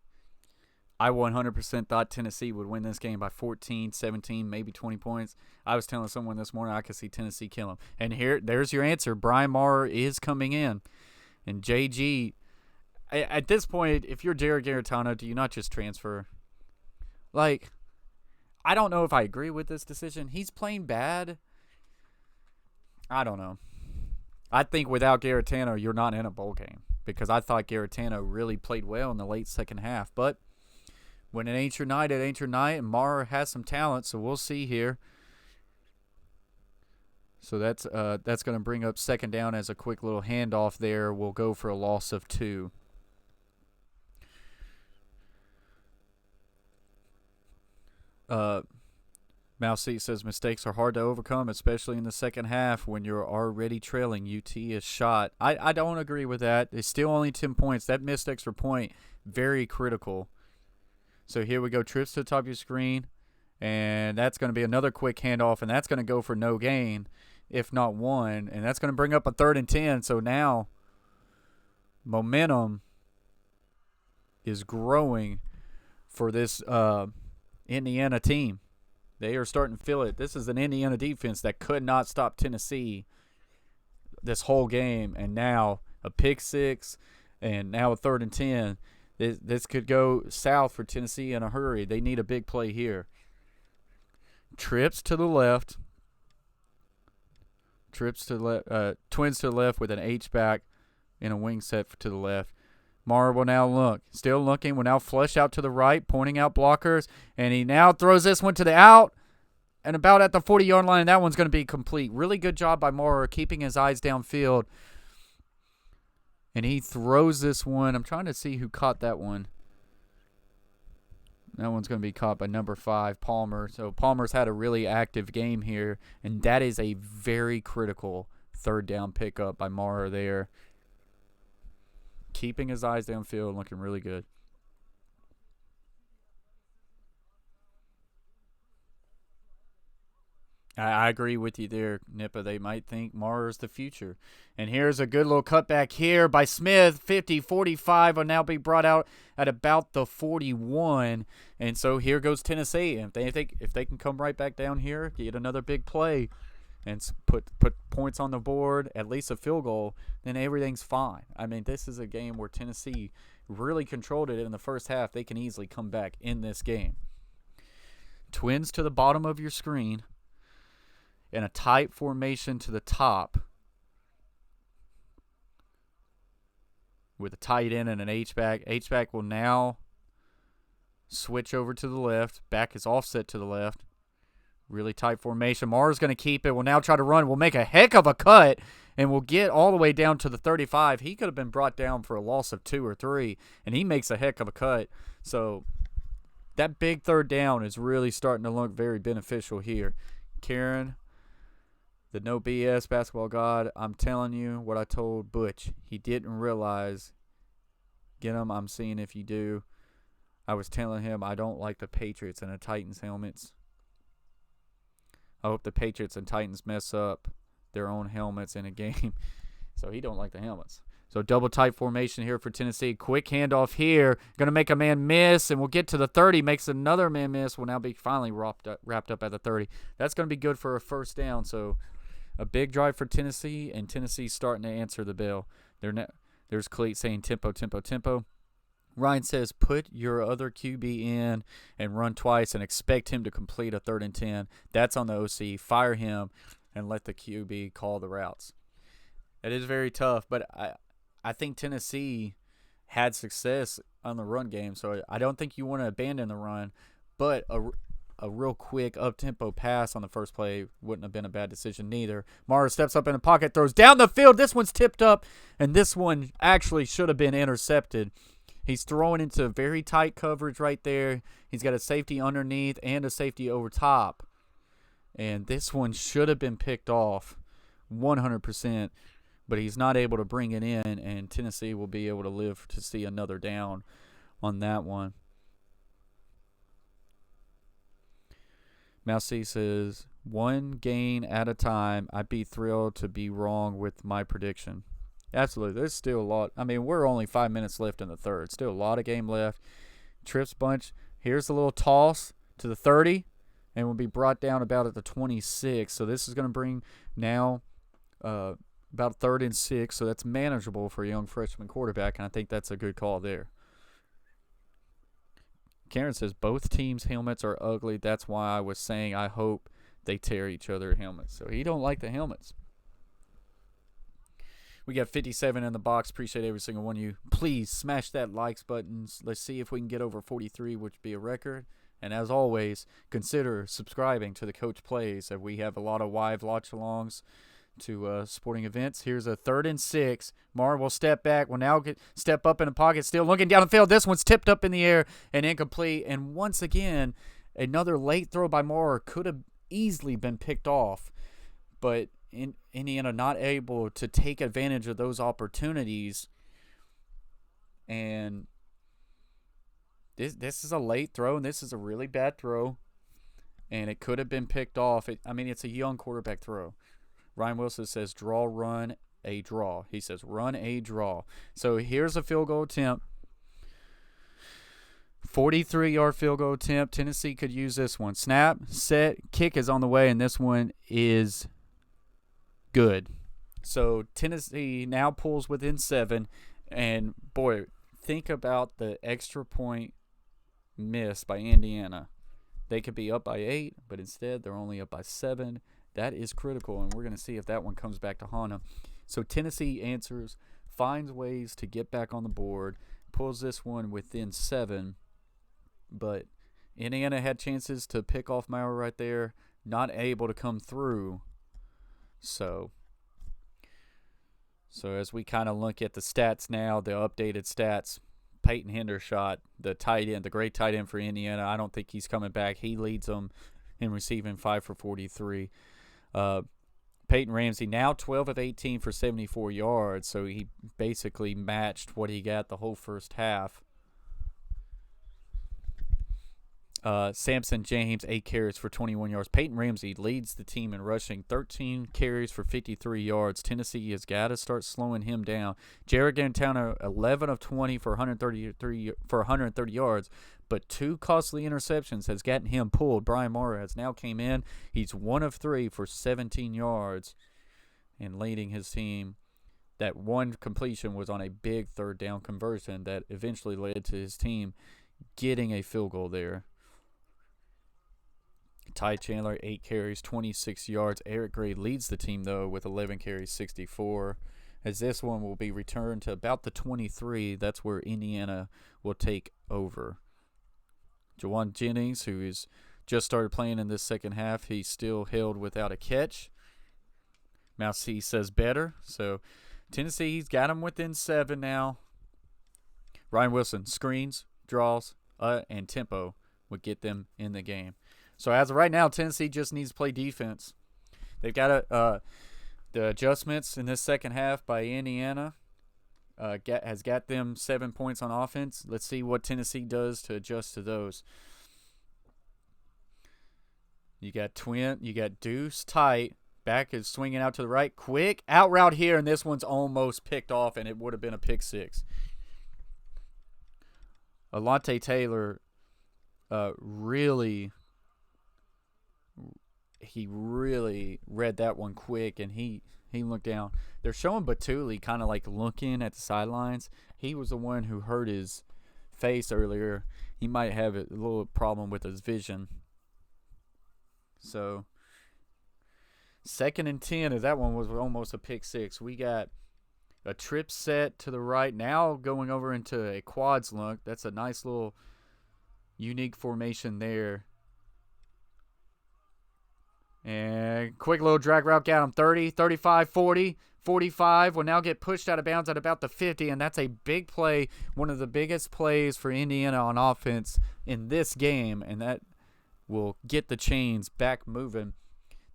S1: I 100% thought Tennessee would win this game by 14, 17, maybe 20 points. I was telling someone this morning I could see Tennessee kill them. And there's your answer. Brian Maher is coming in. And JG, at this point, if you're Jared Garetano, do you not just transfer? Like, I don't know if I agree with this decision. He's playing bad. I don't know. I think without Garetano, you're not in a bowl game. Because I thought Garetano really played well in the late second half. But when it ain't your night, it ain't your night. And Maher has some talent, so we'll see here. So that's going to bring up second down as a quick little handoff there. We'll go for a loss of 2. Mousy says mistakes are hard to overcome, especially in the second half when you're already trailing. UT is shot. I don't agree with that. It's still only 10 points. That missed extra point, very critical. So here we go, trips to the top of your screen, and that's going to be another quick handoff, and that's going to go for no gain, if not 1, and that's going to bring up a 3rd and 10. So now momentum is growing for this Indiana team. They are starting to feel it. This is an Indiana defense that could not stop Tennessee this whole game, and now a pick 6 and now a 3rd and 10. This could go south for Tennessee in a hurry. They need a big play here. Trips to the left. Twins to the left with an H-back and a wing set to the left. Maher will now look. Still looking. Will now flush out to the right, pointing out blockers. And he now throws this one to the out. And about at the 40-yard line, that one's going to be complete. Really good job by Maher keeping his eyes downfield. And he throws this one. I'm trying to see who caught that one. That one's going to be caught by number 5, Palmer. So Palmer's had a really active game here. And that is a very critical 3rd down pickup by Maher there. Keeping his eyes downfield and looking really good. I agree with you there, Nippa. They might think Maher's the future. And here's a good little cutback here by Smith. 50-45 will now be brought out at about the 41. And so here goes Tennessee. And if they can come right back down here, get another big play, and put points on the board, at least a field goal, then everything's fine. I mean, this is a game where Tennessee really controlled it in the first half. They can easily come back in this game. Twins to the bottom of your screen. In a tight formation to the top with a tight end and an H-back. H-back will now switch over to the left. Back is offset to the left. Really tight formation. Mara's going to keep it. Will now try to run. Will make a heck of a cut, and will get all the way down to the 35. He could have been brought down for a loss of 2 or 3, and he makes a heck of a cut. So that big third down is really starting to look very beneficial here. Karen, the no BS basketball god, I'm telling you what I told Butch. He didn't realize. Get him, I'm seeing if you do. I was telling him I don't like the Patriots and the Titans helmets. I hope the Patriots and Titans mess up their own helmets in a game. So he don't like the helmets. So double tight formation here for Tennessee. Quick handoff here. Going to make a man miss, and we'll get to the 30. Makes another man miss. Will now be finally wrapped up at the 30. That's going to be good for a first down. So a big drive for Tennessee, and Tennessee's starting to answer the bell. There's Cleat saying tempo, tempo, tempo. Ryan says, put your other QB in and run twice and expect him to complete a 3rd and 10. That's on the OC. Fire him and let the QB call the routes. It is very tough, but I think Tennessee had success on the run game, so I don't think you want to abandon the run, but a real quick up-tempo pass on the first play wouldn't have been a bad decision neither. Mara steps up in the pocket, throws down the field. This one's tipped up, and this one actually should have been intercepted. He's throwing into very tight coverage right there. He's got a safety underneath and a safety over top. And this one should have been picked off 100%, but he's not able to bring it in, and Tennessee will be able to live to see another down on that one. Mousy says, 1 gain at a time. I'd be thrilled to be wrong with my prediction. Absolutely. There's still a lot. I mean, we're only 5 minutes left in the third. Still a lot of game left. Trips bunch. Here's a little toss to the 30, and will be brought down about at the 26. So this is going to bring now about 3rd and 6. So that's manageable for a young freshman quarterback, and I think that's a good call there. Karen says both teams' helmets are ugly. That's why I was saying I hope they tear each other helmets. So he don't like the helmets. We got 57 in the box. Appreciate every single one of you. Please smash that likes button. Let's see if we can get over 43, which would be a record. And as always, consider subscribing to the Coach Plays. We have a lot of live watch-alongs to sporting events. Here's a 3rd and 6. Mara will step back. Will now step up in the pocket. Still looking down the field. This one's tipped up in the air and incomplete. And once again, another late throw by Mara could have easily been picked off. But Indiana not able to take advantage of those opportunities. And this is a late throw, and this is a really bad throw. And it could have been picked off. It's a young quarterback throw. Ryan Wilson says, draw, run, a draw. He says, run, a draw. So here's a field goal attempt. 43-yard field goal attempt. Tennessee could use this one. Snap, set, kick is on the way, and this one is good. So Tennessee now pulls within 7, and boy, think about the extra point miss by Indiana. They could be up by 8, but instead they're only up by 7. That is critical, and we're going to see if that one comes back to haunt them. So Tennessee answers, finds ways to get back on the board, pulls this one within 7, but Indiana had chances to pick off Maurer right there, not able to come through. So as we kind of look at the stats now, the updated stats, Peyton Hendershot, the tight end, the great tight end for Indiana, I don't think he's coming back. He leads them in receiving 5 for 43. Peyton Ramsey now 12 of 18 for 74 yards, so he basically matched what he got the whole first half. Samson James, 8 carries for 21 yards. Peyton Ramsey leads the team in rushing, 13 carries for 53 yards. Tennessee has got to start slowing him down. Jared Gantana, 11 of 20 for 130 yards, but 2 costly interceptions has gotten him pulled. Brian Maurer has now came in. He's 1 of 3 for 17 yards and leading his team. That one completion was on a big 3rd down conversion that eventually led to his team getting a field goal there. Ty Chandler, 8 carries, 26 yards. Eric Gray leads the team, though, with 11 carries, 64. As this one will be returned to about the 23, that's where Indiana will take over. Jawan Jennings, who is just started playing in this second half. He's still held without a catch. Mouse C says better. So Tennessee's got him within 7 now. Ryan Wilson, screens, draws, and tempo would get them in the game. So as of right now, Tennessee just needs to play defense. They've got the adjustments in this second half by Indiana has got them 7 points on offense. Let's see what Tennessee does to adjust to those. You got Deuce tight. Back is swinging out to the right. Quick out route here, and this one's almost picked off, and it would have been a pick six. Alontae Taylor really read that one quick, and he looked down. They're showing Batuli kind of like looking at the sidelines. He was the one who hurt his face earlier. He might have a little problem with his vision. So 2nd and 10, as that one was almost a pick six. We got a trip set to the right. Now going over into a quads look. That's a nice little unique formation there. And quick little drag route, got him 30, 35, 40, 45. Will now get pushed out of bounds at about the 50, and that's a big play, one of the biggest plays for Indiana on offense in this game, and that will get the chains back moving.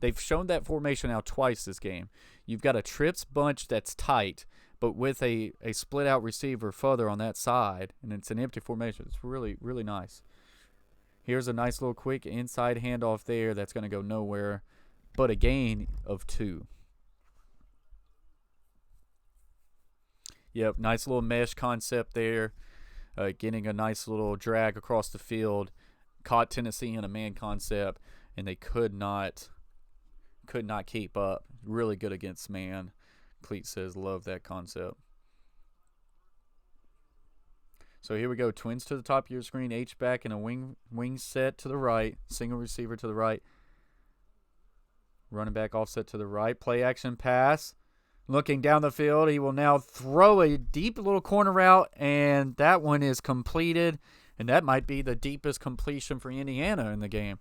S1: They've shown that formation now twice this game. You've got a trips bunch that's tight, but with a split out receiver further on that side, and it's an empty formation. It's really, really nice. Here's a nice little quick inside handoff there that's going to go nowhere, but a gain of 2. Yep, nice little mesh concept there. Getting a nice little drag across the field. Caught Tennessee in a man concept, and they could not keep up. Really good against man. Cleat says, love that concept. So here we go. Twins to the top of your screen. H-back and a wing set to the right. Single receiver to the right. Running back offset to the right. Play action pass. Looking down the field. He will now throw a deep little corner route, and that one is completed. And that might be the deepest completion for Indiana in the game.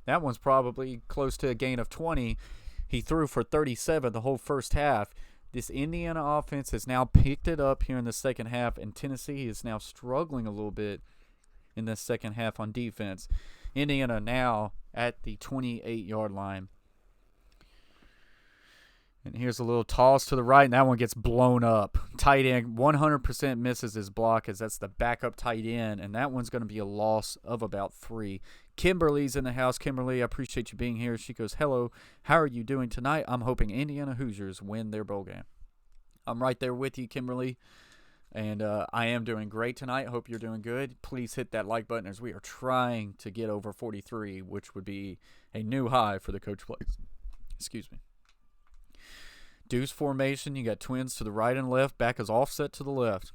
S1: That one's probably close to a gain of 20. He threw for 37 the whole first half. This Indiana offense has now picked it up here in the second half, and Tennessee is now struggling a little bit in the second half on defense. Indiana now at the 28-yard line. And here's a little toss to the right, and that one gets blown up. Tight end 100% misses his block, as that's the backup tight end, and that one's going to be a loss of about 3. Kimberly's in the house. Kimberly, I appreciate you being here. She goes, hello, how are you doing tonight? I'm hoping Indiana Hoosiers win their bowl game. I'm right there with you, Kimberly, and I am doing great tonight. Hope you're doing good. Please hit that like button as we are trying to get over 43, which would be a new high for the coach plays. Excuse me. Deuce formation. You got twins to the right and left. Back is offset to the left.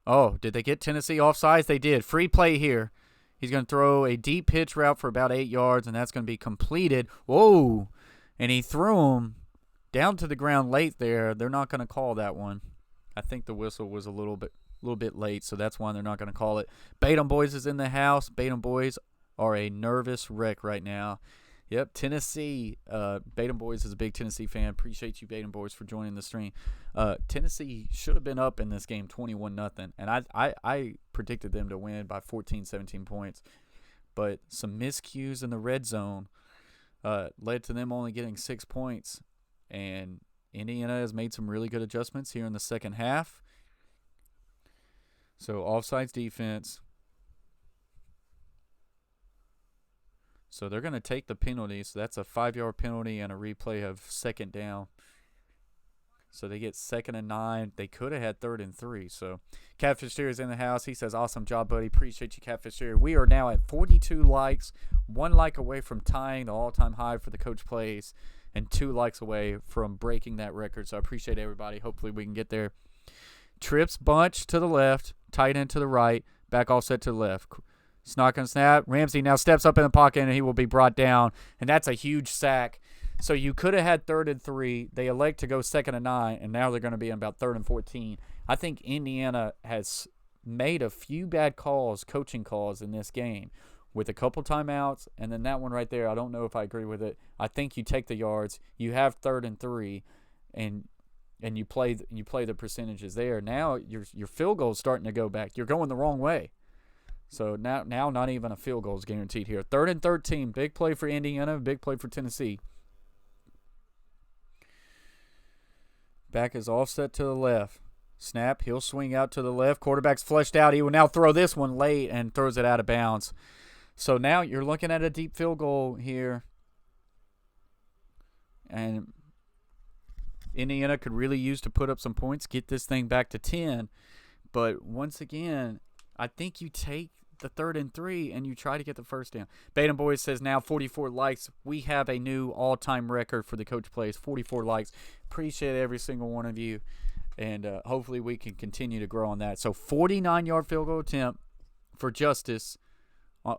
S1: Oh, did they get Tennessee offsides? They did. Free play here. He's going to throw a deep pitch route for about 8 yards, and that's going to be completed. Whoa! And he threw him down to the ground late there. They're not going to call that one. I think the whistle was a little bit late, so that's why they're not going to call it. Batum Boys is in the house. Batum Boys are a nervous wreck right now. Yep, Tennessee. Batum Boys is a big Tennessee fan. Appreciate you, Batum Boys, for joining the stream. Tennessee should have been up in this game 21-0, and I predicted them to win by 14, 17 points. But some miscues in the red zone led to them only getting 6 points. And Indiana has made some really good adjustments here in the second half. So offsides defense. So they're going to take the penalty. So that's a 5-yard penalty and a replay of second down. So they get 2nd and 9. They could have had 3rd and 3. So Catfish Theory is in the house. He says, awesome job, buddy. Appreciate you, Catfish Theory. We are now at 42 likes. 1 like away from tying the all-time high for the coach plays. And 2 likes away from breaking that record. So I appreciate everybody. Hopefully we can get there. Trips bunch to the left. Tight end to the right. Back offset to the left. Snock and snap. Ramsey now steps up in the pocket, and he will be brought down. And that's a huge sack. So you could have had 3rd and 3. They elect to go 2nd and 9, and now they're going to be in about 3rd and 14. I think Indiana has made a few bad calls, coaching calls in this game. with a couple timeouts, and then that one right there, I don't know if I agree with it. I think you take the yards. You have 3rd and 3, and you play the percentages there. Now your field goal is starting to go back. You're going the wrong way. So now not even a field goal is guaranteed here. 3rd and 13, big play for Indiana, big play for Tennessee. Back is offset to the left. Snap, he'll swing out to the left. Quarterback's flushed out. He will now throw this one late and throws it out of bounds. So now you're looking at a deep field goal here. And Indiana could really use to put up some points, get this thing back to 10. But once again, I think you take the 3rd and 3 and you try to get the first down. Baden Boys says now 44 likes. We have a new all-time record for the Coach Plays, 44 likes. Appreciate every single one of you. And hopefully we can continue to grow on that. So 49-yard field goal attempt for Justice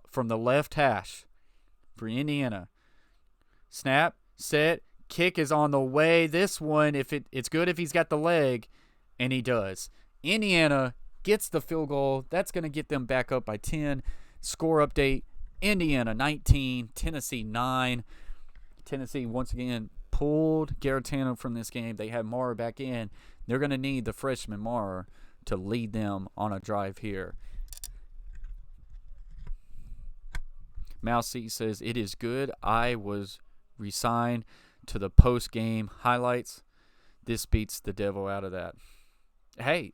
S1: from the left hash for Indiana. Snap, set, kick is on the way. This one, it's good if he's got the leg, and he does. Indiana gets the field goal. That's going to get them back up by 10. Score update, Indiana 19, Tennessee 9. Tennessee, once again, pulled Garetano from this game. They have Mara back in. They're going to need the freshman Mara to lead them on a drive here. Mousy says, it is good. I was resigned to the post-game highlights. This beats the devil out of that. Hey,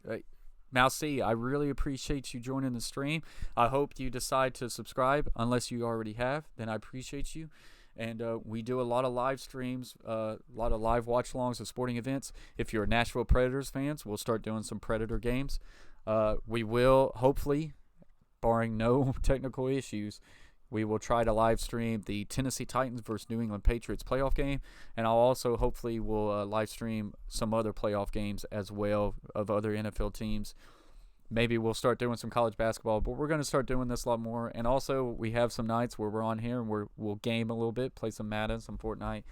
S1: Mousy, I really appreciate you joining the stream. I hope you decide to subscribe. Unless you already have, then I appreciate you. And we do a lot of live streams, a lot of live watch-alongs of sporting events. If you're Nashville Predators fans, we'll start doing some Predator games. We will, hopefully, barring no technical issues, we will try to live stream the Tennessee Titans versus New England Patriots playoff game. And I'll also hopefully will live stream some other playoff games as well of other NFL teams. Maybe we'll start doing some college basketball, but we're going to start doing this a lot more. And also, we have some nights where we're on here and we'll game a little bit, play some Madden, some Fortnite.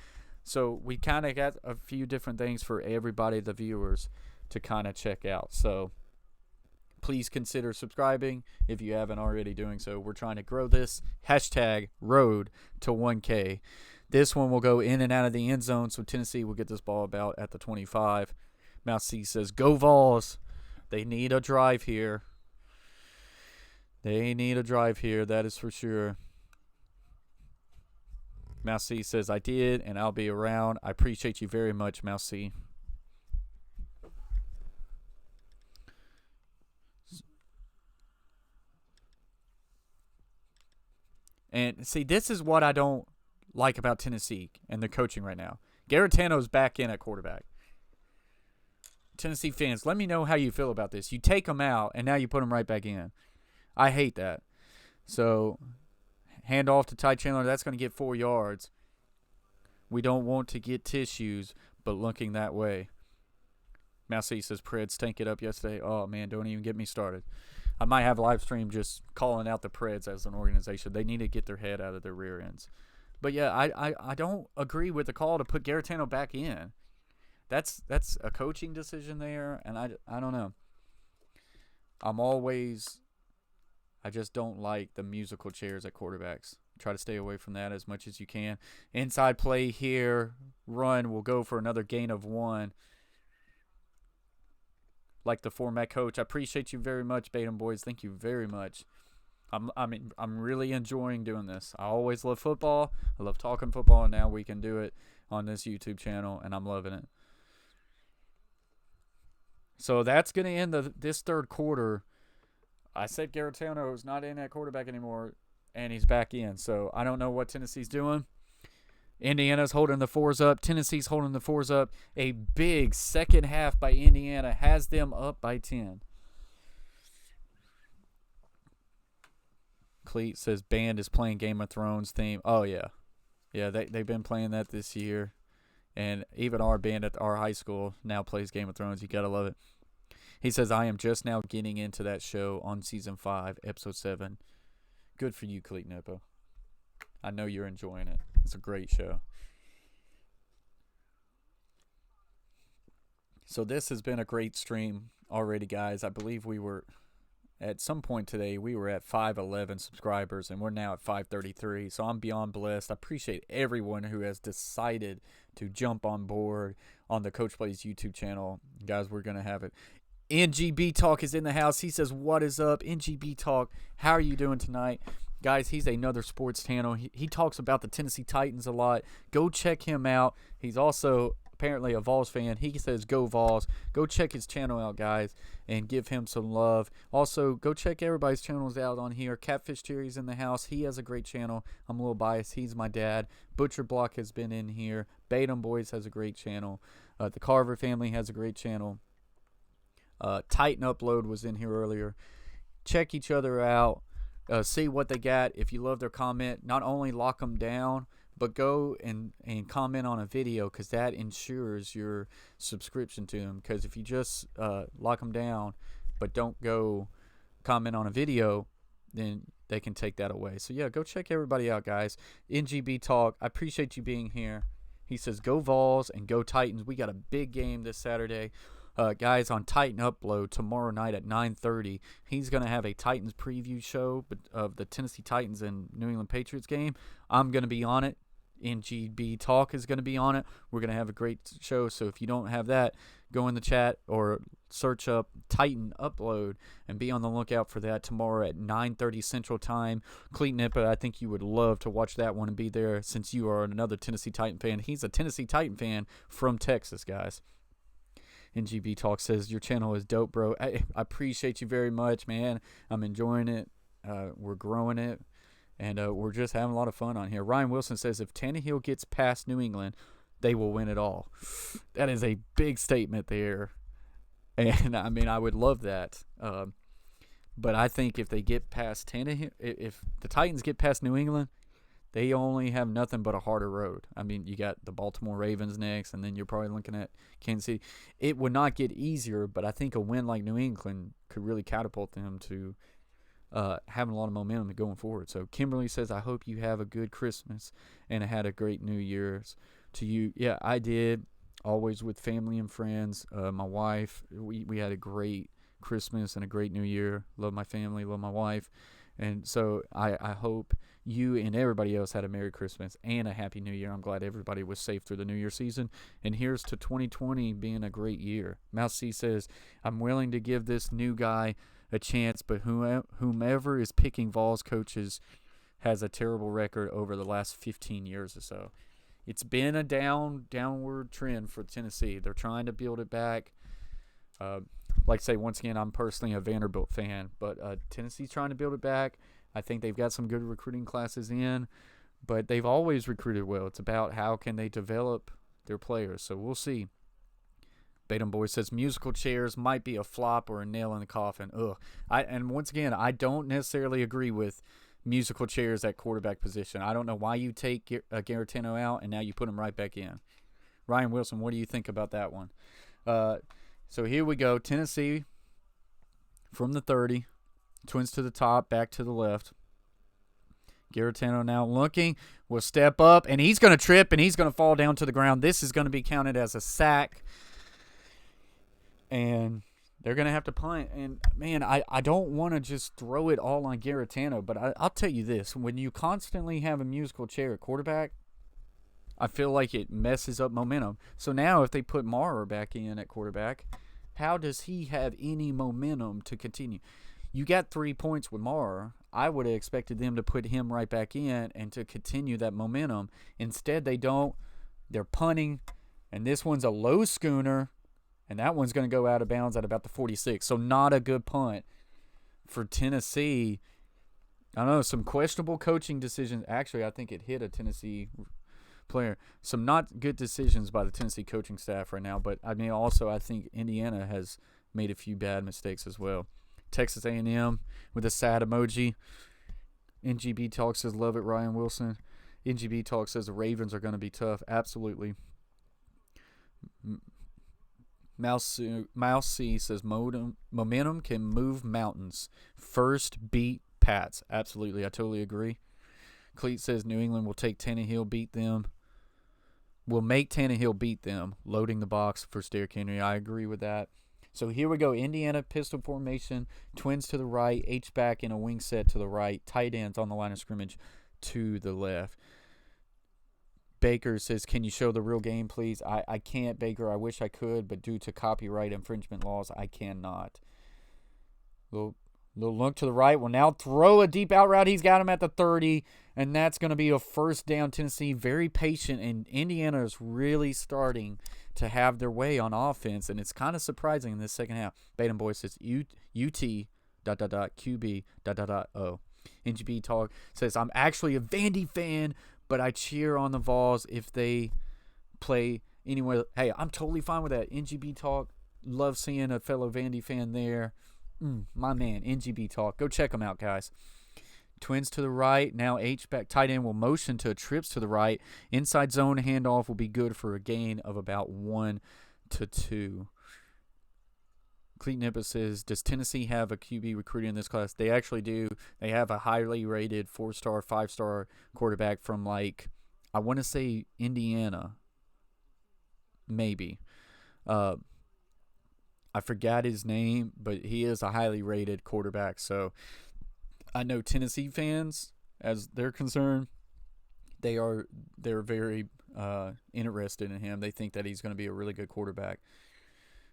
S1: So we kind of got a few different things for everybody, the viewers, to kind of check out. So please consider subscribing if you haven't already doing so. We're trying to grow this. Hashtag road to 1K. This one will go in and out of the end zone, so Tennessee will get this ball about at the 25. Mouse C says, go Vols. They need a drive here. They need a drive here, that is for sure. Mouse C says, I did, and I'll be around. I appreciate you very much, Mouse C. And see, this is what I don't like about Tennessee and their coaching right now. Garetano's back in at quarterback. Tennessee fans, let me know how you feel about this. You take them out, and now you put them right back in. I hate that. So, hand off to Ty Chandler. That's going to get 4 yards. We don't want to get tissues, but looking that way. Mousy says, Preds tank it up yesterday. Oh, man, don't even get me started. I might have a live stream just calling out the Preds as an organization. They need to get their head out of their rear ends. But, yeah, I don't agree with the call to put Garetano back in. That's a coaching decision there, and I don't know. I just don't like the musical chairs at quarterbacks. Try to stay away from that as much as you can. Inside play here, run, will go for another gain of 1. Like the format coach. I appreciate you very much, Baden Boys. Thank you very much. I'm really enjoying doing this. I always love football. I love talking football, and now we can do it on this YouTube channel, and I'm loving it. So that's going to end this third quarter. I said Garetano is not in at quarterback anymore, and he's back in. So I don't know what Tennessee's doing. Indiana's holding the 4s up. Tennessee's holding the 4s up. A big second half by Indiana has them up by 10. Cleet says band is playing Game of Thrones theme. Oh, yeah. Yeah, they've been playing that this year. And even our band at our high school now plays Game of Thrones. You got to love it. He says, I am just now getting into that show on Season 5, Episode 7. Good for you, Cleet Nepo. I know you're enjoying it. It's a great show. So this has been a great stream already, guys. I believe we were at some point today, we were at 511 subscribers, and we're now at 533. So I'm beyond blessed. I appreciate everyone who has decided to jump on board on the Coach Plays YouTube channel. Guys, we're going to have it. NGB Talk is in the house. He says, what is up? NGB Talk, how are you doing tonight? Guys, he's another sports channel. He talks about the Tennessee Titans a lot. Go check him out. He's also apparently a Vols fan. He says, go Vols. Go check his channel out, guys, and give him some love. Also, go check everybody's channels out on here. Catfish Cherry's in the house. He has a great channel. I'm a little biased. He's my dad. Butcher Block has been in here. Batum Boys has a great channel. The Carver family has a great channel. Titan Upload was in here earlier. Check each other out. See what they got. If you love their comment, not only lock them down, but go and comment on a video, because that ensures your subscription to them. Because if you just lock them down but don't go comment on a video, then they can take that away. So, yeah, go check everybody out, guys. NGB Talk, I appreciate you being here. He says, go Vols and go Titans. We got a big game this Saturday. Guys, on Titan Upload tomorrow night at 9:30, he's going to have a Titans preview show of the Tennessee Titans and New England Patriots game. I'm going to be on it. NGB Talk is going to be on it. We're going to have a great show. So if you don't have that, go in the chat or search up Titan Upload and be on the lookout for that tomorrow at 9:30 Central Time. Cleet Nippa, I think you would love to watch that one and be there, since you are another Tennessee Titan fan. He's a Tennessee Titan fan from Texas, guys. NGB Talk says, your channel is dope, bro. I appreciate you very much, man. I'm enjoying it. We're growing it. And we're just having a lot of fun on here. Ryan Wilson says, if Tannehill gets past New England, they will win it all. That is a big statement there. And, I mean, I would love that. But I think if they get past Tannehill, if the Titans get past New England, they only have nothing but a harder road. I mean, you got the Baltimore Ravens next, and then you're probably looking at Kansas City. It would not get easier, but I think a win like New England could really catapult them to having a lot of momentum going forward. So Kimberly says, I hope you have a good Christmas and had a great New Year's to you. Yeah, I did. Always with family and friends. My wife, we had a great Christmas and a great New Year. Love my family, love my wife. And so I hope you and everybody else had a Merry Christmas and a Happy New Year. I'm glad everybody was safe through the New Year season. And here's to 2020 being a great year. Mouse C says, I'm willing to give this new guy a chance, but whomever is picking Vols coaches has a terrible record over the last 15 years or so. It's been a downward trend for Tennessee. They're trying to build it back. Like I say, once again, I'm personally a Vanderbilt fan, but Tennessee's trying to build it back. I think they've got some good recruiting classes in, but they've always recruited well. It's about how can they develop their players. So we'll see. Batum Boy says musical chairs might be a flop or a nail in the coffin. Ugh. And once again, I don't necessarily agree with musical chairs at quarterback position. I don't know why you take Garetano out and now you put him right back in. Ryan Wilson, what do you think about that one? So here we go. Tennessee from the 30. Twins to the top, back to the left. Garetano now looking, will step up, and he's going to trip, and he's going to fall down to the ground. This is going to be counted as a sack, and they're going to have to punt. And, man, I don't want to just throw it all on Garetano, but I'll tell you this. When you constantly have a musical chair at quarterback, I feel like it messes up momentum. So now if they put Maurer back in at quarterback, how does he have any momentum to continue? You got 3 points with Maurer. I would have expected them to put him right back in and to continue that momentum. Instead, they don't. They're punting, and this one's a low schooner, and that one's going to go out of bounds at about the 46. So not a good punt for Tennessee. I don't know, some questionable coaching decisions. Actually, I think it hit a Tennessee player. Some not good decisions by the Tennessee coaching staff right now, but I mean also I think Indiana has made a few bad mistakes as well. Texas A&M with a sad emoji. NGB Talk says, love it, Ryan Wilson. NGB Talk says the Ravens are going to be tough. Absolutely. Mouse C says momentum can move mountains. First beat Pats. Absolutely. I totally agree. Cleet says New England will take Tannehill, beat them. Will make Tannehill beat them, loading the box for Derrick Henry. I agree with that. So here we go. Indiana pistol formation, twins to the right, H-back in a wing set to the right, tight ends on the line of scrimmage to the left. Baker says, can you show the real game, please? I can't, Baker. I wish I could, but due to copyright infringement laws, I cannot. Little look to the right. Will now throw a deep out route. He's got him at the 30, and that's going to be a first down. Tennessee very patient, and Indiana is really starting to have their way on offense, and it's kind of surprising in this second half. Baden Boy says UT ... QB ... O. NGB Talk says, I'm actually a Vandy fan, but I cheer on the Vols if they play anywhere. Hey, I'm totally fine with that. NGB Talk, love seeing a fellow Vandy fan there. My man, NGB Talk. Go check them out, guys. Twins to the right. Now H-back tight end will motion to trips to the right. Inside zone handoff will be good for a gain of about 1 to 2. Cleet Nippa says, does Tennessee have a QB recruiting in this class? They actually do. They have a highly rated 4-star, 5-star quarterback from, I want to say Indiana. Maybe. I forgot his name, but he is a highly rated quarterback. So I know Tennessee fans, as they're concerned, they're very interested in him. They think that he's going to be a really good quarterback.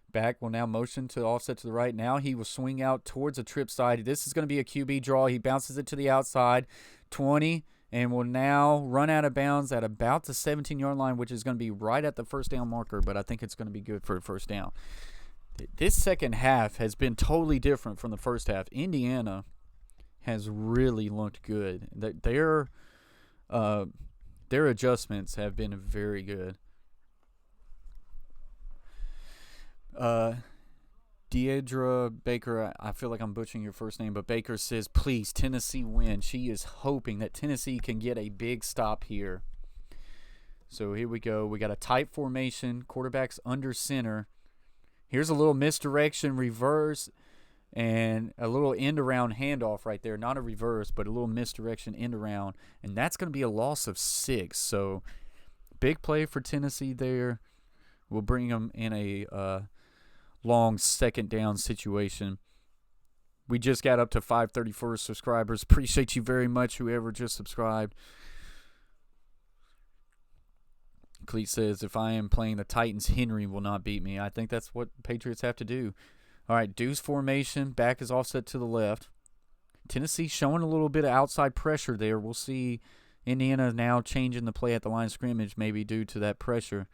S1: Back will now motion to offset to the right. Now he will swing out towards the trip side. This is going to be a QB draw. He bounces it to the outside, 20, and will now run out of bounds at about the 17-yard line, which is going to be right at the first down marker, but I think it's going to be good for a first down. This second half has been totally different from the first half. Indiana has really looked good. Their adjustments have been very good. Deidre Baker, I feel like I'm butchering your first name, but Baker says, please, Tennessee win. She is hoping that Tennessee can get a big stop here. So here we go. We got a tight formation, quarterbacks under center. Here's a little misdirection, reverse, and a little end-around handoff right there. Not a reverse, but a little misdirection end-around. And that's going to be a loss of 6. So big play for Tennessee there. We'll bring them in a long second down situation. We just got up to 534 subscribers. Appreciate you very much, whoever just subscribed. Cleet says, if I am playing the Titans, Henry will not beat me. I think that's what Patriots have to do. All right, deuce formation. Back is offset to the left. Tennessee showing a little bit of outside pressure there. We'll see Indiana now changing the play at the line of scrimmage, maybe due to that pressure.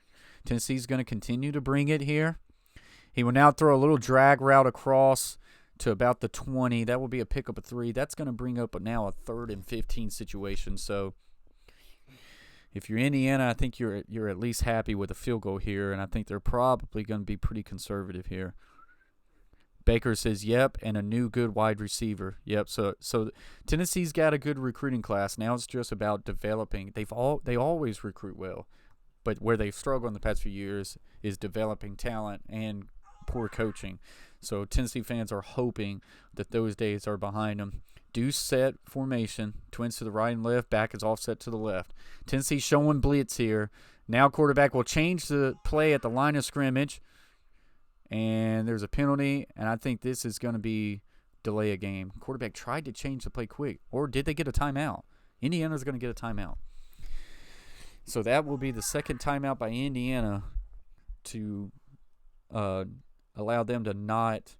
S1: Tennessee's going to continue to bring it here. He will now throw a little drag route across to about the 20. That will be a pickup of 3. That's going to bring up now a 3rd and 15 situation. So if you're Indiana, I think you're at least happy with a field goal here, and I think they're probably going to be pretty conservative here. Baker says, yep, and a new good wide receiver. Yep, so Tennessee's got a good recruiting class. Now it's just about developing. They always recruit well, but where they've struggled in the past few years is developing talent and poor coaching. So Tennessee fans are hoping that those days are behind them. Deuce set formation, twins to the right and left, back is offset to the left. Tennessee showing blitz here. Now quarterback will change the play at the line of scrimmage, and there's a penalty, and I think this is going to be delay a game. Quarterback tried to change the play quick, or did they get a timeout? Indiana's going to get a timeout. So that will be the second timeout by Indiana to allow them to not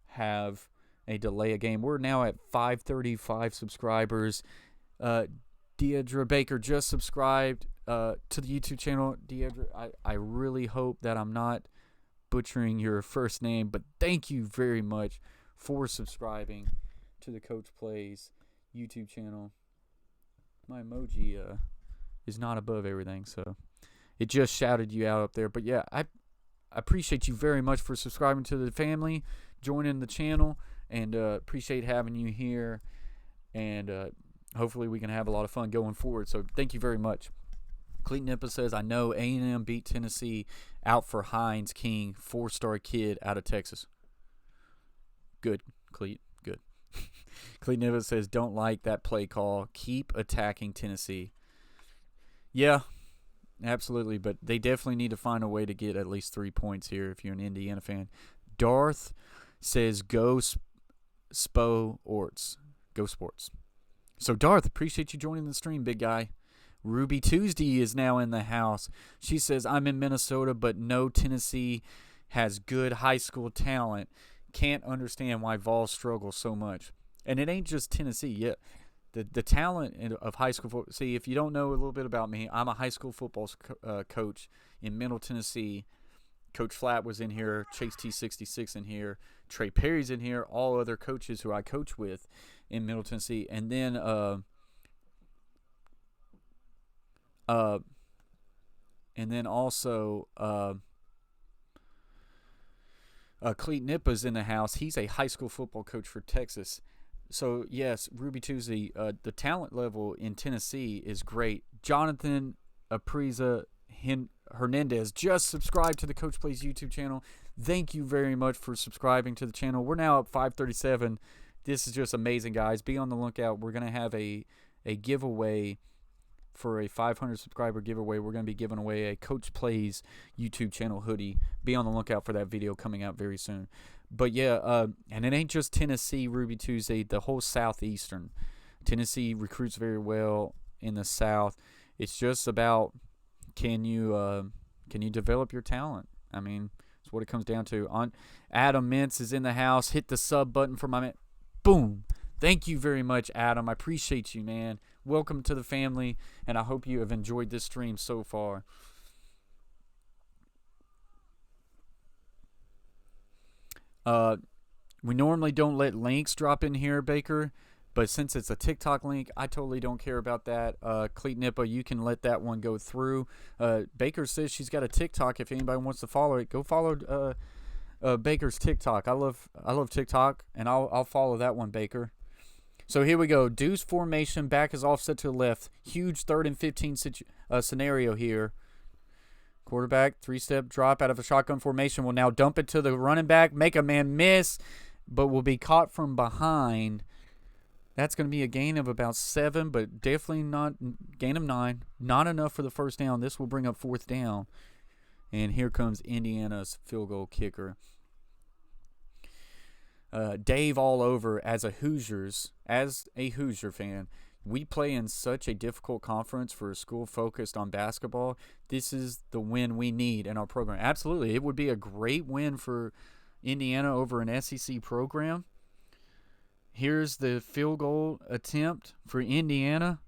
S1: have a delay a game. We're now at 535 subscribers. Deidre Baker just subscribed to the YouTube channel. Deidre, I really hope that I'm not butchering your first name, but thank you very much for subscribing to the Coach Plays YouTube channel. My emoji is not above everything, so it just shouted you out up there. But yeah, I appreciate you very much for subscribing to the family, joining the channel, and appreciate having you here, and hopefully we can have a lot of fun going forward. So thank you very much. Cleet Nippa says, I know A&M beat Tennessee out for Hines King, 4-star kid out of Texas. Good, Cleet, good. Cleet Nippa says, don't like that play call. Keep attacking Tennessee. Yeah, absolutely, but they definitely need to find a way to get at least 3 points here if you're an Indiana fan. Darth says go Spo Orts. Go Sports. So Darth, appreciate you joining the stream, big guy. Ruby Tuesday is now in the house. She says, I'm in Minnesota, but no, Tennessee has good high school talent. Can't understand why Vols struggle so much. And it ain't just Tennessee. Yeah, the talent of high school football. See, if you don't know a little bit about me, I'm a high school football coach in Middle Tennessee. Coach Flatt was in here. Chase T66 in here. Trey Perry's in here. All other coaches who I coach with in Middle Tennessee. And then also Cleet Nippa's in the house. He's a high school football coach for Texas. So, yes, Ruby Tuesday, the talent level in Tennessee is great. Jonathan Apriza Hernandez just subscribed to the Coach Plays YouTube channel. Thank you very much for subscribing to the channel. We're now at 537. This is just amazing, guys. Be on the lookout. We're going to have a giveaway for a 500 subscriber giveaway. We're going to be giving away a Coach Plays YouTube channel hoodie. Be on the lookout for that video coming out very soon. But yeah, and it ain't just Tennessee, Ruby Tuesday, the whole Southeastern. Tennessee recruits very well in the South. It's just about can you develop your talent? I mean, that's what it comes down to. Adam Mintz is in the house. Hit the sub button for my man. Boom. Thank you very much, Adam. I appreciate you, man. Welcome to the family, and I hope you have enjoyed this stream so far. We normally don't let links drop in here, Baker, but since it's a TikTok link, I totally don't care about that. Cleet Nippa, you can let that one go through. Baker says she's got a TikTok. If anybody wants to follow it, go follow Baker's TikTok. I love TikTok, and I'll follow that one, Baker. So here we go. Deuce formation. Back is offset to the left. Huge 3rd and 15 scenario here. Quarterback, 3-step drop out of a shotgun formation. Will now dump it to the running back. Make a man miss, but will be caught from behind. That's going to be a gain of about 7, but definitely not gain of 9. Not enough for the first down. This will bring up 4th down. And here comes Indiana's field goal kicker. Dave all over as a Hoosier fan. We play in such a difficult conference for a school focused on basketball. This is the win we need in our program. Absolutely. It would be a great win for Indiana over an SEC program. Here's the field goal attempt for Indiana.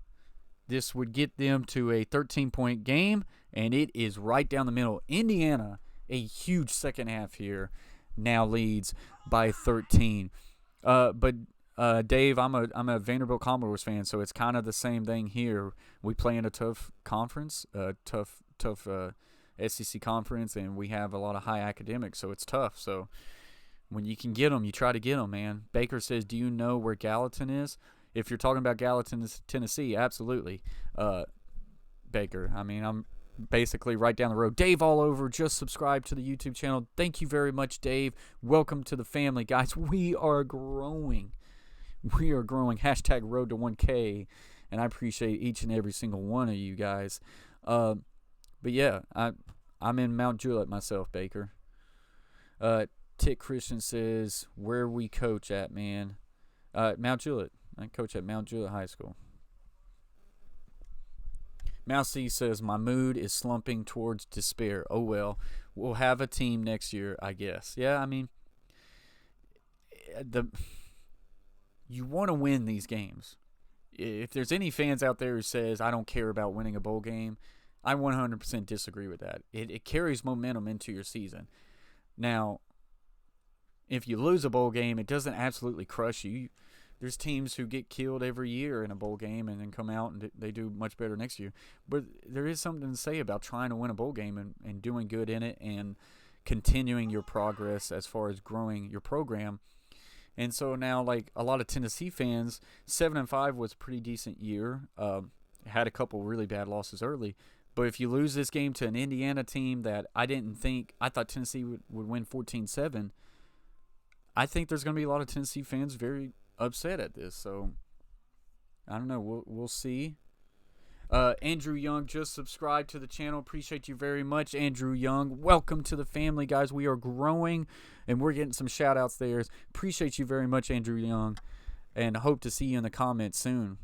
S1: This would get them to a 13-point game, and it is right down the middle. Indiana, a huge second half here, now leads by 13. But Dave, I'm a Vanderbilt Commodores fan, so it's kind of the same thing here. We play in a tough conference, tough SEC conference, and we have a lot of high academics, so it's tough. So when you can get them, you try to get them, man. Baker says, do you know where Gallatin is? If you're talking about Gallatin, Tennessee, absolutely, Baker. I mean, I'm basically right down the road. Dave all over, just subscribe to the YouTube channel. Thank you very much, Dave. Welcome to the family, guys. We are growing. We are growing. Hashtag road to 1K. And I appreciate each and every single one of you guys. But yeah, I'm in Mount Juliet myself, Baker. Tick Christian says, where we coach at, man? Mount Juliet. I coach at Mount Juliet High School. Mousy says, my mood is slumping towards despair. Oh, well, we'll have a team next year, I guess. Yeah, I mean, you want to win these games. If there's any fans out there who says, I don't care about winning a bowl game, I 100% disagree with that. It carries momentum into your season. Now, if you lose a bowl game, it doesn't absolutely crush you. There's teams who get killed every year in a bowl game and then come out and they do much better next year. But there is something to say about trying to win a bowl game and doing good in it and continuing your progress as far as growing your program. And so now, like a lot of Tennessee fans, 7-5 was a pretty decent year. Had a couple really bad losses early. But if you lose this game to an Indiana team that I thought Tennessee would win 14-7, I think there's going to be a lot of Tennessee fans very upset at this. So I don't know. We'll see. Andrew Young just subscribed to the channel. Appreciate you very much, Andrew Young. Welcome to the family, guys. We are growing, and we're getting some shout-outs there. Appreciate you very much, Andrew Young, and hope to see you in the comments soon.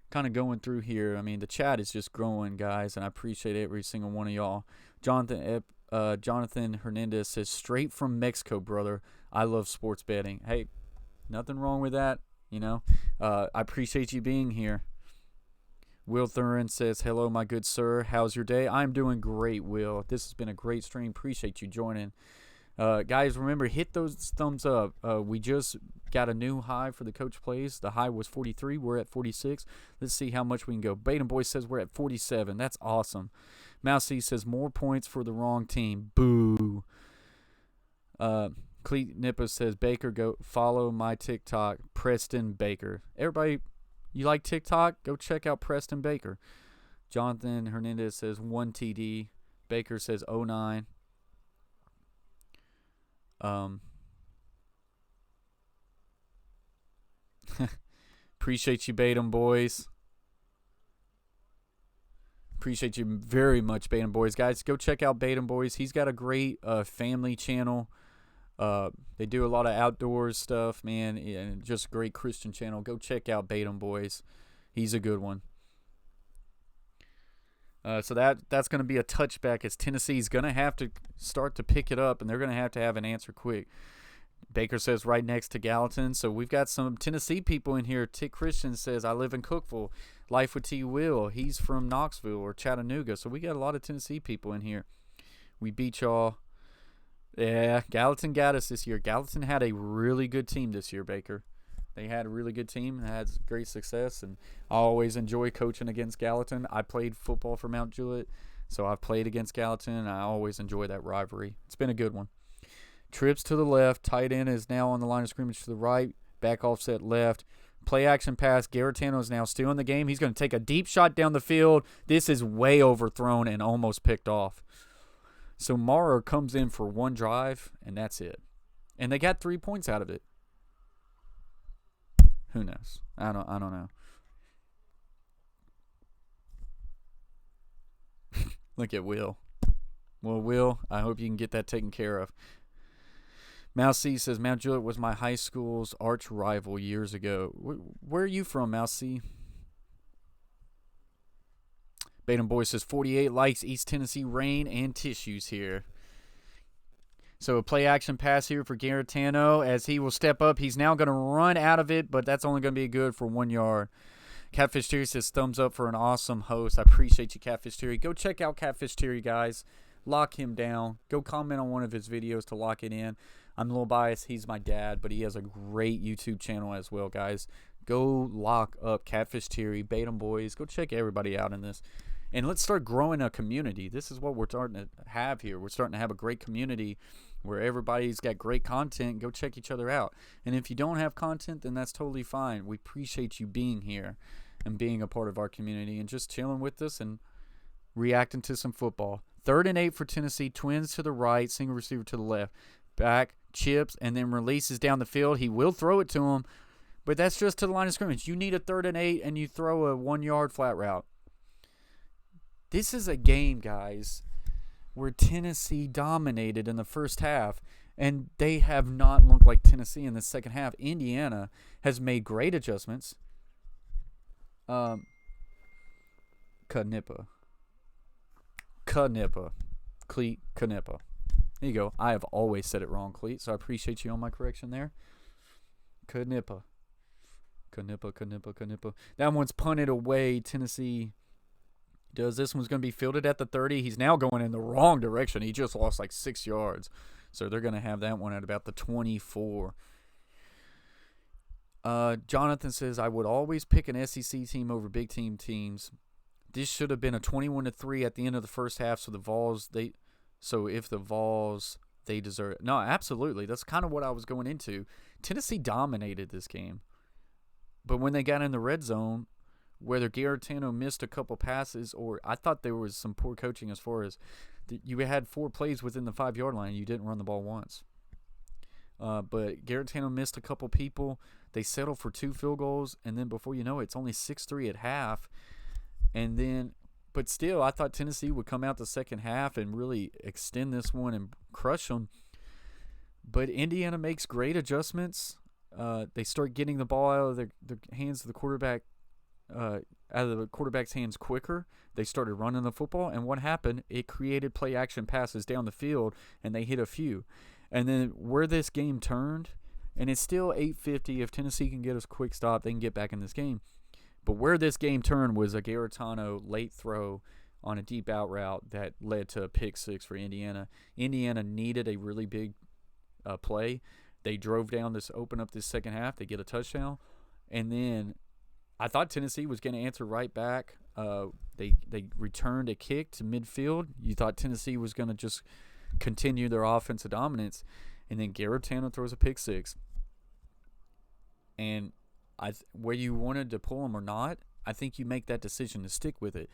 S1: Kind of going through here. I mean, the chat is just growing, guys, and I appreciate every single one of y'all. Jonathan Hernandez says, straight from Mexico, brother. I love sports betting. Hey, nothing wrong with that, you know. I appreciate you being here. Will Thurin says, hello, my good sir. How's your day? I'm doing great, Will. This has been a great stream. Appreciate you joining. Guys, remember, hit those thumbs up. We just got a new high for the coach plays. The high was 43. We're at 46. Let's see how much we can go. Beta Boy says we're at 47. That's awesome. Mousy says more points for the wrong team. Boo. Cleet Nippa says, Baker, go follow my TikTok, Preston Baker. Everybody, you like TikTok? Go check out Preston Baker. Jonathan Hernandez says 1 TD. Baker says 09. Appreciate you, Batum boys. Appreciate you very much, Batum boys. Guys, go check out Batum boys. He's got a great family channel. They do a lot of outdoors stuff, man, and just a great Christian channel. Go check out Batum boys. He's a good one. So that's going to be a touchback, as Tennessee's going to have to start to pick it up, and they're going to have an answer quick. Baker says right next to Gallatin. So we've got some Tennessee people in here. Tick Christian says, I live in Cookeville. Life with T. Will. He's from Knoxville or Chattanooga. So we got a lot of Tennessee people in here. We beat y'all. Yeah, Gallatin got us this year. Gallatin had a really good team this year, Baker. They had a really good team and had great success, and I always enjoy coaching against Gallatin. I played football for Mount Juliet, so I've played against Gallatin, and I always enjoy that rivalry. It's been a good one. Trips to the left. Tight end is now on the line of scrimmage to the right. Back offset left. Play action pass. Garatano is now still in the game. He's going to take a deep shot down the field. This is way overthrown and almost picked off. So Mara comes in for one drive, and that's it. And they got 3 points out of it. Who knows? I don't know. Look at Will. Well, Will, I hope you can get that taken care of. Mousy says, Mount Juliet was my high school's arch rival years ago. Where are you from, Mousy? Batum Boy says, 48 likes, East Tennessee rain and tissues here. So a play action pass here for Garatano as he will step up. He's now going to run out of it, but that's only going to be good for 1 yard. Catfish Terry says, thumbs up for an awesome host. I appreciate you, Catfish Terry. Go check out Catfish Terry, guys. Lock him down. Go comment on one of his videos to lock it in. I'm a little biased. He's my dad, but he has a great YouTube channel as well, guys. Go lock up Catfish Terry, Batum Boys. Go check everybody out in this. And let's start growing a community. This is what we're starting to have here. We're starting to have a great community where everybody's got great content. Go check each other out. And if you don't have content, then that's totally fine. We appreciate you being here and being a part of our community and just chilling with us and reacting to some football. 3rd and 8 for Tennessee. Twins to the right, single receiver to the left. Back, chips, and then releases down the field. He will throw it to him, but that's just to the line of scrimmage. You need a 3rd and 8, and you throw a 1 yard flat route. This is a game, guys, where Tennessee dominated in the first half, and they have not looked like Tennessee in the second half. Indiana has made great adjustments. Knippa. Cleat Knippa. There you go. I have always said it wrong, Cleat, so I appreciate you on my correction there. Knippa. That one's punted away. Tennessee does. This one's going to be fielded at the 30. He's now going in the wrong direction. He just lost like 6 yards. So they're going to have that one at about the 24. Jonathan says, I would always pick an SEC team over big team teams. This should have been a 21-3 at the end of the first half. So if the Vols, they deserve it. No, absolutely. That's kind of what I was going into. Tennessee dominated this game. But when they got in the red zone, whether Garatano missed a couple passes or I thought there was some poor coaching as far as you had 4 plays within the 5 yard line and you didn't run the ball once. But Garantano missed a couple people. They settled for 2 field goals, and then before you know it, it's only 6-3 at half. And then, but still, I thought Tennessee would come out the second half and really extend this one and crush them. But Indiana makes great adjustments. They start getting the ball out of the hands of the quarterback, out of the quarterback's hands quicker. They started running the football, and what happened? It created play-action passes down the field, and they hit a few. And then where this game turned, and it's still 8:50. If Tennessee can get us a quick stop, they can get back in this game. But where this game turned was a Garantano late throw on a deep out route that led to a pick six for Indiana. Indiana needed a really big play. They drove down this, open up this second half. They get a touchdown. And then I thought Tennessee was going to answer right back. They returned a kick to midfield. You thought Tennessee was going to just continue their offensive dominance. And then Garantano throws a pick six. And whether you wanted to pull him or not, I think you make that decision to stick with it.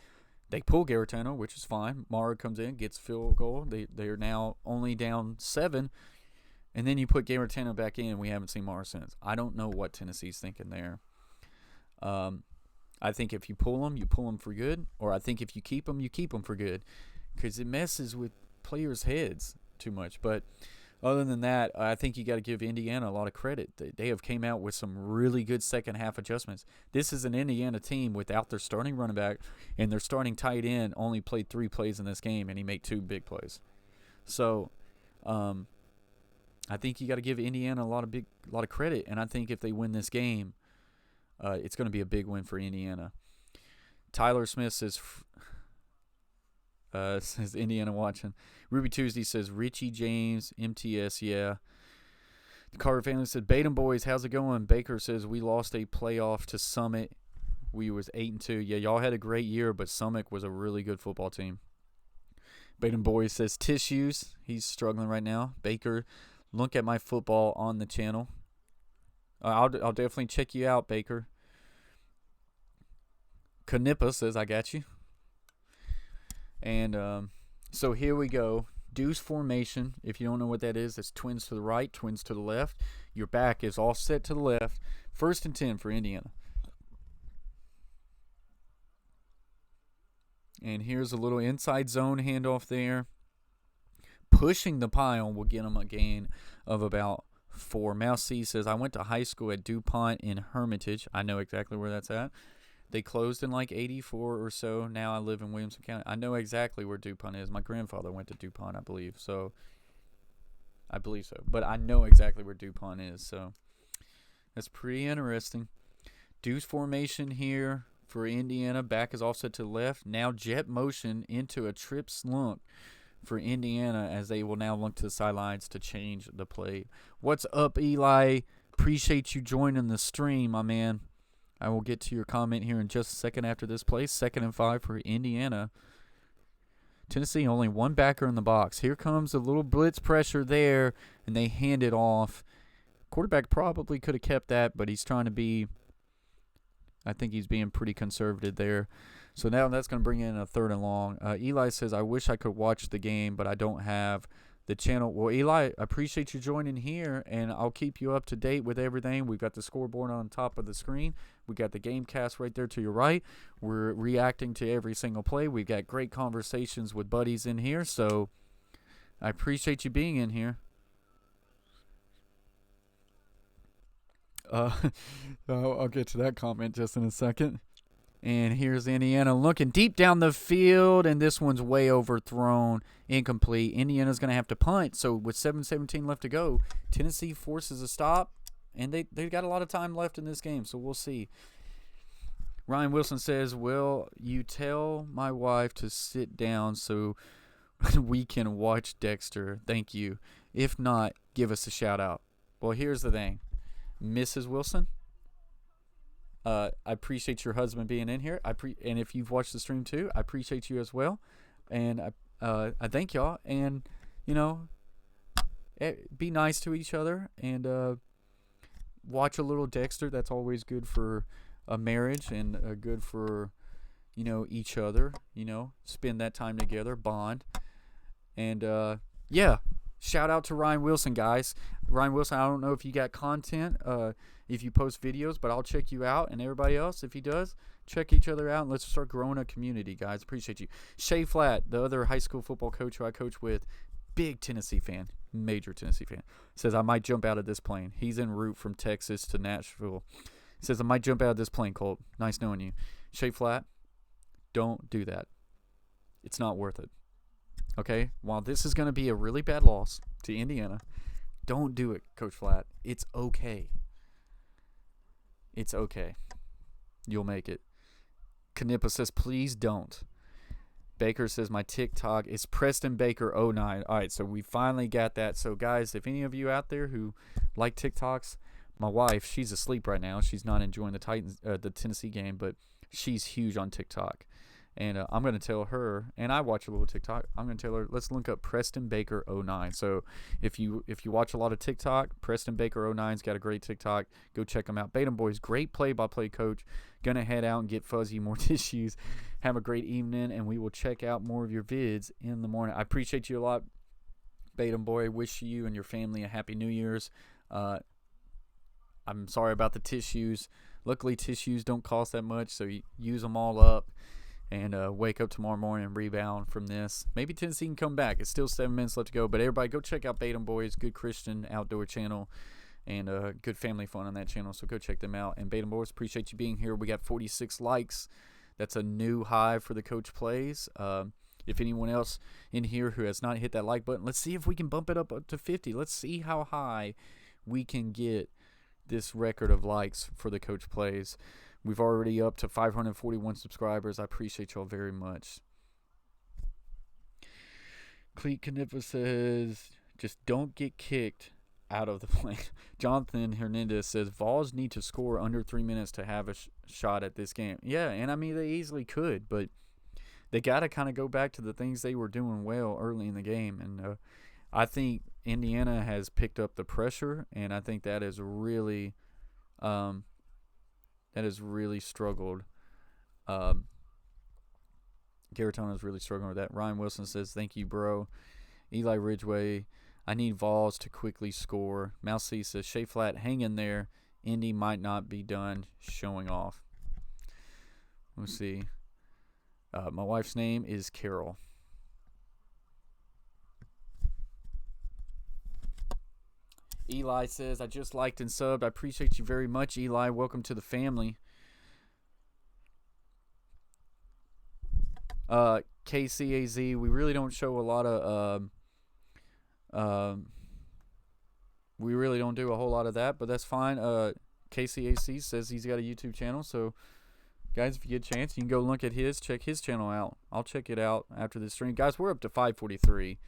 S1: They pull Garantano, which is fine. Mara comes in, gets field goal. They are now only down 7. And then you put Garantano back in. We haven't seen Mara since. I don't know what Tennessee's thinking there. I think if you pull them for good. Or I think if you keep them for good. Because it messes with players' heads too much. But other than that, I think you got to give Indiana a lot of credit. They have came out with some really good second half adjustments. This is an Indiana team without their starting running back, and their starting tight end only played 3 plays in this game, and he made 2 big plays. So, I think you got to give Indiana a lot of credit, and I think if they win this game, it's going to be a big win for Indiana. Tyler Smith says Indiana watching. Ruby Tuesday says Richie James, MTS, yeah. The Carter family said, Batum boys, how's it going? Baker says we lost a playoff to Summit. We was 8-2. Yeah, y'all had a great year, but Summit was a really good football team. Batum boys says tissues. He's struggling right now. Baker, look at my football on the channel. I'll definitely check you out, Baker. Kanipa says I got you. And so here we go. Deuce formation. If you don't know what that is, it's twins to the right, twins to the left. Your back is all set to the left. 1st and 10 for Indiana. And here's a little inside zone handoff there. Pushing the pile will get them a gain of about 4. Mouse C says, I went to high school at DuPont in Hermitage. I know exactly where that's at. They closed in like 84 or so. Now I live in Williamson County. I know exactly where DuPont is. My grandfather went to DuPont, I believe. So, I believe so. But I know exactly where DuPont is. So, that's pretty interesting. Deuce formation here for Indiana. Back is offset to the left. Now jet motion into a trip slunk for Indiana as they will now look to the sidelines to change the play. What's up, Eli? Appreciate you joining the stream, my man. I will get to your comment here in just a second after this play. 2nd and 5 for Indiana. Tennessee only 1 backer in the box. Here comes a little blitz pressure there, and they hand it off. Quarterback probably could have kept that, but he's trying to be, I think he's being pretty conservative there. So now that's going to bring in a 3rd and long. Eli says, I wish I could watch the game, but I don't have the channel. Well, Eli, I appreciate you joining here, and I'll keep you up to date with everything. We've got the scoreboard on top of the screen. We got the game cast right there to your right. We're reacting to every single play. We've got great conversations with buddies in here, so I appreciate you being in here. I'll get to that comment just in a second. And here's Indiana looking deep down the field, and this one's way overthrown, incomplete. Indiana's going to have to punt, so with 7:17 left to go, Tennessee forces a stop, and they've got a lot of time left in this game, so we'll see. Ryan Wilson says, will you tell my wife to sit down so we can watch Dexter? Thank you. If not, give us a shout-out. Well, here's the thing. Mrs. Wilson, I appreciate your husband being in here. And if you've watched the stream too, I appreciate you as well. And I thank y'all. And, be nice to each other. And watch a little Dexter. That's always good for a marriage and good for, each other. Spend that time together, bond. And, yeah, shout out to Ryan Wilson, guys. Ryan Wilson, I don't know if you got content, if you post videos, but I'll check you out. And everybody else, if he does, check each other out. And let's start growing a community, guys. Appreciate you. Shay Flatt, the other high school football coach who I coach with, big Tennessee fan, major Tennessee fan, says I might jump out of this plane. He's en route from Texas to Nashville. He says I might jump out of this plane, Colt. Nice knowing you. Shay Flatt, don't do that. It's not worth it. Okay? While this is going to be a really bad loss to Indiana, don't do it, Coach Flatt. It's okay. It's okay. You'll make it. Knippa says, please don't. Baker says, my TikTok is Preston Baker 09. All right, so we finally got that. So, guys, if any of you out there who like TikToks, my wife, she's asleep right now. She's not enjoying the Tennessee game, but she's huge on TikTok. And I'm going to tell her, and I watch a little TikTok, I'm going to tell her, let's look up Preston Baker 09. So if you watch a lot of TikTok, Preston Baker 09's got a great TikTok. Go check him out. Batum Boys, great play-by-play coach. Going to head out and get Fuzzy more tissues. Have a great evening, and we will check out more of your vids in the morning. I appreciate you a lot, Batum Boy. Wish you and your family a Happy New Year's. I'm sorry about the tissues. Luckily, tissues don't cost that much, so you use them all up. And wake up tomorrow morning and rebound from this. Maybe Tennessee can come back. It's still 7 minutes left to go. But everybody, go check out Batum Boys, good Christian outdoor channel, and good family fun on that channel. So go check them out. And Batum Boys, appreciate you being here. We got 46 likes. That's a new high for the Coach Plays. If anyone else in here who has not hit that like button, let's see if we can bump it up to 50. Let's see how high we can get this record of likes for the Coach Plays. We've already up to 541 subscribers. I appreciate y'all very much. Cleet Knippa says, just don't get kicked out of the plane. Jonathan Hernandez says, Vols need to score under 3 minutes to have a shot at this game. Yeah, and I mean, they easily could, but they got to kind of go back to the things they were doing well early in the game. And I think Indiana has picked up the pressure, and I think that has really struggled. Garitano is really struggling with that. Ryan Wilson says, thank you, bro. Eli Ridgeway, I need Vols to quickly score. Mouse C says, Shea Flat, hang in there. Indy might not be done showing off. Let's see. My wife's name is Carol. Eli says, I just liked and subbed. I appreciate you very much, Eli. Welcome to the family. KCAZ, we really don't show a lot of, we really don't do a whole lot of that, but that's fine. KCAC says he's got a YouTube channel, so guys, if you get a chance, you can go look at check his channel out. I'll check it out after this stream. Guys, we're up to 543.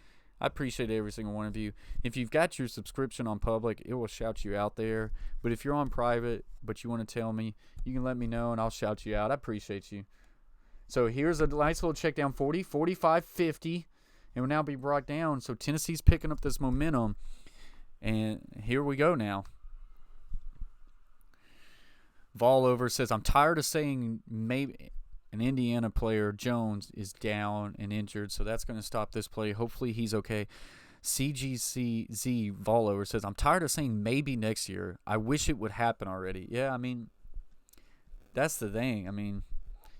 S1: I appreciate every single one of you. If you've got your subscription on public, it will shout you out there. But if you're on private, but you want to tell me, you can let me know, and I'll shout you out. I appreciate you. So here's a nice little check down, 40, 45, 50, and will now be brought down. So Tennessee's picking up this momentum, and here we go now. Vol over says, I'm tired of saying maybe an Indiana player, Jones, is down and injured, so that's going to stop this play. Hopefully he's okay. CGCZ Volover says, I'm tired of saying maybe next year. I wish it would happen already. Yeah, I mean, that's the thing. I mean,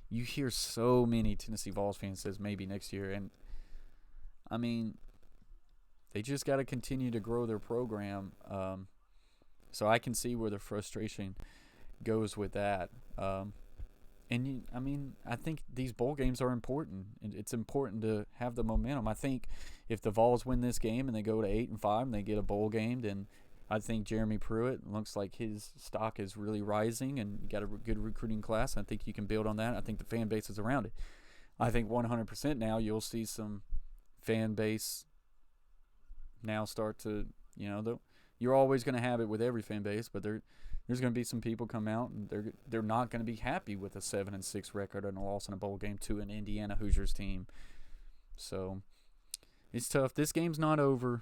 S1: you hear so many Tennessee Vols fans says maybe next year, and I mean, they just got to continue to grow their program. So I can see where the frustration goes with that. I think these bowl games are important. It's important to have the momentum. I think if the Vols win this game and they go to 8-5 and they get a bowl game, then I think Jeremy Pruitt looks like his stock is really rising, and you got a good recruiting class. I think you can build on that. I think the fan base is around it. I think 100% now you'll see some fan base now start to, you're always going to have it with every fan base, but there's going to be some people come out and they're not going to be happy with a 7-6 record and a loss in a bowl game to an Indiana Hoosiers team. So it's tough. This game's not over,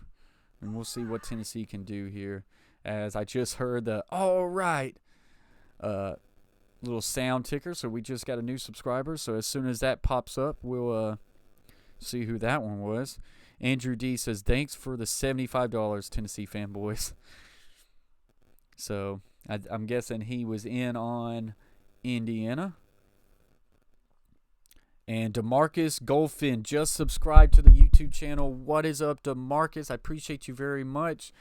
S1: and we'll see what Tennessee can do here. As I just heard the all right little sound ticker, so we just got a new subscriber. So as soon as that pops up, we'll see who that one was. Andrew D says, thanks for the $75, Tennessee fanboys. So I'm guessing he was in on Indiana. And DeMarcus Goldfin just subscribed to the YouTube channel. What is up, DeMarcus? I appreciate you very much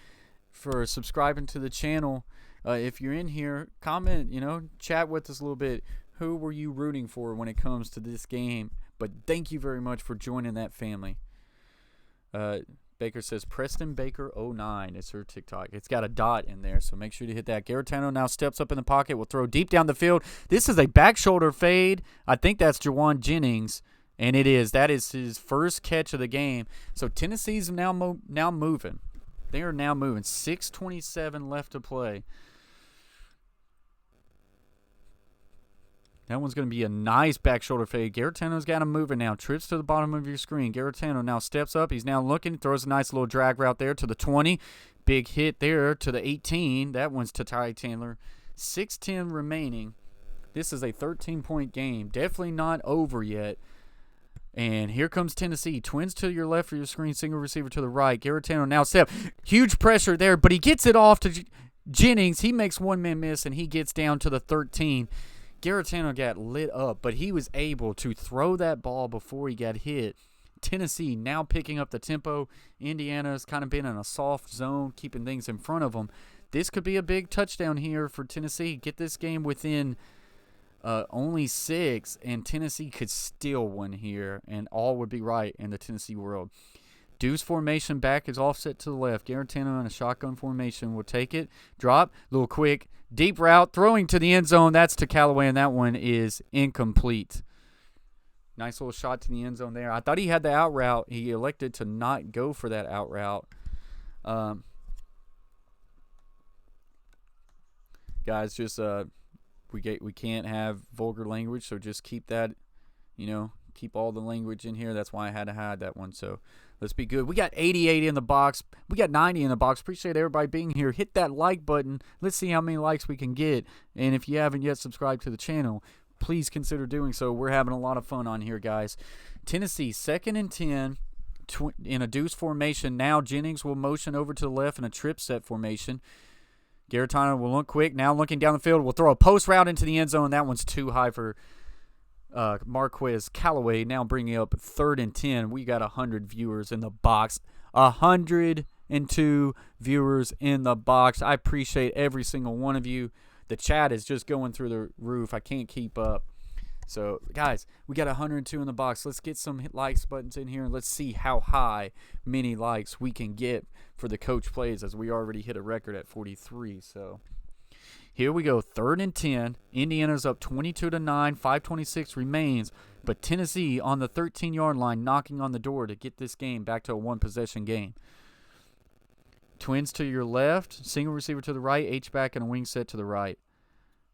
S1: for subscribing to the channel. If you're in here, comment, chat with us a little bit. Who were you rooting for when it comes to this game? But thank you very much for joining that family. Baker says, Preston Baker 09 is her TikTok. It's got a dot in there, so make sure to hit that. Garetano now steps up in the pocket. Will throw deep down the field. This is a back shoulder fade. I think that's Jawan Jennings, and it is. That is his first catch of the game. So Tennessee's now moving. They are now moving. 6:27 left to play. That one's going to be a nice back shoulder fade. Garetano's got him moving now. Trips to the bottom of your screen. Garetano now steps up. He's now looking. Throws a nice little drag route there to the 20. Big hit there to the 18. That one's to Ty Chandler. 6:10 remaining. This is a 13-point game. Definitely not over yet. And here comes Tennessee. Twins to your left of your screen. Single receiver to the right. Garetano now step. Huge pressure there, but he gets it off to Jennings. He makes one-man miss, and he gets down to the 13. Garetano got lit up, but he was able to throw that ball before he got hit. Tennessee now picking up the tempo. Indiana's kind of been in a soft zone, keeping things in front of them. This could be a big touchdown here for Tennessee. Get this game within only 6, and Tennessee could steal one here, and all would be right in the Tennessee world. Deuce formation, back is offset to the left. Garetano in a shotgun formation will take it. Drop, little quick, deep route, throwing to the end zone. That's to Callaway, and that one is incomplete. Nice little shot to the end zone there. I thought he had the out route. He elected to not go for that out route. Guys, just we can't have vulgar language, so just keep that, keep all the language in here. That's why I had to hide that one. So let's be good. We got 88 in the box. We got 90 in the box. Appreciate everybody being here. Hit that like button. Let's see how many likes we can get. And if you haven't yet subscribed to the channel, please consider doing so. We're having a lot of fun on here, guys. Tennessee, 2nd and 10 in a deuce formation. Now Jennings will motion over to the left in a trip set formation. Garetano will look quick. Now looking down the field. Will throw a post route into the end zone. That one's too high for Marquez Callaway. Now bringing up 3rd and 10. We got 100 viewers in the box. 102 viewers in the box. I appreciate every single one of you. The chat is just going through the roof. I can't keep up. So, guys, we got 102 in the box. Let's get some likes buttons in here, and let's see how high many likes we can get for the coach plays, as we already hit a record at 43. So, here we go. 3rd and 10. Indiana's up 22-9. 5:26 remains. But Tennessee on the 13-yard line knocking on the door to get this game back to a one-possession game. Twins to your left. Single receiver to the right. H-back and a wing set to the right.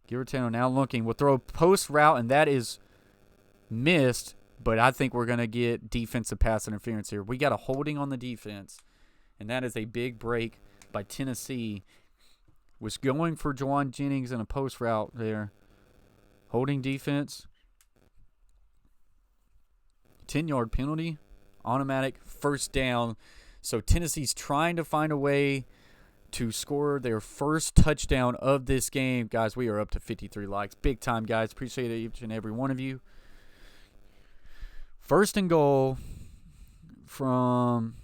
S1: Garetano now looking. We'll throw a post route, and that is missed. But I think we're going to get defensive pass interference here. We got a holding on the defense, and that is a big break by Tennessee. Was going for Jawan Jennings in a post route there. Holding defense. 10-yard penalty. Automatic first down. So Tennessee's trying to find a way to score their first touchdown of this game. Guys, we are up to 53 likes. Big time, guys. Appreciate each and every one of you. 1st and goal from,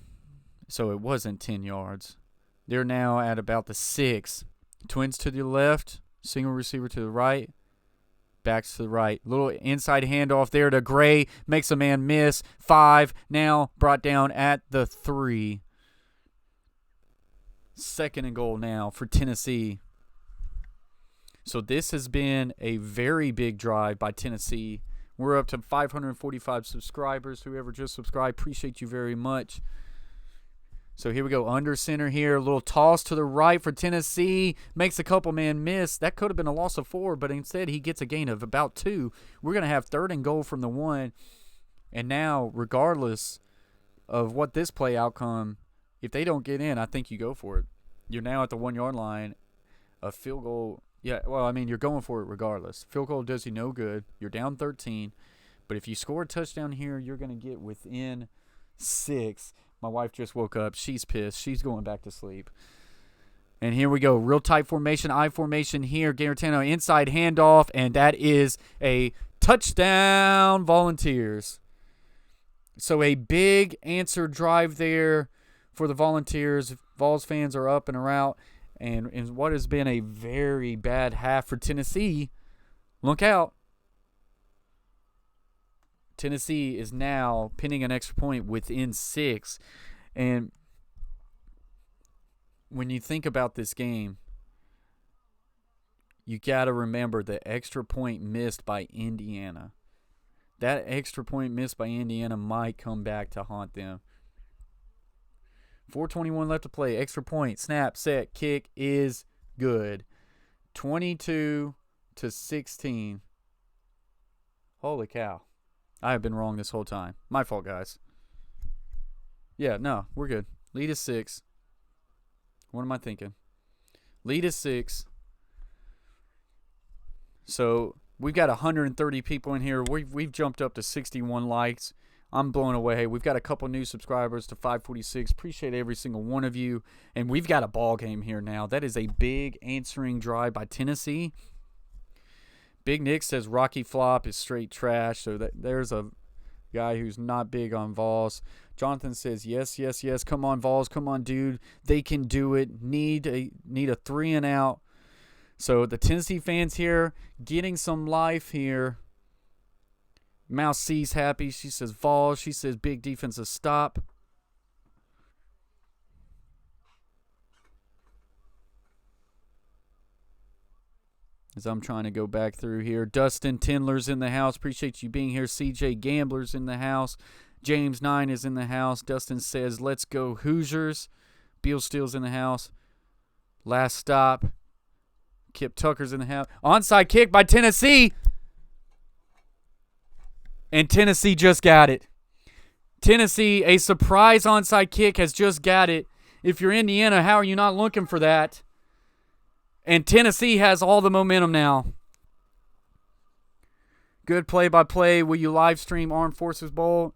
S1: so it wasn't 10 yards. They're now at about the 6. Twins to the left. Single receiver to the right. Backs to the right. Little inside handoff there to Gray. Makes a man miss. 5. Now brought down at the 3. 2nd and goal now for Tennessee. So this has been a very big drive by Tennessee. We're up to 545 subscribers. Whoever just subscribed, appreciate you very much. So here we go. Under center here. A little toss to the right for Tennessee. Makes a couple man miss. That could have been a loss of 4, but instead he gets a gain of about 2. We're going to have 3rd and goal from the 1. And now, regardless of what this play outcome, if they don't get in, I think you go for it. You're now at the 1-yard line. A field goal. Yeah, well, I mean, you're going for it regardless. Field goal does you no good. You're down 13. But if you score a touchdown here, you're going to get within 6. My wife just woke up. She's pissed. She's going back to sleep. And here we go. Real tight formation. I formation here. Garantano inside handoff. And that is a touchdown, Volunteers. So a big answer drive there for the Volunteers. Vols fans are up and out. And in what has been a very bad half for Tennessee, look out. Tennessee is now pinning an extra point within 6. And when you think about this game, you got to remember the extra point missed by Indiana. That extra point missed by Indiana might come back to haunt them. 4:21 left to play. Extra point. Snap, set, kick is good. 22-16. Holy cow. I have been wrong this whole time. My fault, guys. Yeah, no, we're good. Lead is 6. What am I thinking? Lead is 6. So we've got 130 people in here. We've jumped up to 61 likes. I'm blown away. We've got a couple new subscribers to 546. Appreciate every single one of you. And we've got a ball game here now. That is a big answering drive by Tennessee. Big Nick says Rocky Flop is straight trash. So there's a guy who's not big on Vols. Jonathan says, yes. Come on, Vols. Come on, dude. They can do it. Need a 3 and out. So the Tennessee fans here getting some life here. Mouse C's happy. She says Vols. She says big defensive stop. As I'm trying to go back through here. Dustin Tindler's in the house. Appreciate you being here. CJ Gambler's in the house. James 9 is in the house. Dustin says, let's go Hoosiers. Beal Steele's in the house. Last stop. Kip Tucker's in the house. Onside kick by Tennessee. And Tennessee just got it. Tennessee, a surprise onside kick, has just got it. If you're Indiana, how are you not looking for that? And Tennessee has all the momentum now. Good play-by-play. Will you live stream Armed Forces Bowl?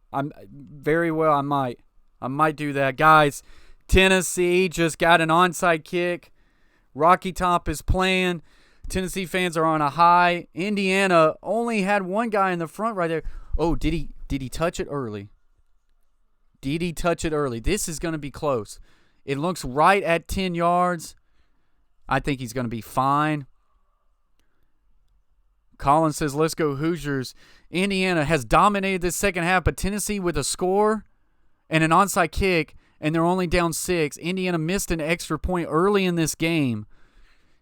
S1: Very well, I might. I might do that. Guys, Tennessee just got an onside kick. Rocky Top is playing. Tennessee fans are on a high. Indiana only had one guy in the front right there. Oh, did he touch it early? Did he touch it early? This is going to be close. It looks right at 10 yards. I think he's going to be fine. Collins says, let's go Hoosiers. Indiana has dominated this second half, but Tennessee with a score and an onside kick, and they're only down 6. Indiana missed an extra point early in this game.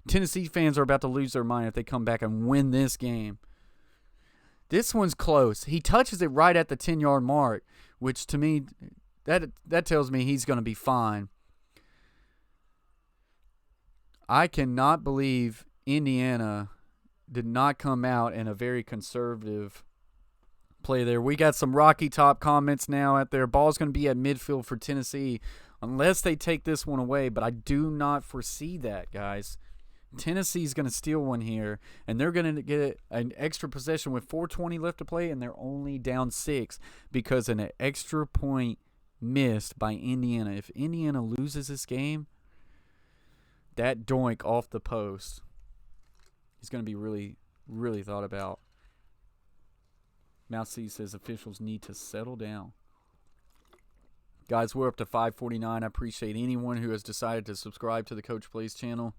S1: Tennessee fans are about to lose their mind if they come back and win this game. This one's close. He touches it right at the 10-yard mark, which to me, that tells me he's going to be fine. I cannot believe Indiana did not come out in a very conservative play there. We got some Rocky Top comments now out there. Ball's going to be at midfield for Tennessee unless they take this one away, but I do not foresee that, guys. Tennessee's going to steal one here, and they're going to get an extra possession with 4:20 left to play, and they're only down 6 because of an extra point missed by Indiana. If Indiana loses this game, that doink off the post is going to be really, really thought about. Mouse C says officials need to settle down. Guys, we're up to 549. I appreciate anyone who has decided to subscribe to the Coach Plays channel.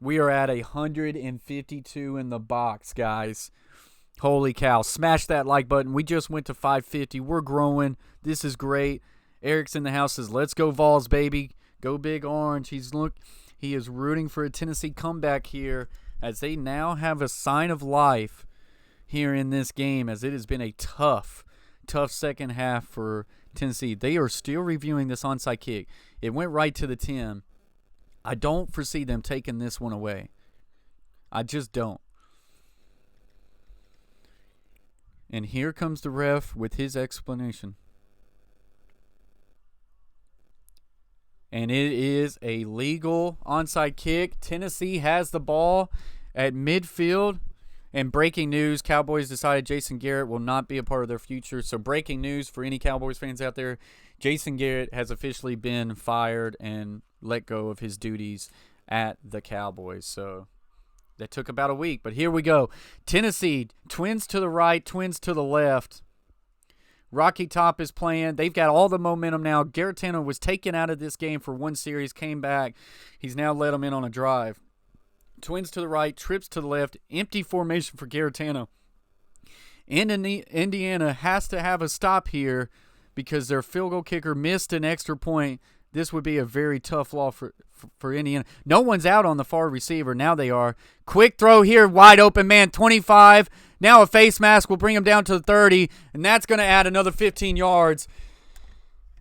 S1: We are at 152 in the box, guys. Holy cow. Smash that like button. We just went to 550. We're growing. This is great. Eric's in the house says, let's go Vols, baby. Go Big Orange. He is rooting for a Tennessee comeback here as they now have a sign of life here in this game, as it has been a tough second half for Tennessee. They are still reviewing this onside kick. It went right to the 10. I don't foresee them taking this one away. I just don't. And here comes the ref with his explanation. And it is a legal onside kick. Tennessee has the ball at midfield. And breaking news, Cowboys decided Jason Garrett will not be a part of their future. So breaking news for any Cowboys fans out there, Jason Garrett has officially been fired and let go of his duties at the Cowboys. So that took about a week, but here we go. Tennessee, twins to the right, twins to the left. Rocky Top is playing. They've got all the momentum now. Garrettano was taken out of this game for one series, came back. He's now led them in on a drive. Twins to the right, trips to the left, empty formation for Garrettano. Indiana has to have a stop here because their field goal kicker missed an extra point. This would be a very tough loss for Indiana. No one's out on the far receiver. Now they are. Quick throw here, wide open man, 25. Now a face mask will bring him down to the 30, and that's going to add another 15 yards.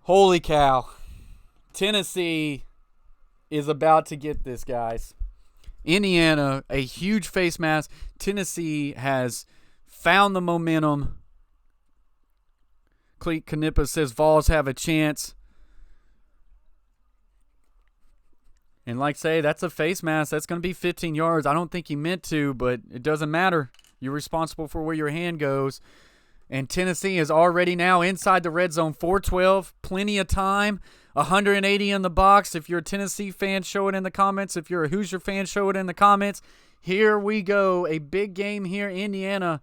S1: Holy cow. Tennessee is about to get this, guys. Indiana, a huge face mask. Tennessee has found the momentum. Cleet Knippa says Vols have a chance. And like I say, that's a face mask. That's going to be 15 yards. I don't think he meant to, but it doesn't matter. You're responsible for where your hand goes. And Tennessee is already now inside the red zone. 4:12, plenty of time. 180 in the box. If you're a Tennessee fan, show it in the comments. If you're a Hoosier fan, show it in the comments. Here we go. A big game here. Indiana.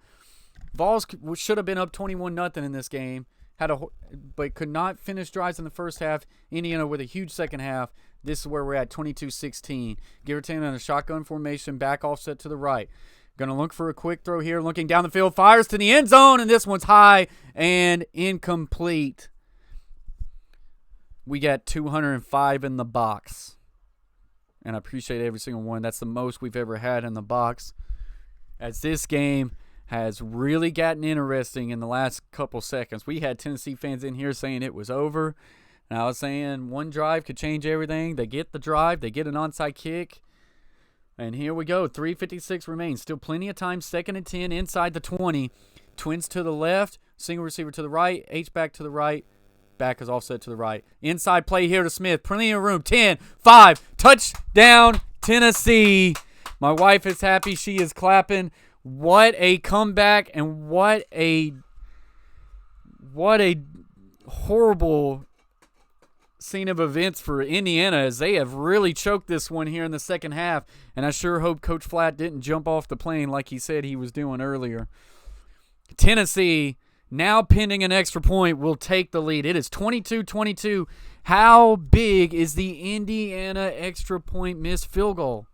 S1: Vols should have been up 21-0 in this game, but could not finish drives in the first half. Indiana with a huge second half. This is where we're at, 22-16. Garrettano in a shotgun formation, back offset to the right. Going to look for a quick throw here, looking down the field, fires to the end zone, and this one's high and incomplete. We got 205 in the box, and I appreciate every single one. That's the most we've ever had in the box, as this game has really gotten interesting in the last couple seconds. We had Tennessee fans in here saying it was over, and I was saying one drive could change everything. They get the drive, they get an onside kick, and here we go. 3:56 remains. Still plenty of time. 2nd and 10 inside the 20. Twins to the left, single receiver to the right, H-back to the right. Back is offset to the right. Inside play here to Smith. Plenty of room. 10, 5, touchdown, Tennessee. My wife is happy. She is clapping. What a comeback, and what a horrible scene of events for Indiana, as they have really choked this one here in the second half. And I sure hope Coach Flatt didn't jump off the plane like he said he was doing earlier. Tennessee, now pending an extra point, will take the lead. It is 22-22. How big is the Indiana extra point missed field goal?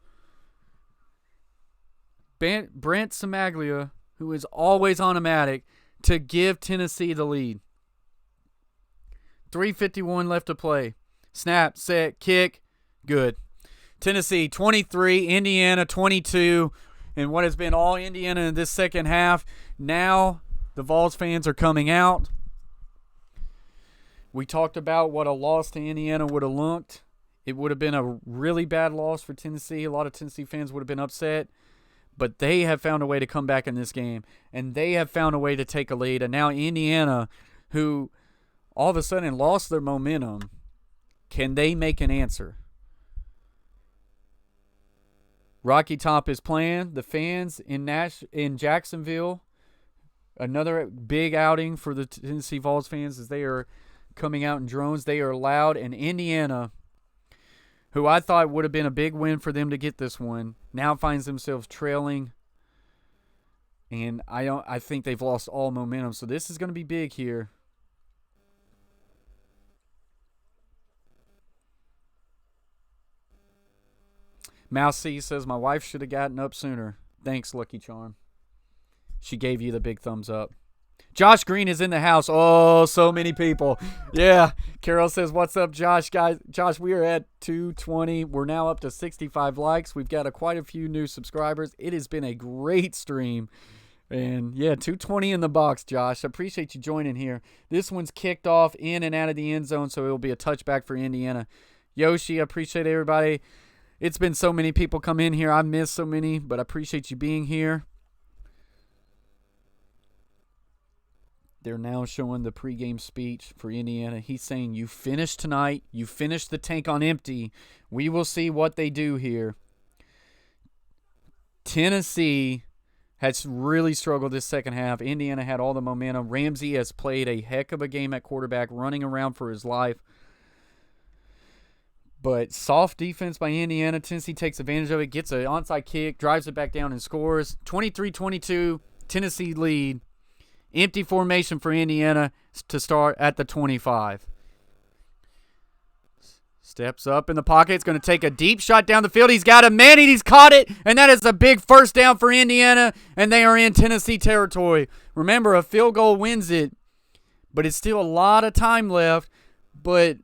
S1: Brent Samaglia, who is always automatic, to give Tennessee the lead. 3:51 left to play. Snap, set, kick. Good. Tennessee 23, Indiana 22. And what has been all Indiana in this second half. Now the Vols fans are coming out. We talked about what a loss to Indiana would have looked. It would have been a really bad loss for Tennessee. A lot of Tennessee fans would have been upset. But they have found a way to come back in this game. And they have found a way to take a lead. And now Indiana, who all of a sudden lost their momentum, can they make an answer? Rocky Top is playing. The fans in Jacksonville, another big outing for the Tennessee Vols fans, as they are coming out in drones. They are loud. And Indiana, who I thought would have been a big win for them to get this one, now finds themselves trailing. And I think they've lost all momentum. So this is going to be big here. Mouse C says, my wife should have gotten up sooner. Thanks, Lucky Charm. She gave you the big thumbs up. Josh Green is in the house. Oh, so many people. Yeah. Carol says, what's up, Josh? Guys, Josh, we are at 220. We're now up to 65 likes. We've got quite a few new subscribers. It has been a great stream. And, yeah, 220 in the box, Josh. I appreciate you joining here. This one's kicked off in and out of the end zone, so it will be a touchback for Indiana. Yoshi, I appreciate everybody. It's been so many people come in here. I missed so many, but I appreciate you being here. They're now showing the pregame speech for Indiana. He's saying, you finished tonight. You finished the tank on empty. We will see what they do here. Tennessee has really struggled this second half. Indiana had all the momentum. Ramsey has played a heck of a game at quarterback, running around for his life. But soft defense by Indiana. Tennessee takes advantage of it, gets an onside kick, drives it back down and scores. 23-22, Tennessee lead. Empty formation for Indiana to start at the 25. Steps up in the pocket. It's going to take a deep shot down the field. He's got a man and he's caught it. And that is a big first down for Indiana. And they are in Tennessee territory. Remember, a field goal wins it. But it's still a lot of time left. But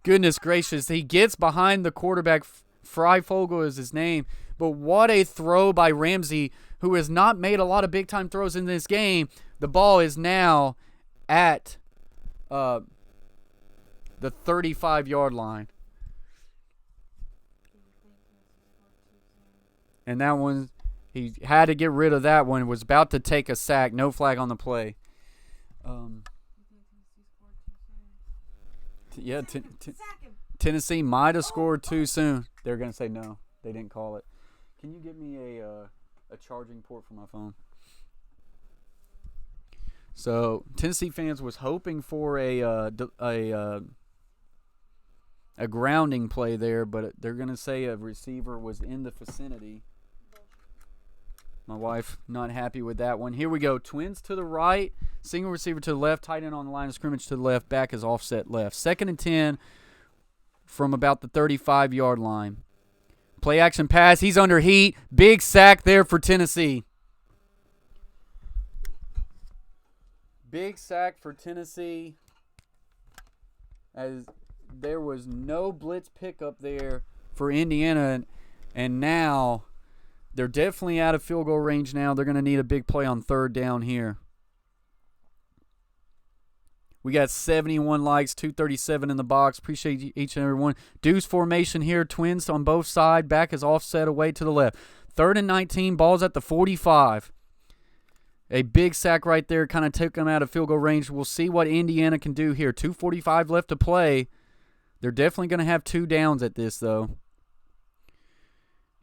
S1: goodness gracious, he gets behind the quarterback. Freifogel is his name. But what a throw by Ramsey, who has not made a lot of big-time throws in this game. The ball is now at the 35-yard line. And that one, he had to get rid of that one. Was about to take a sack. No flag on the play. Tennessee might have scored too soon. They're going to say no. They didn't call it. Can you get me a charging port for my phone? So Tennessee fans was hoping for a grounding play there, but they're going to say a receiver was in the vicinity. My wife not happy with that one. Here we go. Twins to the right, single receiver to the left, tight end on the line of scrimmage to the left, back is offset left. 2nd and 10 from about the 35-yard line. Play action pass. He's under heat. Big sack there for Tennessee. Big sack for Tennessee, as there was no blitz pickup there for Indiana, and now they're definitely out of field goal range now. They're going to need a big play on 3rd down here. We got 71 likes, 237 in the box. Appreciate each and every one. Deuce formation here. Twins on both sides. Back is offset away to the left. 3rd and 19. Ball's at the 45. A big sack right there kind of took them out of field goal range. We'll see what Indiana can do here. 2:45 left to play. They're definitely going to have 2 downs at this, though.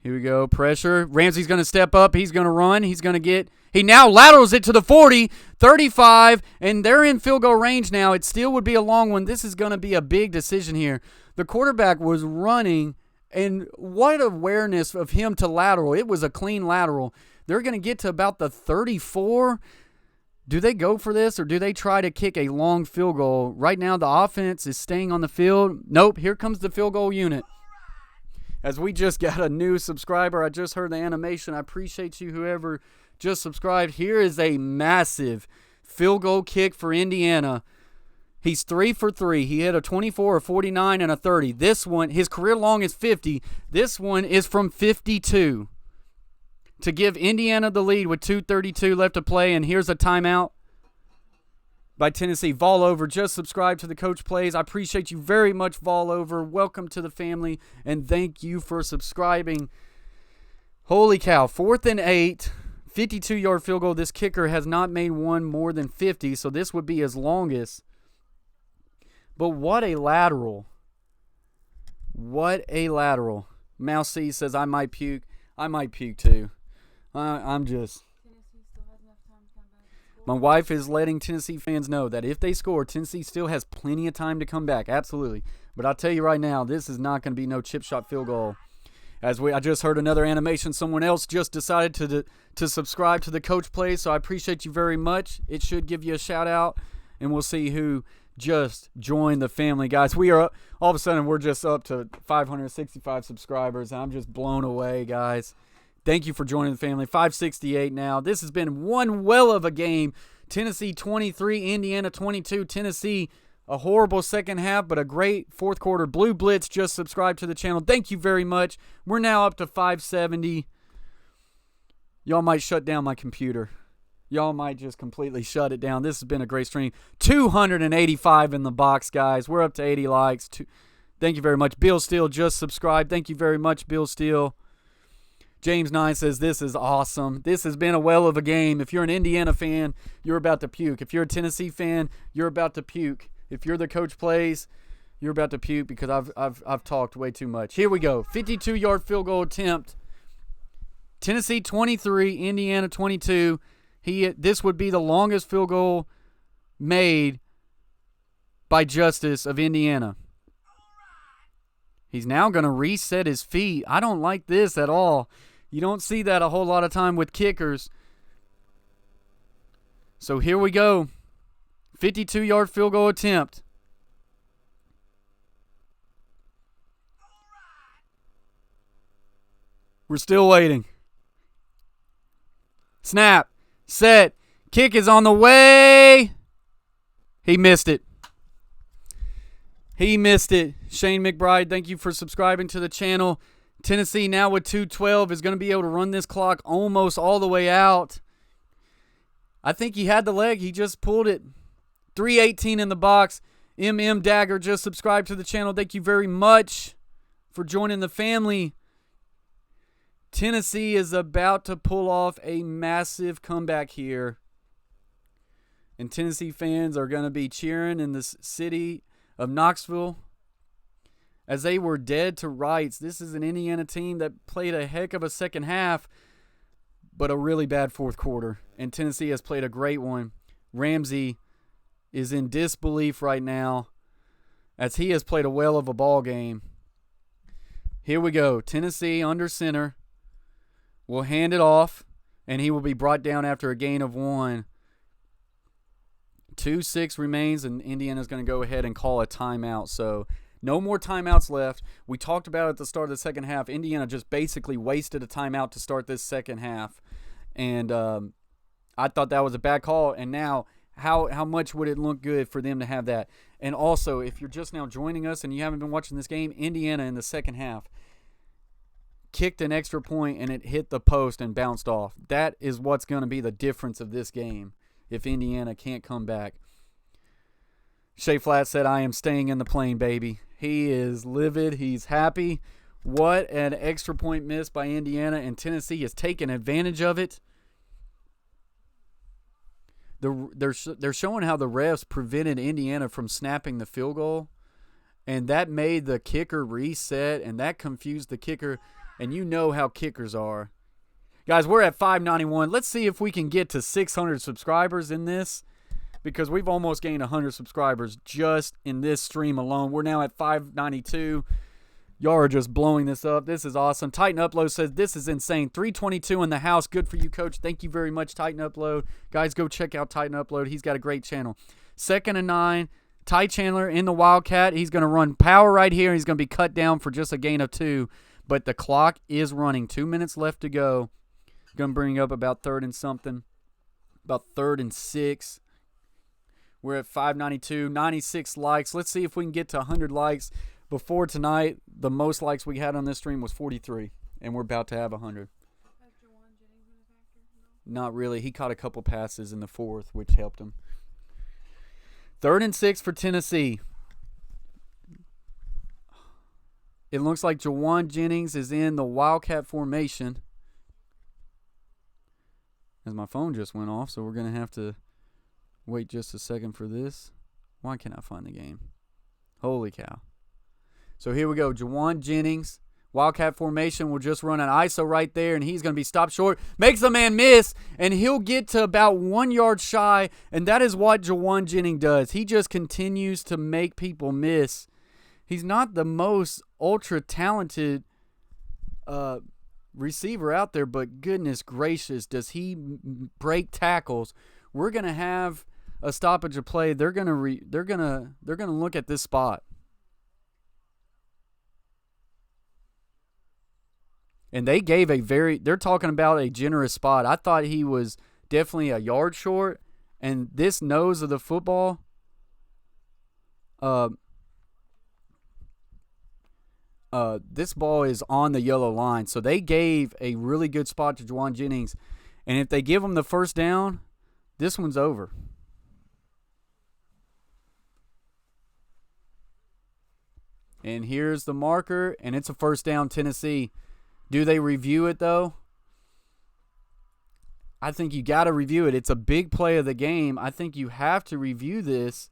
S1: Here we go. Pressure. Ramsey's going to step up. He's going to run. He's going to get – he now laterals it to the 40, 35, and they're in field goal range now. It still would be a long one. This is going to be a big decision here. The quarterback was running, and what awareness of him to lateral. It was a clean lateral. They're going to get to about the 34. Do they go for this, or do they try to kick a long field goal? Right now, the offense is staying on the field. Nope, here comes the field goal unit. As we just got a new subscriber, I just heard the animation. I appreciate you, whoever just subscribed. Here is a massive field goal kick for Indiana. He's 3 for 3. He hit a 24, a 49, and a 30. This one, his career long is 50. This one is from 52. To give Indiana the lead with 2:32 left to play, and here's a timeout by Tennessee. Vol Over, just subscribe to the Coach Plays. I appreciate you very much, Vol Over. Welcome to the family, and thank you for subscribing. Holy cow, 4th and 8, 52-yard field goal. This kicker has not made one more than 50, so this would be his longest. But what a lateral. What a lateral. Mouse C says, I might puke. I might puke too. I'm just... My wife is letting Tennessee fans know that if they score, Tennessee still has plenty of time to come back. Absolutely. But I'll tell you right now, this is not going to be no chip shot field goal. I just heard another animation. Someone else just decided to subscribe to the Coach Plays, so I appreciate you very much. It should give you a shout out, and we'll see who just joined the family. Guys, we are all of a sudden we're just up to 565 subscribers. I'm just blown away, guys. Thank you for joining the family. 568 now. This has been one well of a game. Tennessee 23, Indiana 22. Tennessee, a horrible second half, but a great fourth quarter. Blue Blitz just subscribed to the channel. Thank you very much. We're now up to 570. Y'all might shut down my computer. Y'all might just completely shut it down. This has been a great stream. 285 in the box, guys. We're up to 80 likes. Thank you very much. Bill Steele just subscribed. Thank you very much, Bill Steele. James 9 says, this is awesome. This has been a well of a game. If you're an Indiana fan, you're about to puke. If you're a Tennessee fan, you're about to puke. If you're the Coach Plays, you're about to puke because I've talked way too much. Here we go. 52-yard field goal attempt. Tennessee 23, Indiana 22. This would be the longest field goal made by Justice of Indiana. He's now going to reset his feet. I don't like this at all. You don't see that a whole lot of time with kickers. So here we go. 52-yard field goal attempt. We're still waiting. Snap. Set. Kick is on the way. He missed it. He missed it. Shane McBride, thank you for subscribing to the channel. Tennessee now with 2:12 is going to be able to run this clock almost all the way out. I think he had the leg. He just pulled it. 3:18 in the box. MM Dagger just subscribed to the channel. Thank you very much for joining the family. Tennessee is about to pull off a massive comeback here. And Tennessee fans are going to be cheering in the city of Knoxville as they were dead to rights. This is an Indiana team that played a heck of a second half, but a really bad fourth quarter. And Tennessee has played a great one. Ramsey is in disbelief right now as he has played a whale of a ball game. Here we go. Tennessee under center will hand it off, and he will be brought down after a gain of 1. 2:06 remains, and Indiana's going to go ahead and call a timeout. So no more timeouts left. We talked about at the start of the second half, Indiana just basically wasted a timeout to start this second half. And I thought that was a bad call. And now how much would it look good for them to have that? And also, if you're just now joining us and you haven't been watching this game, Indiana in the second half kicked an extra point and it hit the post and bounced off. That is what's going to be the difference of this game if Indiana can't come back. Shea Flat said, I am staying in the plane, baby. He is livid. He's happy. What an extra point miss by Indiana, and Tennessee has taken advantage of it. They're showing how the refs prevented Indiana from snapping the field goal, and that made the kicker reset, and that confused the kicker, and you know how kickers are. Guys, we're at 591. Let's see if we can get to 600 subscribers in this, because we've almost gained 100 subscribers just in this stream alone. We're now at 592. Y'all are just blowing this up. This is awesome. Titan Upload says, this is insane. 322 in the house. Good for you, Coach. Thank you very much, Titan Upload. Guys, go check out Titan Upload. He's got a great channel. 2nd and 9. Ty Chandler in the Wildcat. He's going to run power right here. He's going to be cut down for just a gain of 2. But the clock is running. 2 minutes left to go. Going to bring up about 3rd and something. About 3rd and 6. We're at 592. 96 likes. Let's see if we can get to 100 likes. Before tonight, the most likes we had on this stream was 43. And we're about to have 100. Not really. He caught a couple passes in the 4th, which helped him. 3rd and 6 for Tennessee. It looks like Jawan Jennings is in the Wildcat formation. As my phone just went off, so we're going to have to wait just a second for this. Why can't I find the game? Holy cow. So here we go. Jawan Jennings. Wildcat formation will just run an ISO right there, and he's going to be stopped short. Makes the man miss, and he'll get to about 1 yard shy, and that is what Jawan Jennings does. He just continues to make people miss. He's not the most ultra-talented receiver out there, but goodness gracious, does he break tackles. We're going to have a stoppage of play. They're going to look at this spot. And they gave they're talking about a generous spot. I thought he was definitely a yard short, and this nose of the football this ball is on the yellow line. So they gave a really good spot to Jawan Jennings. And if they give him the first down, this one's over. And here's the marker, and it's a first down, Tennessee. Do they review it, though? I think you got to review it. It's a big play of the game. I think you have to review this.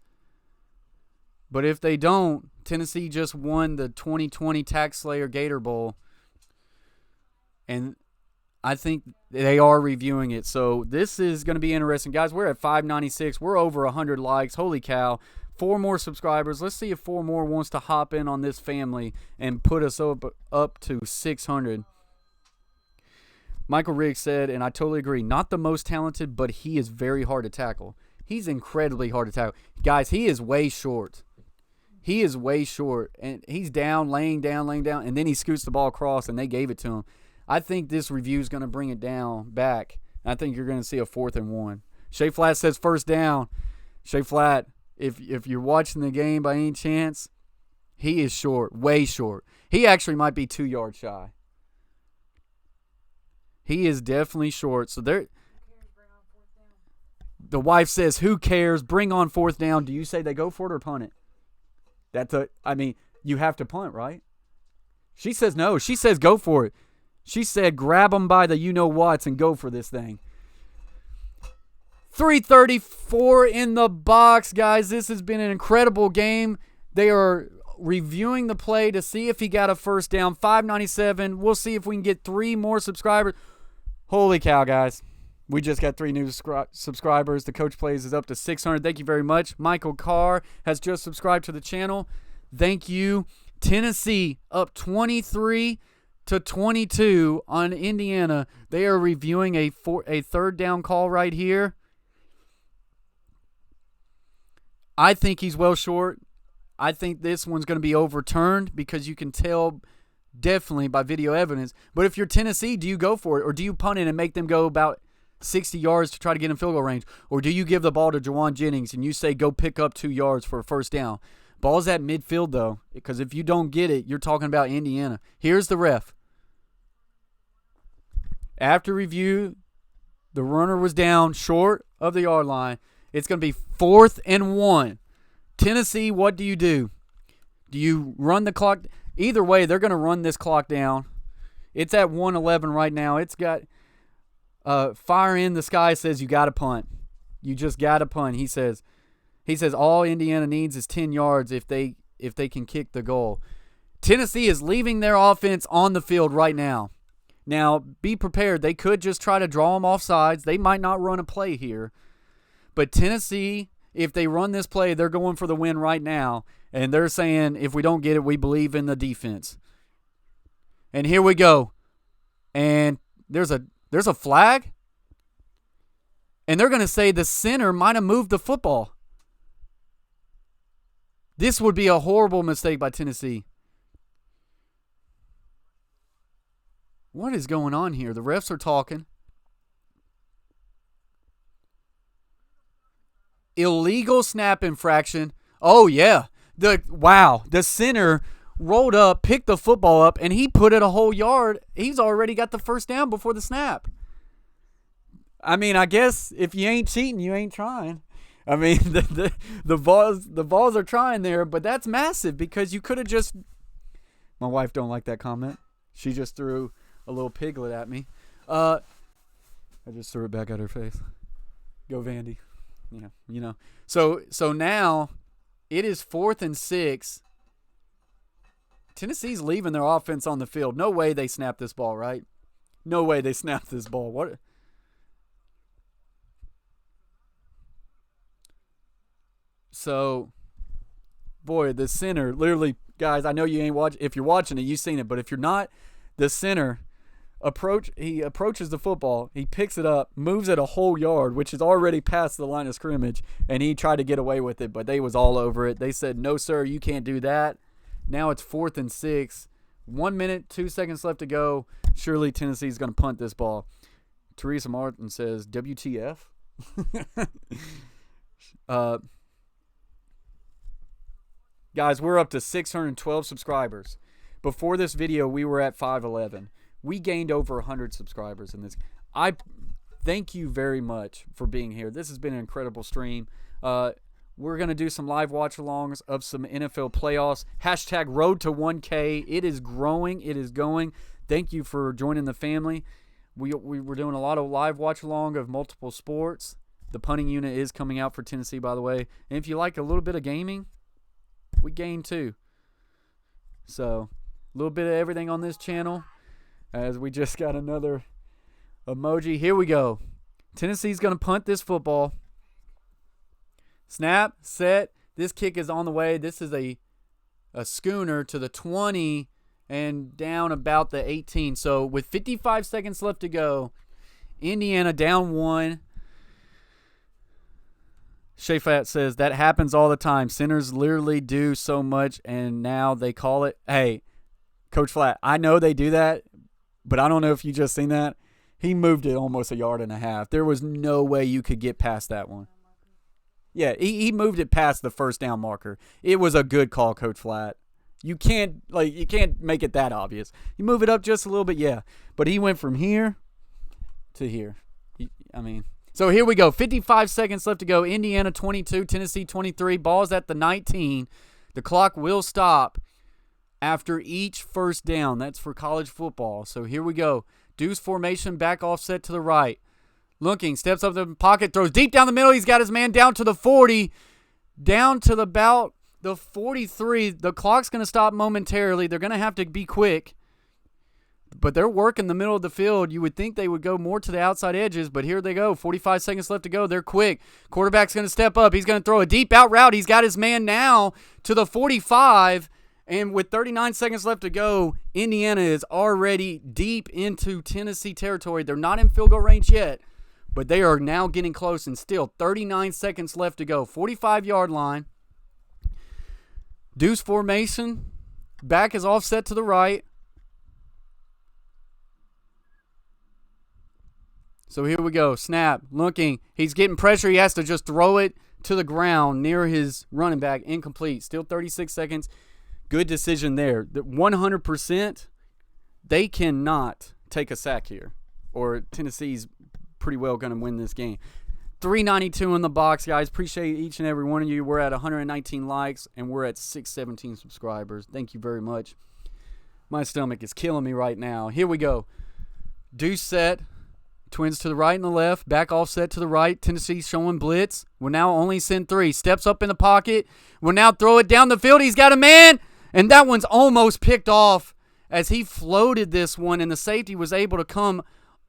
S1: But if they don't, Tennessee just won the 2020 Taxslayer Gator Bowl. And I think they are reviewing it. So this is going to be interesting. Guys, we're at 596. We're over 100 likes. Holy cow. 4 more subscribers. Let's see if 4 more wants to hop in on this family and put us up to 600. Michael Riggs said, and I totally agree, not the most talented, but he is very hard to tackle. He's incredibly hard to tackle. Guys, he is way short. He is way short. And he's down, laying down, and then he scoots the ball across, and they gave it to him. I think this review is going to bring it down back. I think you're going to see a 4th and 1. Shea Flat says first down. Shea Flat, if you're watching the game by any chance, he is short, way short. He actually might be 2 yards shy. He is definitely short. So there. The wife says, "Who cares? Bring on 4th down." Do you say they go for it or punt it? You have to punt, right? She says no. She says go for it. She said, grab them by the you-know-whats and go for this thing. 3:34 in the box, guys. This has been an incredible game. They are reviewing the play to see if he got a first down. 597. We'll see if we can get 3 more subscribers. Holy cow, guys. We just got 3 new subscribers. The Coach Plays is up to 600. Thank you very much. Michael Carr has just subscribed to the channel. Thank you. Tennessee up 23-22 on Indiana. They are reviewing a 3rd down call right here. I think he's well short. I think this one's going to be overturned because you can tell definitely by video evidence. But if you're Tennessee, do you go for it? Or do you punt it and make them go about 60 yards to try to get in field goal range? Or do you give the ball to Jawan Jennings and you say go pick up 2 yards for a first down? Ball's at midfield, though, because if you don't get it, you're talking about Indiana. Here's the ref. After review, the runner was down short of the yard line. It's going to be 4th and 1. Tennessee, what do? Do you run the clock? Either way, they're going to run this clock down. It's at 1:11 right now. It's got fire in the sky says you got to punt. You just got to punt. He says all Indiana needs is 10 yards if they can kick the goal. Tennessee is leaving their offense on the field right now. Now, be prepared. They could just try to draw them off sides. They might not run a play here. But Tennessee, if they run this play, they're going for the win right now. And they're saying, if we don't get it, we believe in the defense. And here we go. And there's a flag. And they're going to say the center might have moved the football. This would be a horrible mistake by Tennessee. What is going on here? The refs are talking. Illegal snap infraction. Oh, yeah. The center rolled up, picked the football up, and he put it a whole yard. He's already got the first down before the snap. I mean, I guess if you ain't cheating, you ain't trying. I mean, the Vols are trying there, but that's massive because you could have just. My wife don't like that comment. She just threw a little piglet at me. I just threw it back at her face. Go Vandy. Yeah, you know. So now it is 4th and 6. Tennessee's leaving their offense on the field. No way they snap this ball, right? No way they snap this ball. What? So, boy, the center literally, guys, I know you ain't watching. If you're watching it, you've seen it. But if you're not, the center he approaches the football. He picks it up, moves it a whole yard, which is already past the line of scrimmage, and he tried to get away with it, but they was all over it. They said, no, sir, you can't do that. Now it's 4th and 6. 1 minute, 2 seconds left to go. Surely Tennessee's going to punt this ball. Teresa Martin says, WTF? Guys, we're up to 612 subscribers. Before this video, we were at 511. We gained over 100 subscribers in this. I thank you very much for being here. This has been an incredible stream. We're going to do some live watch-alongs of some NFL playoffs. Hashtag road to 1K. It is growing. It is going. Thank you for joining the family. We were doing a lot of live watch-along of multiple sports. The punting unit is coming out for Tennessee, by the way. And if you like a little bit of gaming, we gain too. So, a little bit of everything on this channel. As we just got another emoji. Here we go. Tennessee's going to punt this football. Snap, set. This kick is on the way. This is a schooner to the 20 and down about the 18. So with 55 seconds left to go, Indiana down 1. Shafat says, that happens all the time. Centers literally do so much, and now they call it. Hey, Coach Flat, I know they do that, but I don't know if you just seen that. He moved it almost a yard and a half. There was no way you could get past that one. Yeah, he moved it past the first down marker. It was a good call, Coach Flat. You can't make it that obvious. You move it up just a little bit, yeah. But he went from here to here. So here we go. 55 seconds left to go. Indiana 22, Tennessee 23. Ball's at the 19. The clock will stop after each first down. That's for college football. So here we go. Deuce formation, back offset to the right. Looking, steps up the pocket, throws deep down the middle. He's got his man down to the 40, down to about the 43. The clock's going to stop momentarily. They're going to have to be quick. But they're working the middle of the field. You would think they would go more to the outside edges, but here they go. 45 seconds left to go. They're quick. Quarterback's going to step up. He's going to throw a deep out route. He's got his man now to the 45. And with 39 seconds left to go, Indiana is already deep into Tennessee territory. They're not in field goal range yet, but they are now getting close, and still 39 seconds left to go. 45-yard line. Deuce formation. Back is offset to the right. So here we go. Snap. Looking. He's getting pressure. He has to just throw it to the ground near his running back. Incomplete. Still 36 seconds. Good decision there. 100%, they cannot take a sack here, or Tennessee's pretty well going to win this game. 392 in the box, guys. Appreciate each and every one of you. We're at 119 likes, and we're at 617 subscribers. Thank you very much. My stomach is killing me right now. Here we go. Deuce set. Twins to the right and the left. Back offset to the right. Tennessee showing blitz. Will now only send 3. Steps up in the pocket. Will now throw it down the field. He's got a man. And that one's almost picked off as he floated this one. And the safety was able to come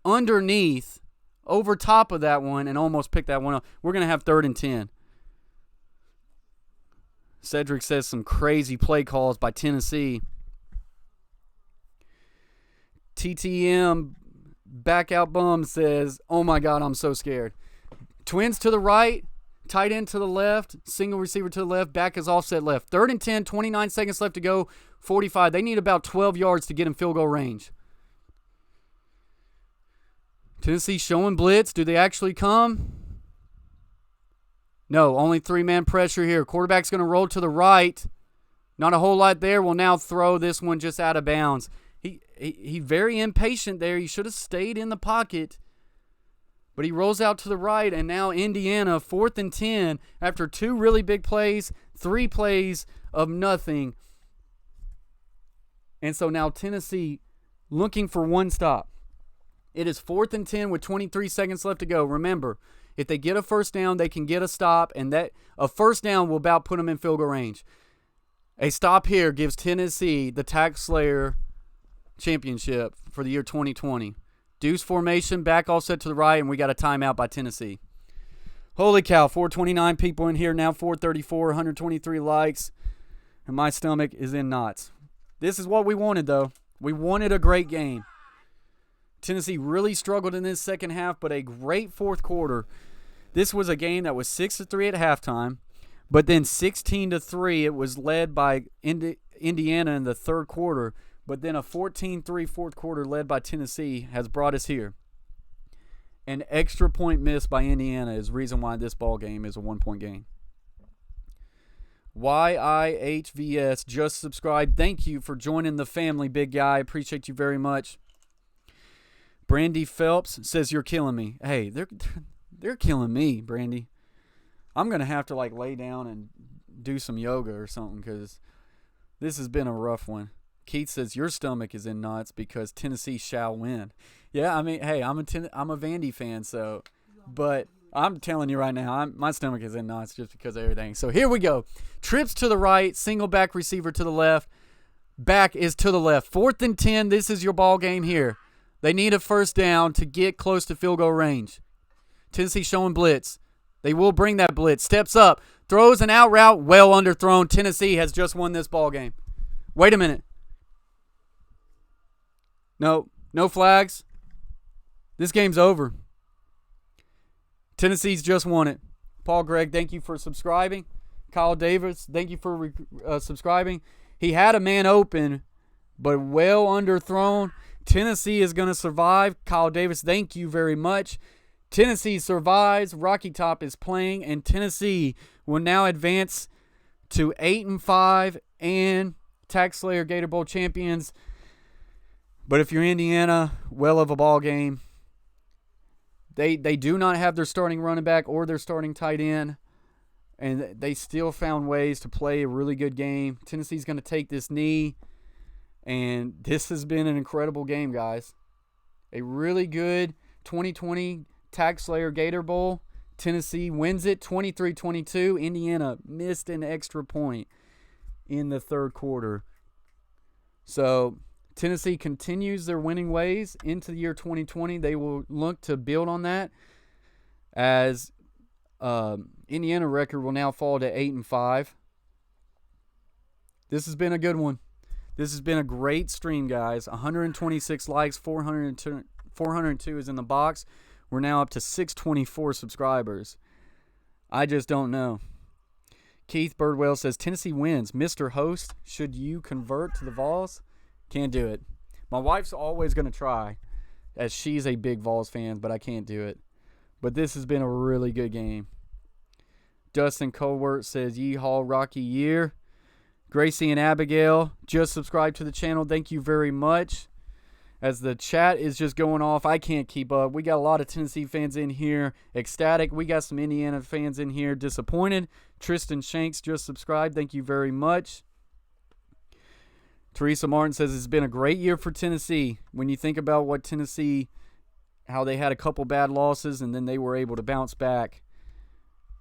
S1: underneath, over top of that one, and almost pick that one up. We're going to have 3rd and 10. Cedric says some crazy play calls by Tennessee. TTM Back Out Bum says, oh my God, I'm so scared. Twins to the right, tight end to the left, single receiver to the left, back is offset left. 3rd and 10, 29 seconds left to go, 45. They need about 12 yards to get in field goal range. Tennessee showing blitz. Do they actually come? No, only 3-man pressure here. Quarterback's going to roll to the right. Not a whole lot there. Will now throw this one just out of bounds. He very impatient there. He should have stayed in the pocket. But he rolls out to the right, and now Indiana, 4th and 10, after 2 really big plays, 3 plays of nothing. And so now Tennessee looking for one stop. It is 4th and 10 with 23 seconds left to go. Remember, if they get a first down, they can get a stop, and that a first down will about put them in field goal range. A stop here gives Tennessee the Taxslayer Championship for the year 2020. Deuce formation, back offset to the right, and we got a timeout by Tennessee. Holy cow, 429 people in here now, 434, 123 likes, and my stomach is in knots. This is what we wanted, though. We wanted a great game. Tennessee really struggled in this second half, but a great fourth quarter. This was a game that was 6-3 at halftime, but then 16-3. It was led by Indiana in the third quarter. But then a 14-3 fourth quarter led by Tennessee has brought us here. An extra point missed by Indiana is the reason why this ball game is a 1-point game. YIHVS just subscribed. Thank you for joining the family, big guy. Appreciate you very much. Brandy Phelps says you're killing me. Hey, they're killing me, Brandy. I'm going to have to lay down and do some yoga or something because this has been a rough one. Keith says your stomach is in knots because Tennessee shall win. Yeah, I mean, hey, I'm a Vandy fan, so, but I'm telling you right now, my stomach is in knots just because of everything. So here we go. Trips to the right, single back receiver to the left. Back is to the left. 4th and 10. This is your ball game here. They need a first down to get close to field goal range. Tennessee showing blitz. They will bring that blitz. Steps up. Throws an out route. Well underthrown. Tennessee has just won this ball game. Wait a minute. No flags. This game's over. Tennessee's just won it. Paul Gregg, thank you for subscribing. Kyle Davis, thank you for subscribing. He had a man open, but well underthrown. Tennessee is going to survive. Kyle Davis, thank you very much. Tennessee survives. Rocky Top is playing, and Tennessee will now advance to 8-5 and Taxslayer Gator Bowl champions. But if you're Indiana, well of a ball game. They do not have their starting running back or their starting tight end, and they still found ways to play a really good game. Tennessee's going to take this knee, and this has been an incredible game, guys. A really good 2020 Taxslayer Gator Bowl. Tennessee wins it 23-22. Indiana missed an extra point in the third quarter. So Tennessee continues their winning ways into the year 2020. They will look to build on that as Indiana record will now fall to 8-5. This has been a good one. This has been a great stream, guys. 126 likes, 402 is in the box. We're now up to 624 subscribers. I just don't know. Keith Birdwell says, Tennessee wins. Mr. Host, should you convert to the Vols? Can't do it. My wife's always going to try, as she's a big Vols fan, but I can't do it. But this has been a really good game. Dustin Colbert says, Yeehaw, Rocky Year. Gracie and Abigail just subscribed to the channel. Thank you very much. As the chat is just going off, I can't keep up. We got a lot of Tennessee fans in here ecstatic. We got some Indiana fans in here disappointed. Tristan Shanks just subscribed. Thank you very much. Teresa Martin says it's been a great year for Tennessee. When you think about what Tennessee, how they had a couple bad losses and then they were able to bounce back,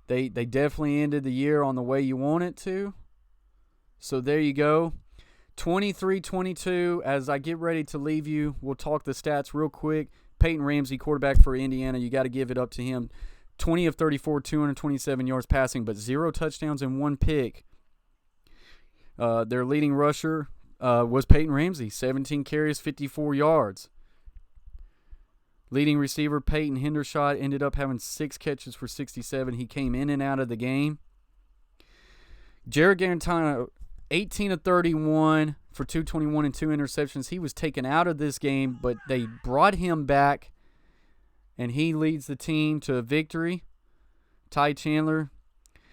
S1: they definitely ended the year on the way you want it to. So there you go. 23-22. As I get ready to leave you, we'll talk the stats real quick. Peyton Ramsey, quarterback for Indiana, you got to give it up to him. 20 of 34, 227 yards passing, but 0 touchdowns and 1 pick. Their leading rusher was Peyton Ramsey, 17 carries, 54 yards. Leading receiver Peyton Hendershot ended up having 6 catches for 67. He came in and out of the game. Jared Garantano, 18 of 31 for 221 and 2 interceptions. He was taken out of this game, but they brought him back, and he leads the team to a victory. Ty Chandler.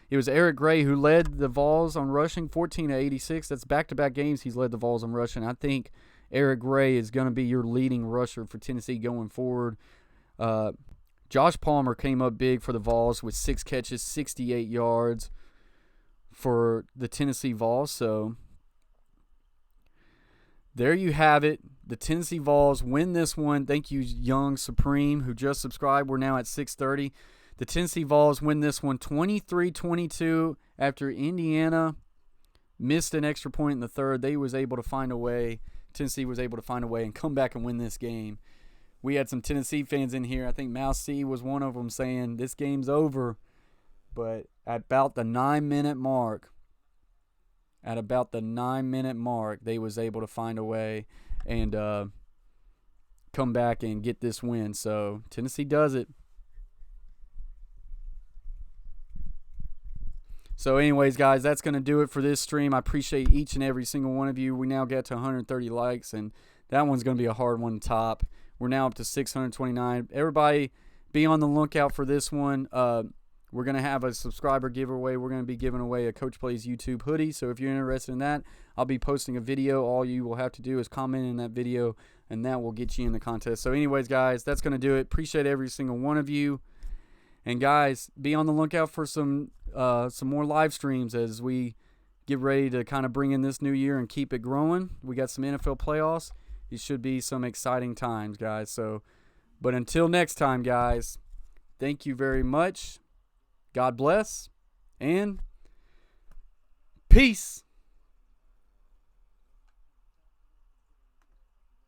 S1: It was Eric Gray who led the Vols on rushing, 14 of 86. That's back-to-back games he's led the Vols on rushing. I think Eric Gray is going to be your leading rusher for Tennessee going forward. Josh Palmer came up big for the Vols with 6 catches, 68 yards for the Tennessee Vols. So there you have it. The Tennessee Vols win this one. Thank you, Young Supreme, who just subscribed. We're now at 6:30. The Tennessee Vols win this one 23-22 after Indiana missed an extra point in the third. Tennessee was able to find a way and come back and win this game. We had some Tennessee fans in here. I think Mouse C was one of them saying this game's over. But at about the 9-minute mark, they was able to find a way and come back and get this win. So Tennessee does it. So anyways, guys, that's going to do it for this stream. I appreciate each and every single one of you. We now get to 130 likes, and that one's going to be a hard one to top. We're now up to 629. Everybody be on the lookout for this one. We're going to have a subscriber giveaway. We're going to be giving away a Coach Plays YouTube hoodie. So if you're interested in that, I'll be posting a video. All you will have to do is comment in that video, and that will get you in the contest. So anyways, guys, that's going to do it. Appreciate every single one of you. And, guys, be on the lookout for some more live streams as we get ready to kind of bring in this new year and keep it growing. We got some NFL playoffs. It should be some exciting times, guys. So, but until next time, guys, thank you very much. God bless, and peace.